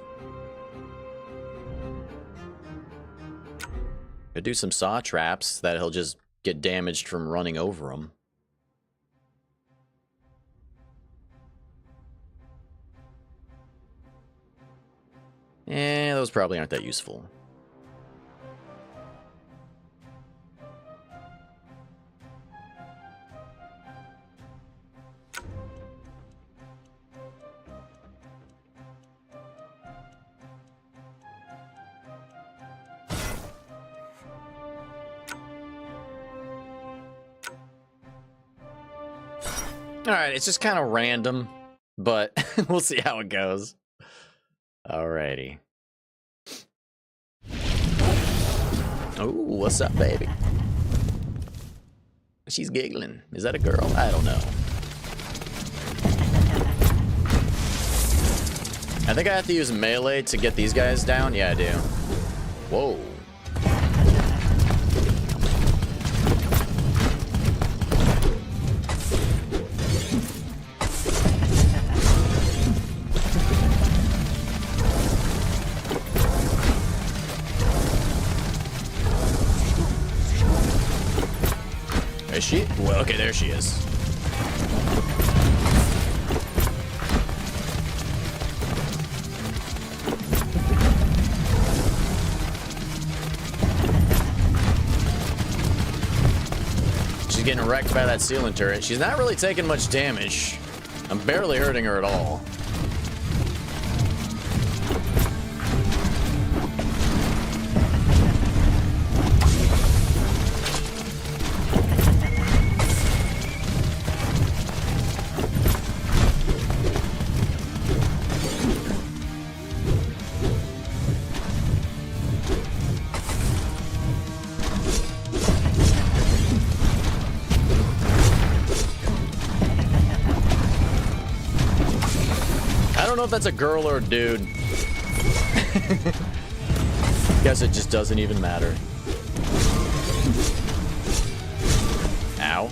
Could do some saw traps that he'll just get damaged from running over them. Those probably aren't that useful. Alright, it's just kind of random, but we'll see how it goes. Alrighty. Oh, what's up, baby? She's giggling. Is that a girl? I don't know. I think I have to use melee to get these guys down. Yeah, I do. Whoa. Is she? Well, okay, there she is. She's getting wrecked by that ceiling turret. She's not really taking much damage. I'm barely hurting her at all. if that's a girl or a dude. Guess it just doesn't even matter. Ow.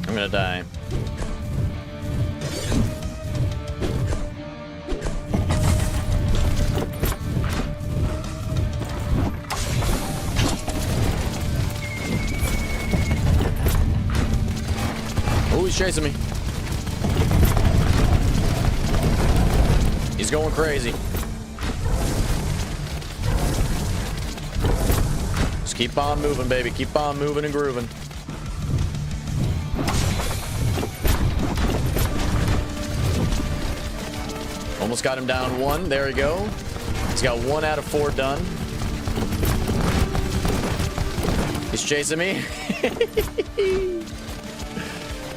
I'm gonna die. Oh, he's chasing me. He's going crazy. Just keep on moving, baby. Keep on moving and grooving. Almost got him down one. There we go. He's got 1 out of 4 done. He's chasing me.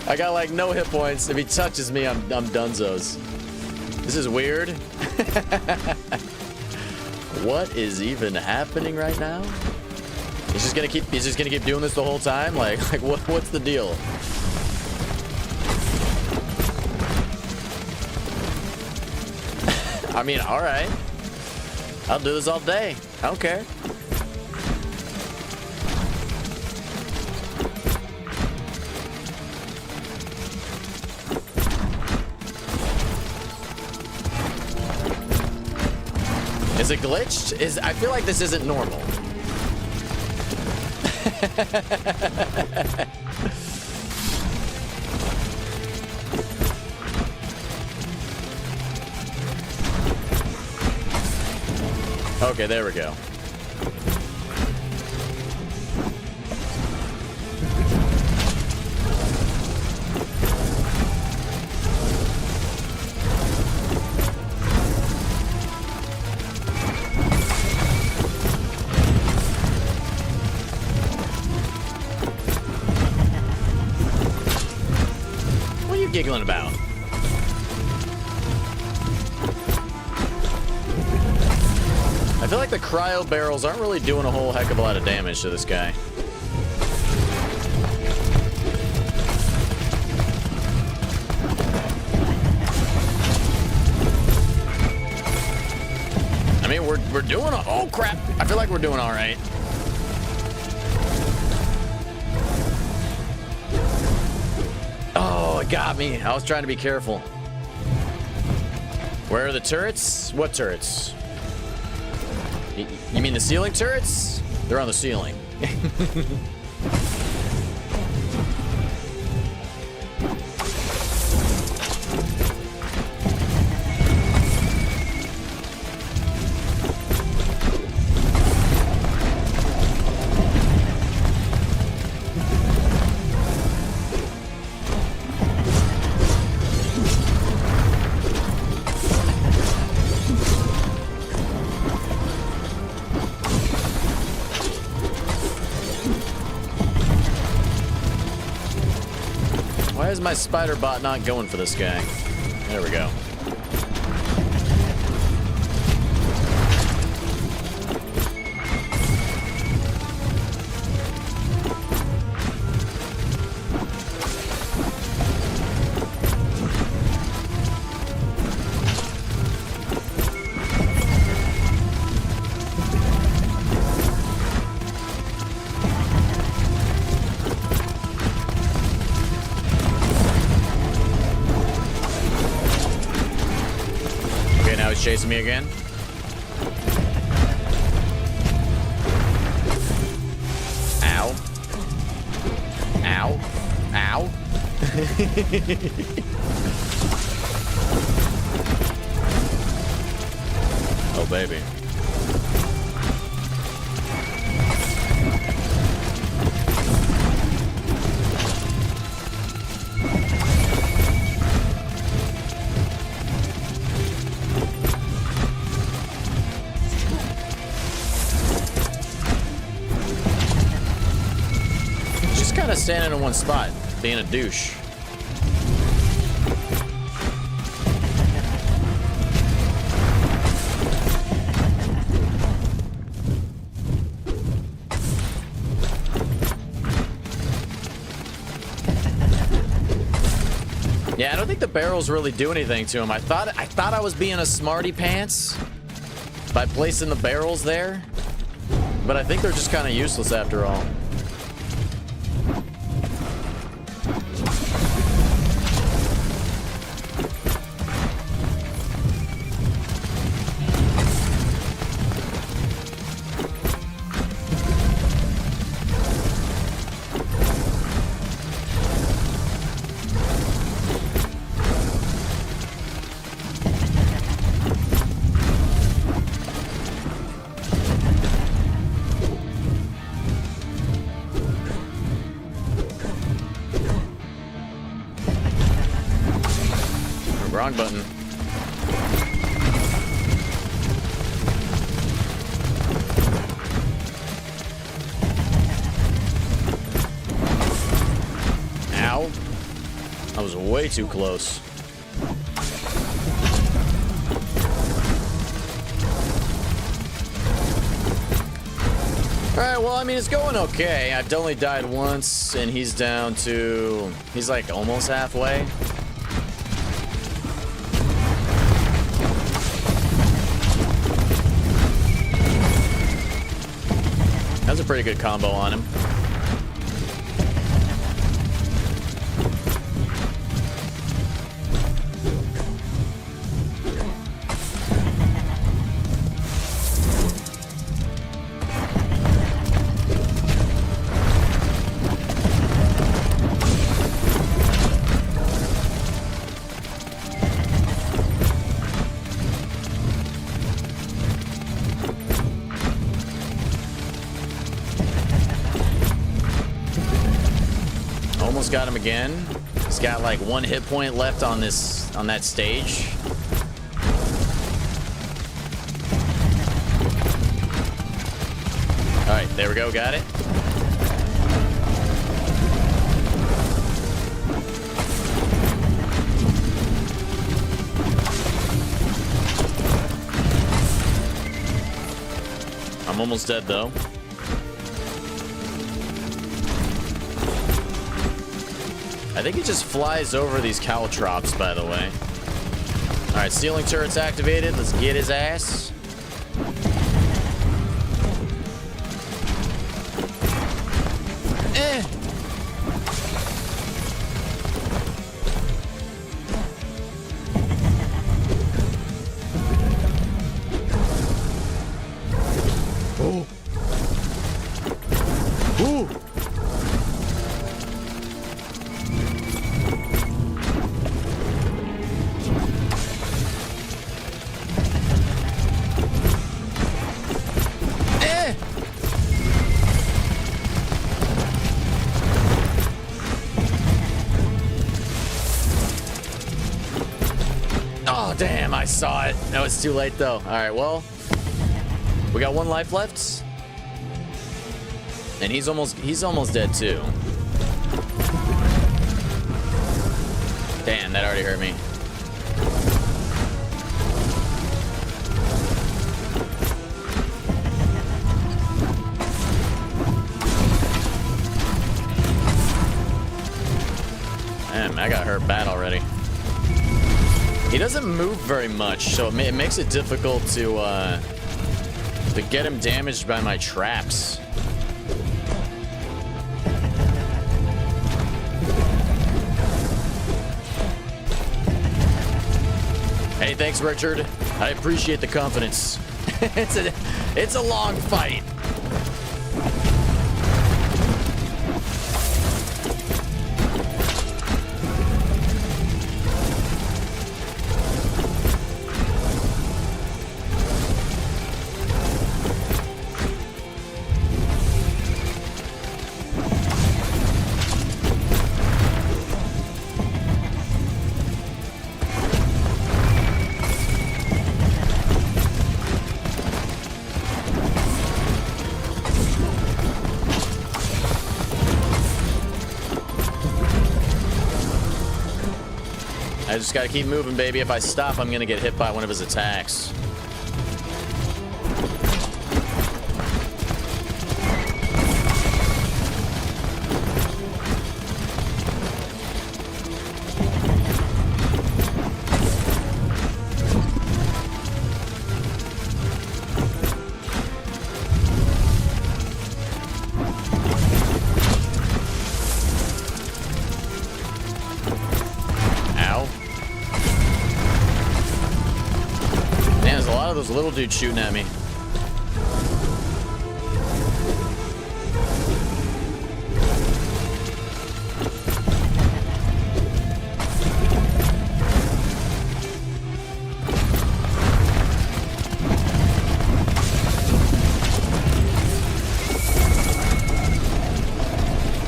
I got like no hit points. If he touches me, I'm dunzos. This is weird. What is even happening right now? He's just gonna keep doing this the whole time? Like what's the deal? I mean, all right. I'll do this all day. I don't care. Is it glitched? I feel like this isn't normal. Okay, there we go. What are you giggling about? I feel like the cryo barrels aren't really doing a whole heck of a lot of damage to this guy. I mean, we're doing oh crap. I feel like we're doing all right. Oh, it got me. I was trying to be careful. Where are the turrets? What turrets? You mean the ceiling turrets? They're on the ceiling. Why is my spider bot not going for this guy? There we go. Chasing me again. Ow. Ow. Ow. Oh, baby. Standing in one spot, being a douche. think the barrels really do anything to him. I thought I was being a smarty pants by placing the barrels there, but I think they're just kind of useless after all. Wrong button. Ow. I was way too close. Alright, well, I mean, it's going okay. I've only died once, and he's down to... He's like almost halfway. That's a pretty good combo on him. Got him again. He's got like 1 hit point left on that stage. All right, there we go. Got it. I'm almost dead though. I think he just flies over these caltrops, by the way. All right, ceiling turret's activated. Let's get his ass. Oh. Ooh. Damn, I saw it. No, it's too late though. All right, well, we got 1 life left, and he's almost dead too. Damn, that already hurt me. Damn, I got hurt bad already. He doesn't move very much, so it makes it difficult to get him damaged by my traps. Hey, thanks, Richard. I appreciate the confidence. It's a long fight. I just gotta keep moving, baby. If I stop, I'm gonna get hit by one of his attacks. little dude shooting at me.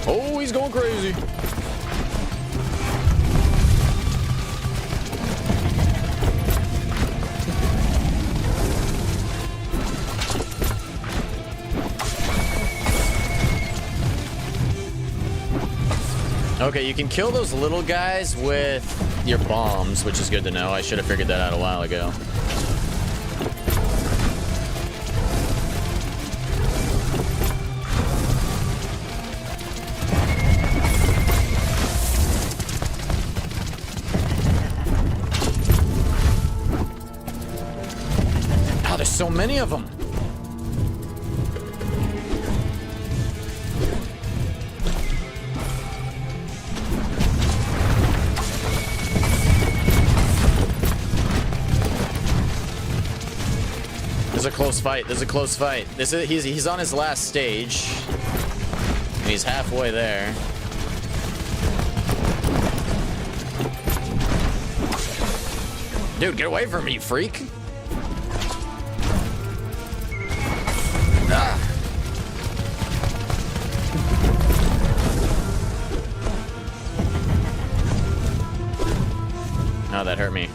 Oh, he's going crazy. Okay, you can kill those little guys with your bombs, which is good to know. I should have figured that out a while ago. Oh, there's so many of them. This is a close fight. This is a close fight. He's on his last stage. And he's halfway there. Dude, get away from me, you freak. Ah. Oh, that hurt me.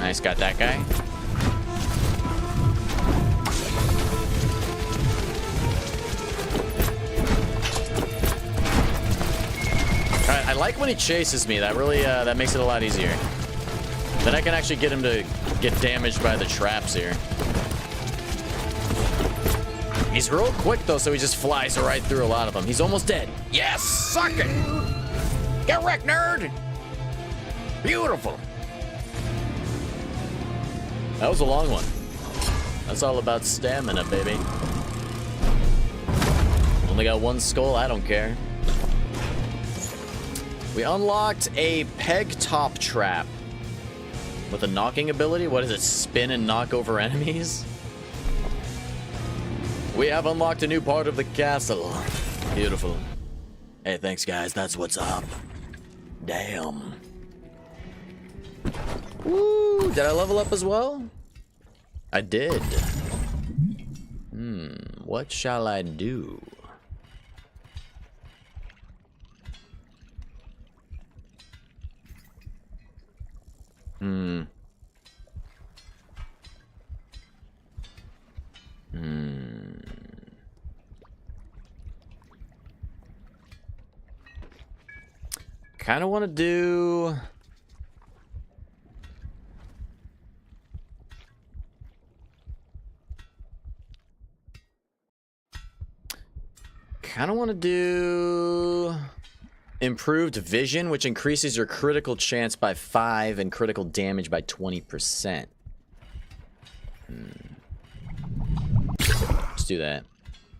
Nice, got that guy. Alright, I like when he chases me. That really, that makes it a lot easier. Then I can actually get him to get damaged by the traps here. He's real quick, though, so he just flies right through a lot of them. He's almost dead. Yes! Suck it! Get wrecked, nerd! Beautiful! That was a long one. That's all about stamina, baby. Only got one skull, I don't care. We unlocked a peg top trap with a knocking ability. What is it? Spin and knock over enemies? We have unlocked a new part of the castle. Beautiful. Hey, thanks, guys. That's what's up. Damn. Woo! Did I level up as well? I did. What shall I do? Kind of want to do... Kind of want to do improved vision, which increases your critical chance by 5 and critical damage by 20%. Let's do that.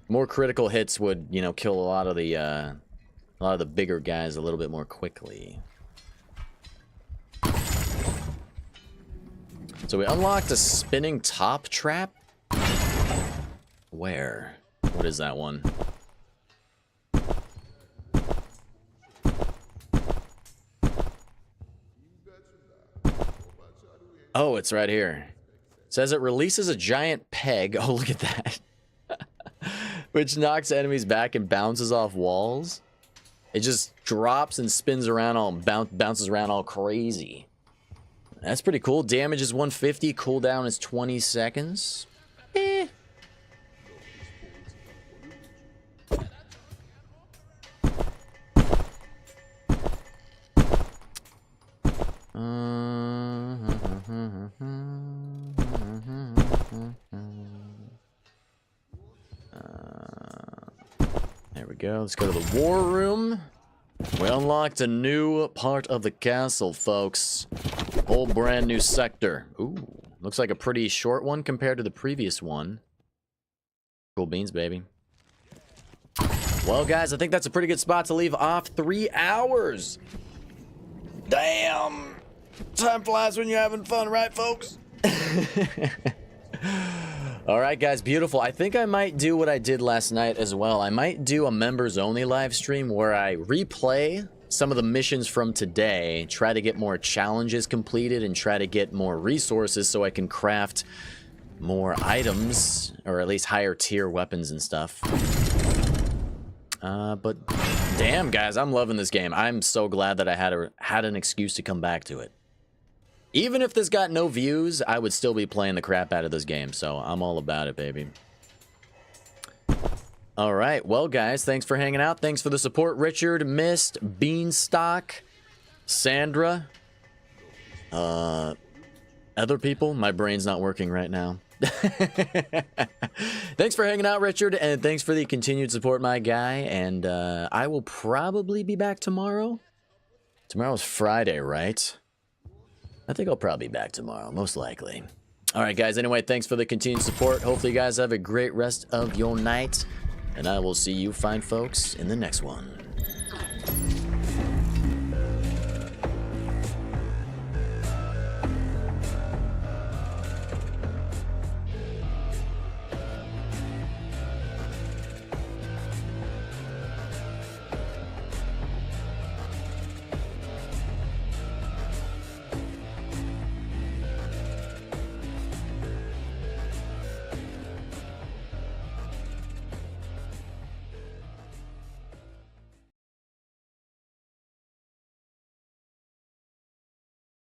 More critical hits would, you know, kill a lot of the bigger guys a little bit more quickly. So we unlocked a spinning top trap. Where? What is that one? Oh, it's right here. It says it releases a giant peg. Oh, look at that. Which knocks enemies back and bounces off walls. It just drops and spins around all, bounces around all crazy. That's pretty cool. Damage is 150. Cooldown is 20 seconds. Eh. There we go. Let's go to the war room. We unlocked a new part of the castle, folks. Whole brand new sector. Ooh, looks like a pretty short one compared to the previous one. Cool beans, baby. Well, guys, I think that's a pretty good spot to leave off. 3 hours. Damn. Time flies when you're having fun, right, folks? All right, guys, beautiful. I think I might do what I did last night as well. I might do a members-only live stream where I replay some of the missions from today, try to get more challenges completed, and try to get more resources so I can craft more items, or at least higher tier weapons and stuff. But damn, guys, I'm loving this game. I'm so glad that I had an excuse to come back to it. Even if this got no views, I would still be playing the crap out of this game, so I'm all about it, baby. All right, well, guys, thanks for hanging out. Thanks for the support, Richard, Mist, Beanstalk, Sandra, other people. My brain's not working right now. Thanks for hanging out, Richard, and thanks for the continued support, my guy. And I will probably be back tomorrow. Tomorrow's Friday, right? I think I'll probably be back tomorrow, most likely. All right, guys, anyway, thanks for the continued support. Hopefully you guys have a great rest of your night, and I will see you fine folks in the next one.